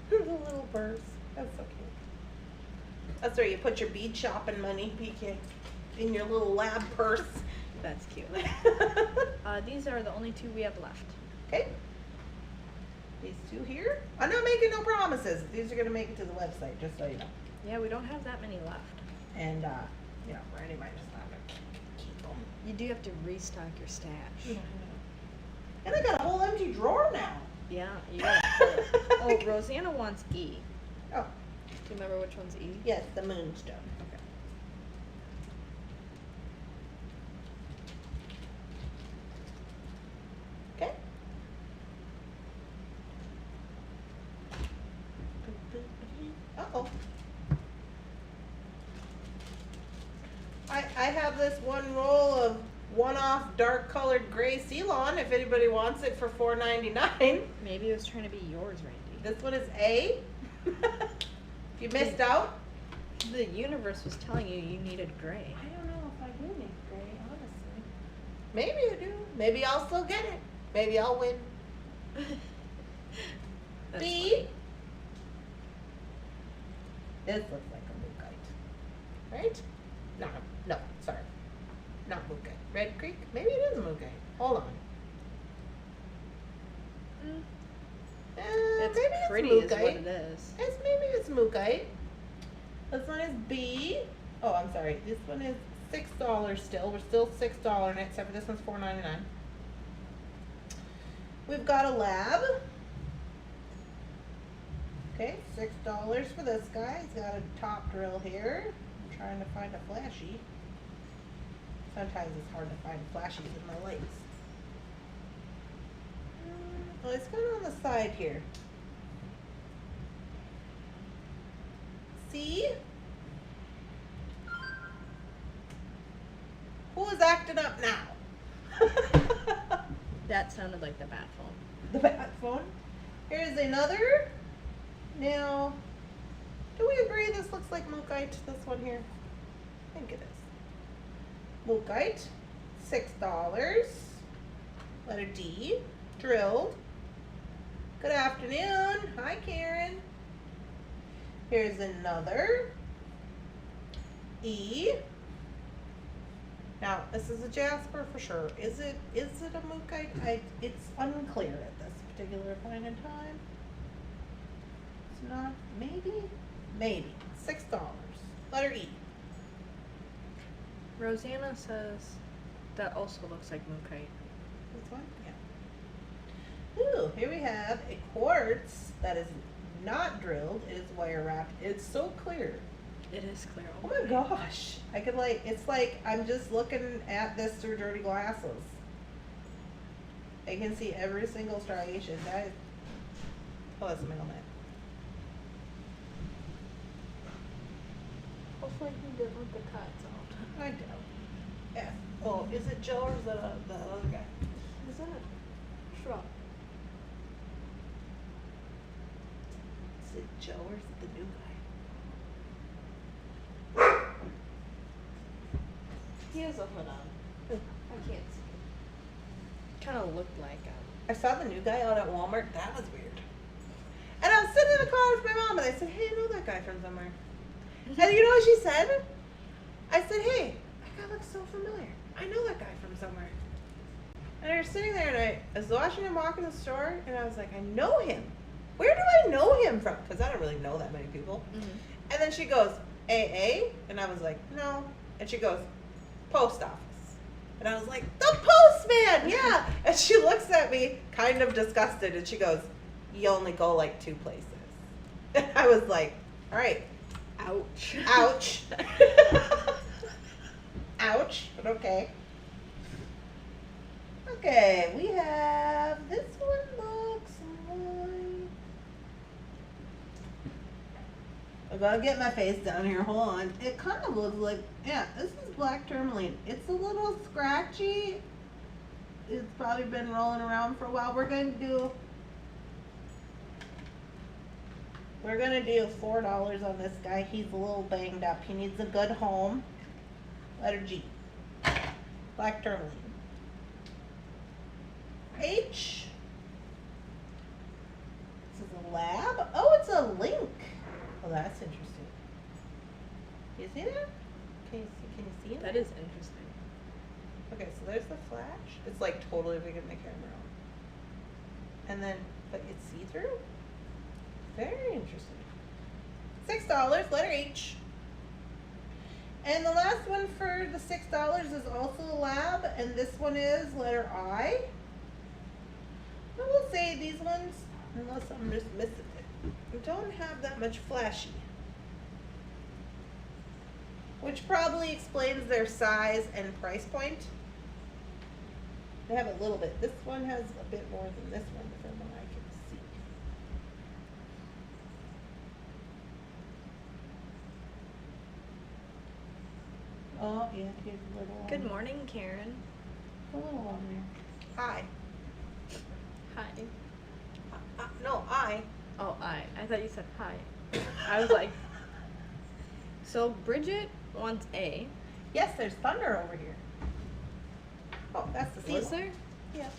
The little purse. That's so cute. That's where you put your bead shopping money, PK, in your little lab purse. That's cute. These are the only two we have left. Okay. These two here. I'm not making no promises. These are gonna make it to the website, just so you know. Yeah, we don't have that many left. And you know, Randy might just not keep them. You do have to restock your stash. And I got a whole empty drawer now. Yeah, you gotta. Oh, Rosanna wants E. Oh, Do you remember which one's E? yes, the moonstone. Okay. Okay. Uh-oh. I have this one roll of one-off dark colored gray Sealon if anybody wants it for $4.99. Maybe it was trying to be yours, Randy. This one is A. You missed out? The universe was telling you you needed gray. I don't know if I do need gray, honestly. Maybe I do. Maybe I'll still get it. Maybe I'll win. That's B. funny. This looks like a mookite. Right? No, sorry. Not mookite. Red Creek? Maybe it is a mookite. Hold on. Mm, Maybe it's it's pretty mookite. is what it is. Maybe it's mookite. This one is B. Oh, I'm sorry. This one is $6 still. We're still $6 in it, except for this one's $4.99. We've got a lab. Okay, $6 for this guy. He's got a top drill here. I'm trying to find a flashy. Sometimes it's hard to find flashies in my lights. Oh, it's kind of on the side here. C. Who is acting up now? That sounded like the bat phone. The bat phone. Here's another. Now, do we agree this looks like mookite, this one here? I think it is. Mookite, $6. Letter D, drilled. Good afternoon. Hi, Karen. Here's another. E. Now, this is a jasper for sure. Is it a mookite? It's unclear at this particular point in time. It's not, maybe. $6. Letter E. Rosanna says that also looks like mookite. This one? Yeah. Ooh, here we have a quartz that is not drilled. It is wire wrapped. It's so clear. It is clear. Oh my gosh. I could it's like I'm just looking at this through dirty glasses. I can see every single striation. Oh, that's a mailman. Hopefully he didn't let the cuts out. I doubt. Yeah. Oh, is it Joe or is it the other guy? Is that a truck? Is it Joe or is it the new guy? He has a hood on. I can't see. Kind of looked like I saw the new guy out at Walmart. That was weird. And I was sitting in the car with my mom, and I said, "Hey, I know that guy from somewhere." And you know what she said? I said, "Hey, that guy looks so familiar. I know that guy from somewhere." And I was sitting there, and I was watching him walk in the store, and I was like, "I know him. Where do I know him from?" Because I don't really know that many people. Mm-hmm. And then she goes, "AA?" And I was like, "No." And she goes, "Post office." And I was like, "The postman, yeah." And she looks at me, kind of disgusted, and she goes, you only go like 2 places. I was like, all right, Ouch. ouch. Ouch, but okay. Okay, we have, this one looks like, I gotta get my face down here, hold on. It kind of looks like, yeah, this is black tourmaline. It's a little scratchy. It's probably been rolling around for a while. We're gonna do $4 on this guy. He's a little banged up. He needs a good home. Letter G. Black tourmaline. H. This is a lab. Oh, it's a link. Oh, that's interesting. You see that? Can you see it? That is interesting. Okay, so there's the flash. It's like totally big in the camera. And then, but it's see-through? Very interesting. $6, letter H. And the last one for the $6 is also a lab, and this one is letter I. I will say these ones, unless I'm just missing it, don't have that much flashy. Which probably explains their size and price point. They have a little bit. This one has a bit more than this one from what I can see. Oh, yeah, here's a little one. Good morning, Karen. A little one there. Hi. Hi. No, I. Oh, I thought you said hi. I was like, so Bridget wants A. Yes, there's thunder over here. Oh, that's the Sealon. Was there? Yeah.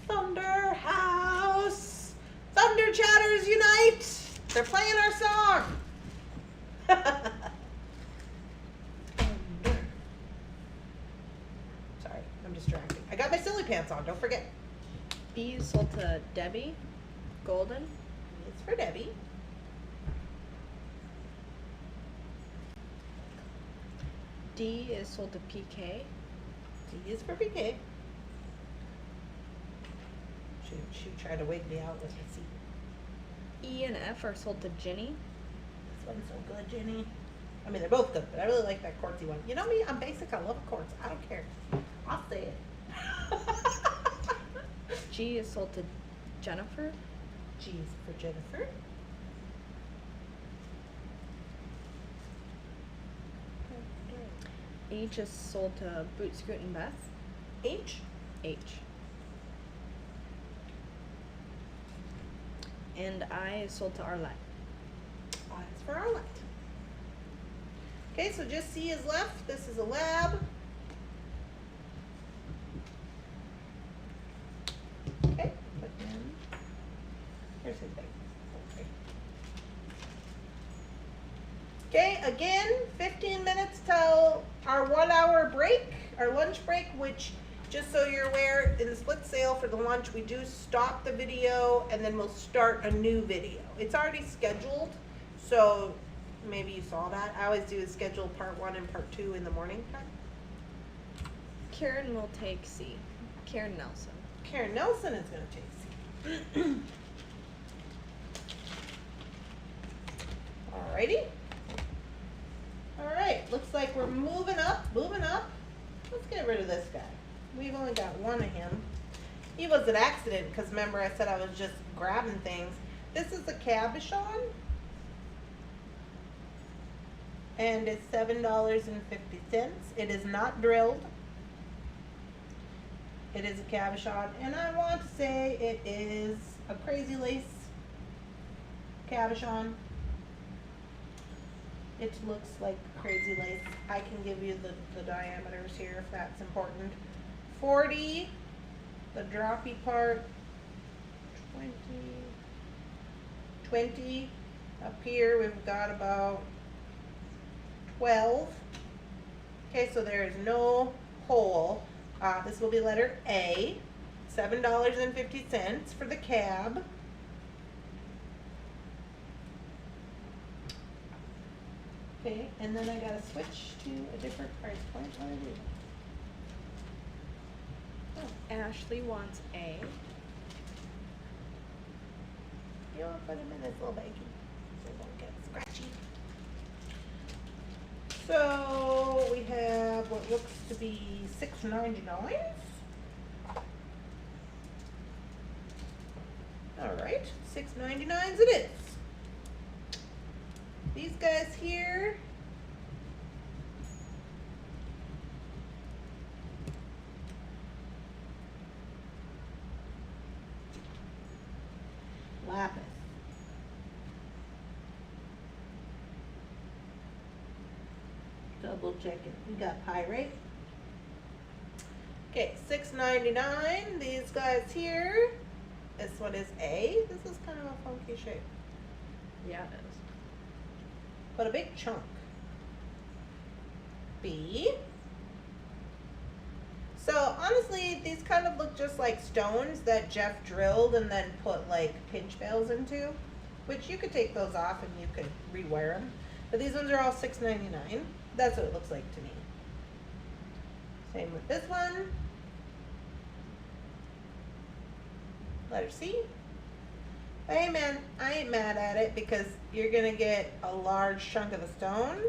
Thunder House! Thunder Chatters unite! They're playing our song! Sorry, I'm distracted. I got my silly pants on, don't forget. B is sold to Debbie. Golden. It's for Debbie. D is sold to PK. D is for PK. She tried to wig me out with her seat. E and F are sold to Ginny. This one's so good, Jenny. I mean, they're both good, but I really like that quartzy one. You know me, I'm basic. I love quartz. I don't care. I'll say it. G is sold to Jennifer. G is for Jennifer. H is sold to Boot Scoot and Beth. H. H. And I is sold to Arlette. I is for Arlette. Okay, so just C is left. This is a lab. Okay, put in. Here's his bag. Okay, again, 15 minutes till our 1 hour break, our lunch break, which, just so you're aware, in the split sale for the lunch, we do stop the video and then we'll start a new video. It's already scheduled, so maybe you saw that. I always do schedule part 1 and part 2 in the morning time. Karen will take C. Karen Nelson. Karen Nelson is going to take C. Alrighty. Alright, looks like we're moving up. Let's get rid of this guy. We've only got one of him. He was an accident because remember I said I was just grabbing things. This is a cabochon. And it's $7.50. It is not drilled. It is a cabochon. And I want to say it is a crazy lace cabochon. It looks like crazy lace. I can give you the diameters here if that's important. 40, the droppy part, 20. Up here we've got about 12. Okay, so there is no hole. This will be letter A, $7.50 for the cab. Okay, and then I gotta switch to a different price point. What do I do? Ashley wants A. Don't put them in this little baggie so they don't get scratchy. So we have what looks to be $6.99. Alright, $6.99 it is. These guys here, lapis. Double checking. We got pyrite. Okay, $6.99. These guys here. This one is A. This is kind of a funky shape, Yeah, it is. but a big chunk. B. So honestly, these kind of look just like stones that Jeff drilled and then put like pinch bells into, which you could take those off and you could rewear them. But these ones are all $6.99. That's what it looks like to me. Same with this one. Letter C. Hey man, I ain't mad at it because you're gonna get a large chunk of the stone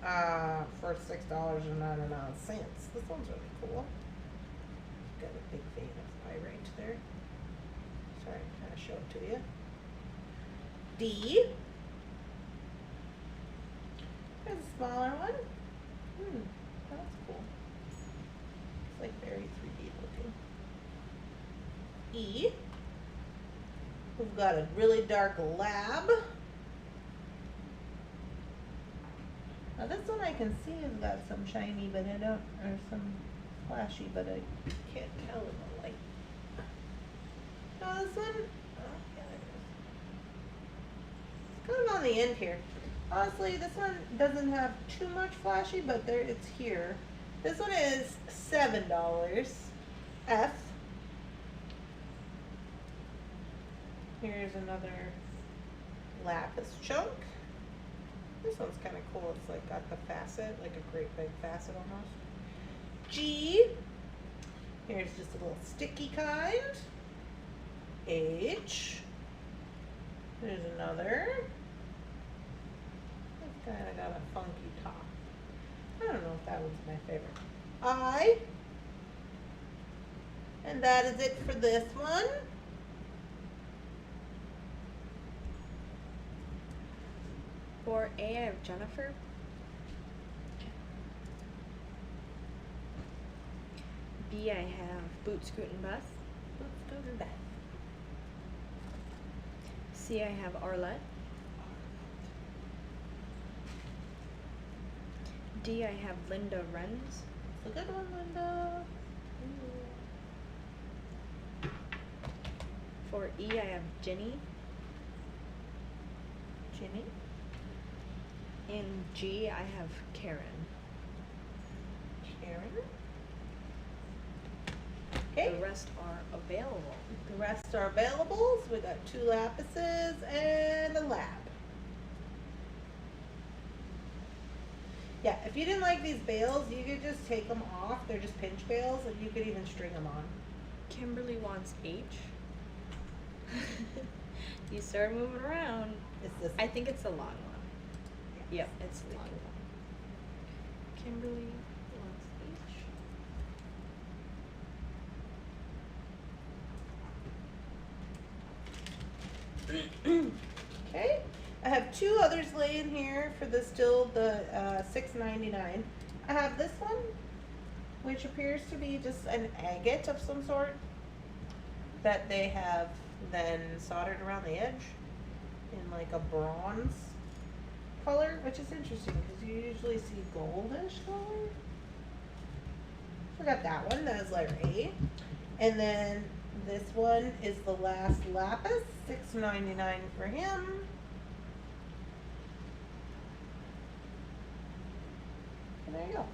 for $6.99. This one's really cool. Got a big vein of pyrite there. Sorry, I'm trying to show it to you. D. There's a smaller one. That's cool. It's like very 3D looking. E. We've got a really dark lab. Now this one I can see has got some shiny, but I don't, or some flashy, but I can't tell in the light. Now this one, oh yeah, it's kind of on the end here. Honestly, this one doesn't have too much flashy, but there it's here. This one is $7. F. Here's another lapis chunk. This one's kind of cool. It's like got the facet, like a great big facet almost. G. Here's just a little sticky kind. H. There's another. It's kind of got a funky top. I don't know if that one's my favorite. I. And that is it for this one. For A, I have Jennifer. B, I have Boot Scoot and Beth. Let's go to that. C, I have Arlette. D, I have Linda Renz. It's a good one, Linda. For E, I have Ginny. Ginny. In G, I have Karen. Karen. Okay. The rest are available. The rest are available. So we got 2 lapises and a lab. Yeah, if you didn't like these bales, you could just take them off. They're just pinch bales, and you could even string them on. Kimberly wants H. You start moving around. It's this. I think it's a long one. Yeah. Yep, it's the long one. Kimberly wants H. Okay. I have 2 others laying here for the $6.99. I have this one, which appears to be just an agate of some sort that they have then soldered around the edge in like a bronze color, which is interesting because you usually see goldish color. So I got that one, that is letter A. And then this one is the last lapis, $6.99 for him. And there you go.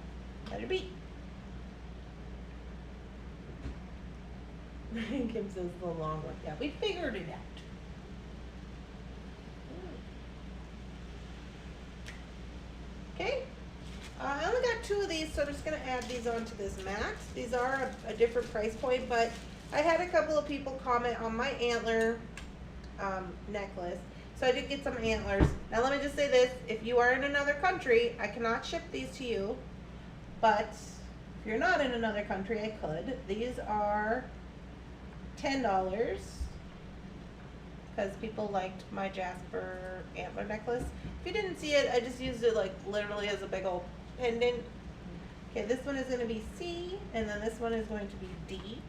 Letter B. Kim says the long one. Yeah, we figured it out. Okay. I only got 2 of these, so I'm just going to add these onto this mat. These are a different price point, but I had a couple of people comment on my antler necklace. So I did get some antlers. Now let me just say this, if you are in another country, I cannot ship these to you, but if you're not in another country, I could. These are $10 because people liked my Jasper antler necklace. If you didn't see it, I just used it like literally as a big old pendant. Okay, this one is going to be C, and then this one is going to be D.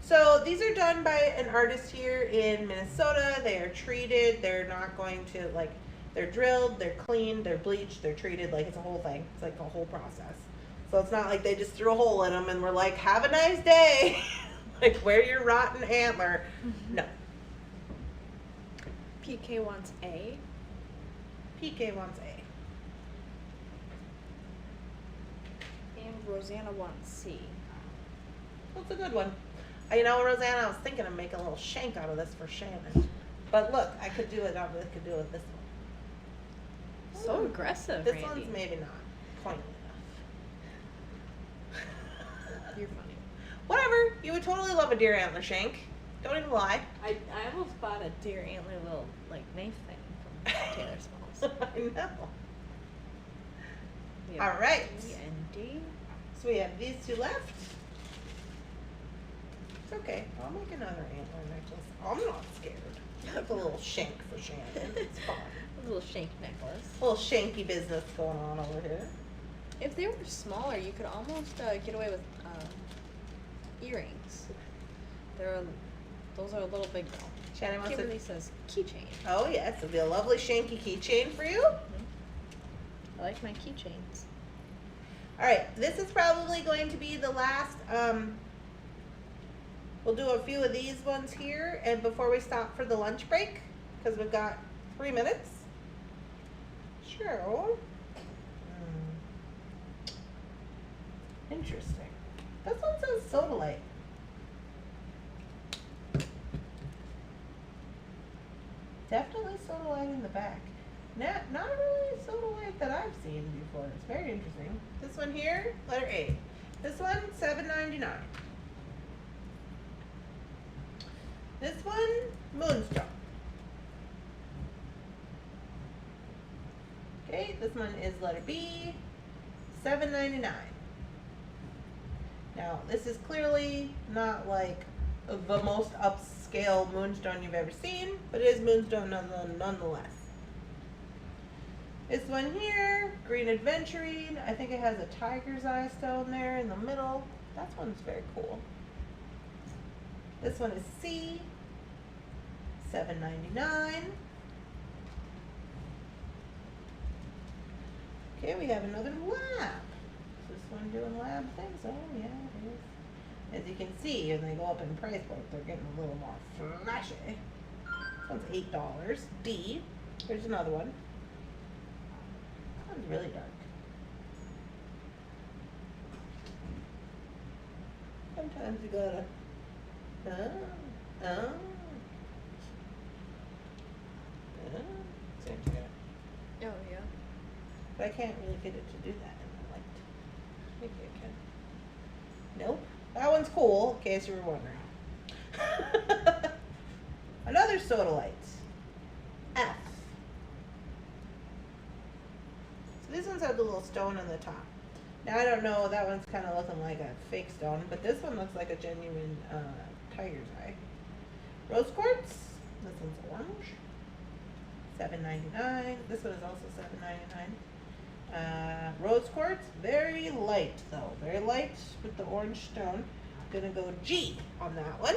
So these are done by an artist here in Minnesota. They are treated. They're not going to, like, they're drilled, they're cleaned, they're bleached, they're treated. Like, it's a whole thing. It's like a whole process. So it's not like they just threw a hole in them and were like, have a nice day. Like, wear your rotten antler. No. PK wants A. PK wants A. And Rosanna wants C. That's a good one. You know, Rosanna, I was thinking of making a little shank out of this for Shannon. But look, I could do it. I could do it with this one. So aggressive, This Randy. one's maybe not pointy enough. You're funny. Whatever. You would totally love a deer antler shank. Don't even lie. I almost bought a deer antler little, like, knife thing from Taylor Smalls. I know. We have All right. E and D. So we have these two left. It's okay. I'll make another antler necklace. I'm not scared. Like a little shank for Shannon. It's fine. A little shank necklace. A little shanky business going on over here. If they were smaller, you could almost get away with earrings. Those are a little big though. Shannon wants Kimberly to. says keychain. Oh yes, it'll be a lovely shanky keychain for you. I like my keychains. All right, this is probably going to be the last. We'll do a few of these ones here, and before we stop for the lunch break, because we've got 3 minutes. Sure. Interesting. This one says Soda Light. Definitely Soda Light in the back. Not really Soda Light that I've seen before. It's very interesting. This one here, letter A. This one, $7.99. This one, Moonstone. Okay, this one is letter B, $7.99. Now, this is clearly not like the most upscale moonstone you've ever seen, but it is moonstone nonetheless. This one here, Green Adventurine. I think it has a tiger's eye stone there in the middle. That one's very cool. This one is C, $7.99. Okay, we have another lab. Is this one doing lab things? Oh yeah, it is. As you can see, as they go up in price point, they're getting a little more flashy. This one's $8. D. Here's another one. This one's really dark. Sometimes you gotta. See what you got. Oh yeah. But I can't really get it to do that in the light. Maybe I can. Nope. That one's cool, in case you were wondering. Another Soda Light. F. So these ones have the little stone on the top. Now I don't know, that one's kind of looking like a fake stone, but this one looks like a genuine tiger's eye. Rose quartz. This one's orange. $7.99. This one is also $7.99. Rose quartz, very light though, very light with the orange stone. Gonna go G on that one.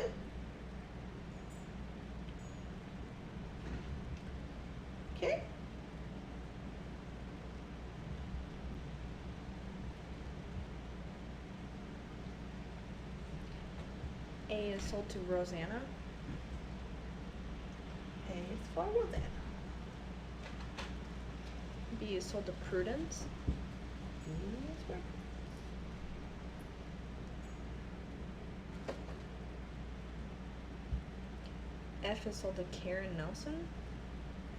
Okay. A is sold to Rosanna. A is for Rosanna. B is sold to Prudence. B is for F is sold to Karen Nelson.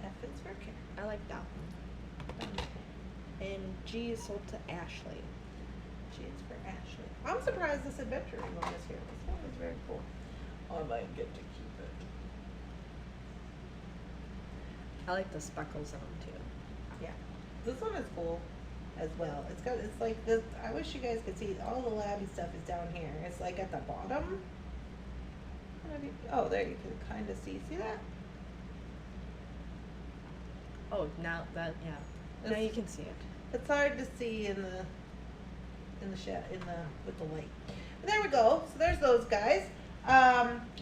F is for Karen. I like that one. And G is sold to Ashley. G is for Ashley. I'm surprised this adventuring one is here. This one is very cool. I might get to keep it. I like the speckles in them too. Yeah, this one is cool as well. It's like this. I wish you guys could see all the labby stuff is down here. It's like at the bottom. Oh, there you can kind of see. See that? Oh, now that, yeah. Now you can see it. It's hard to see with the light. But there we go. So there's those guys.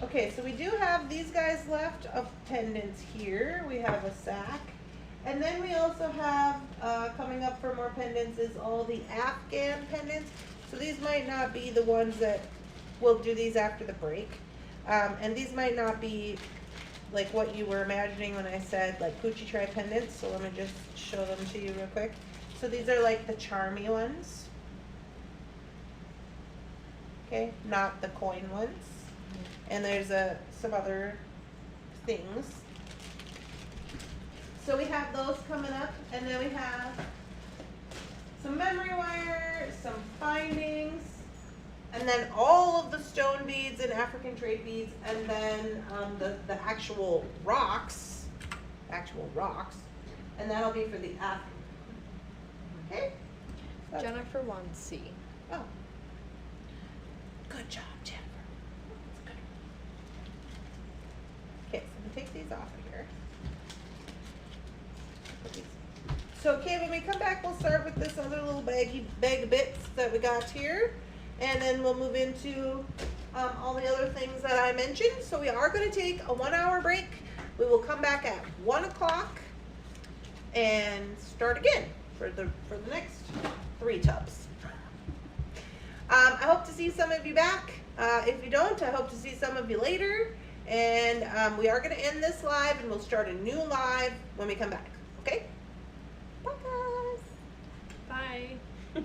Okay, so we do have these guys left of pendants here. We have a sack. And then we also have, coming up for more pendants is all the Afghan pendants. So these might not be the ones that, we'll do these after the break. And these might not be like what you were imagining when I said like Poochie Try pendants. So let me just show them to you real quick. So these are like the charmy ones. Okay, not the coin ones. And there's some other things. So we have those coming up, and then we have some memory wire, some findings, and then all of the stone beads and African trade beads, and then the actual rocks, and that'll be for the after. Okay? So- Jennifer wants C. Oh. Good job, Jennifer. That's good. Okay, so I'm gonna take these off of here. Put these- So, okay, when we come back, we'll start with this other little bag of bits that we got here. And then we'll move into all the other things that I mentioned. So we are gonna take a 1-hour break. We will come back at 1 o'clock and start again for the next 3 tubs. I hope to see some of you back. If you don't, I hope to see some of you later. And we are going to end this live, and we'll start a new live when we come back. Okay? Bye, guys. Bye.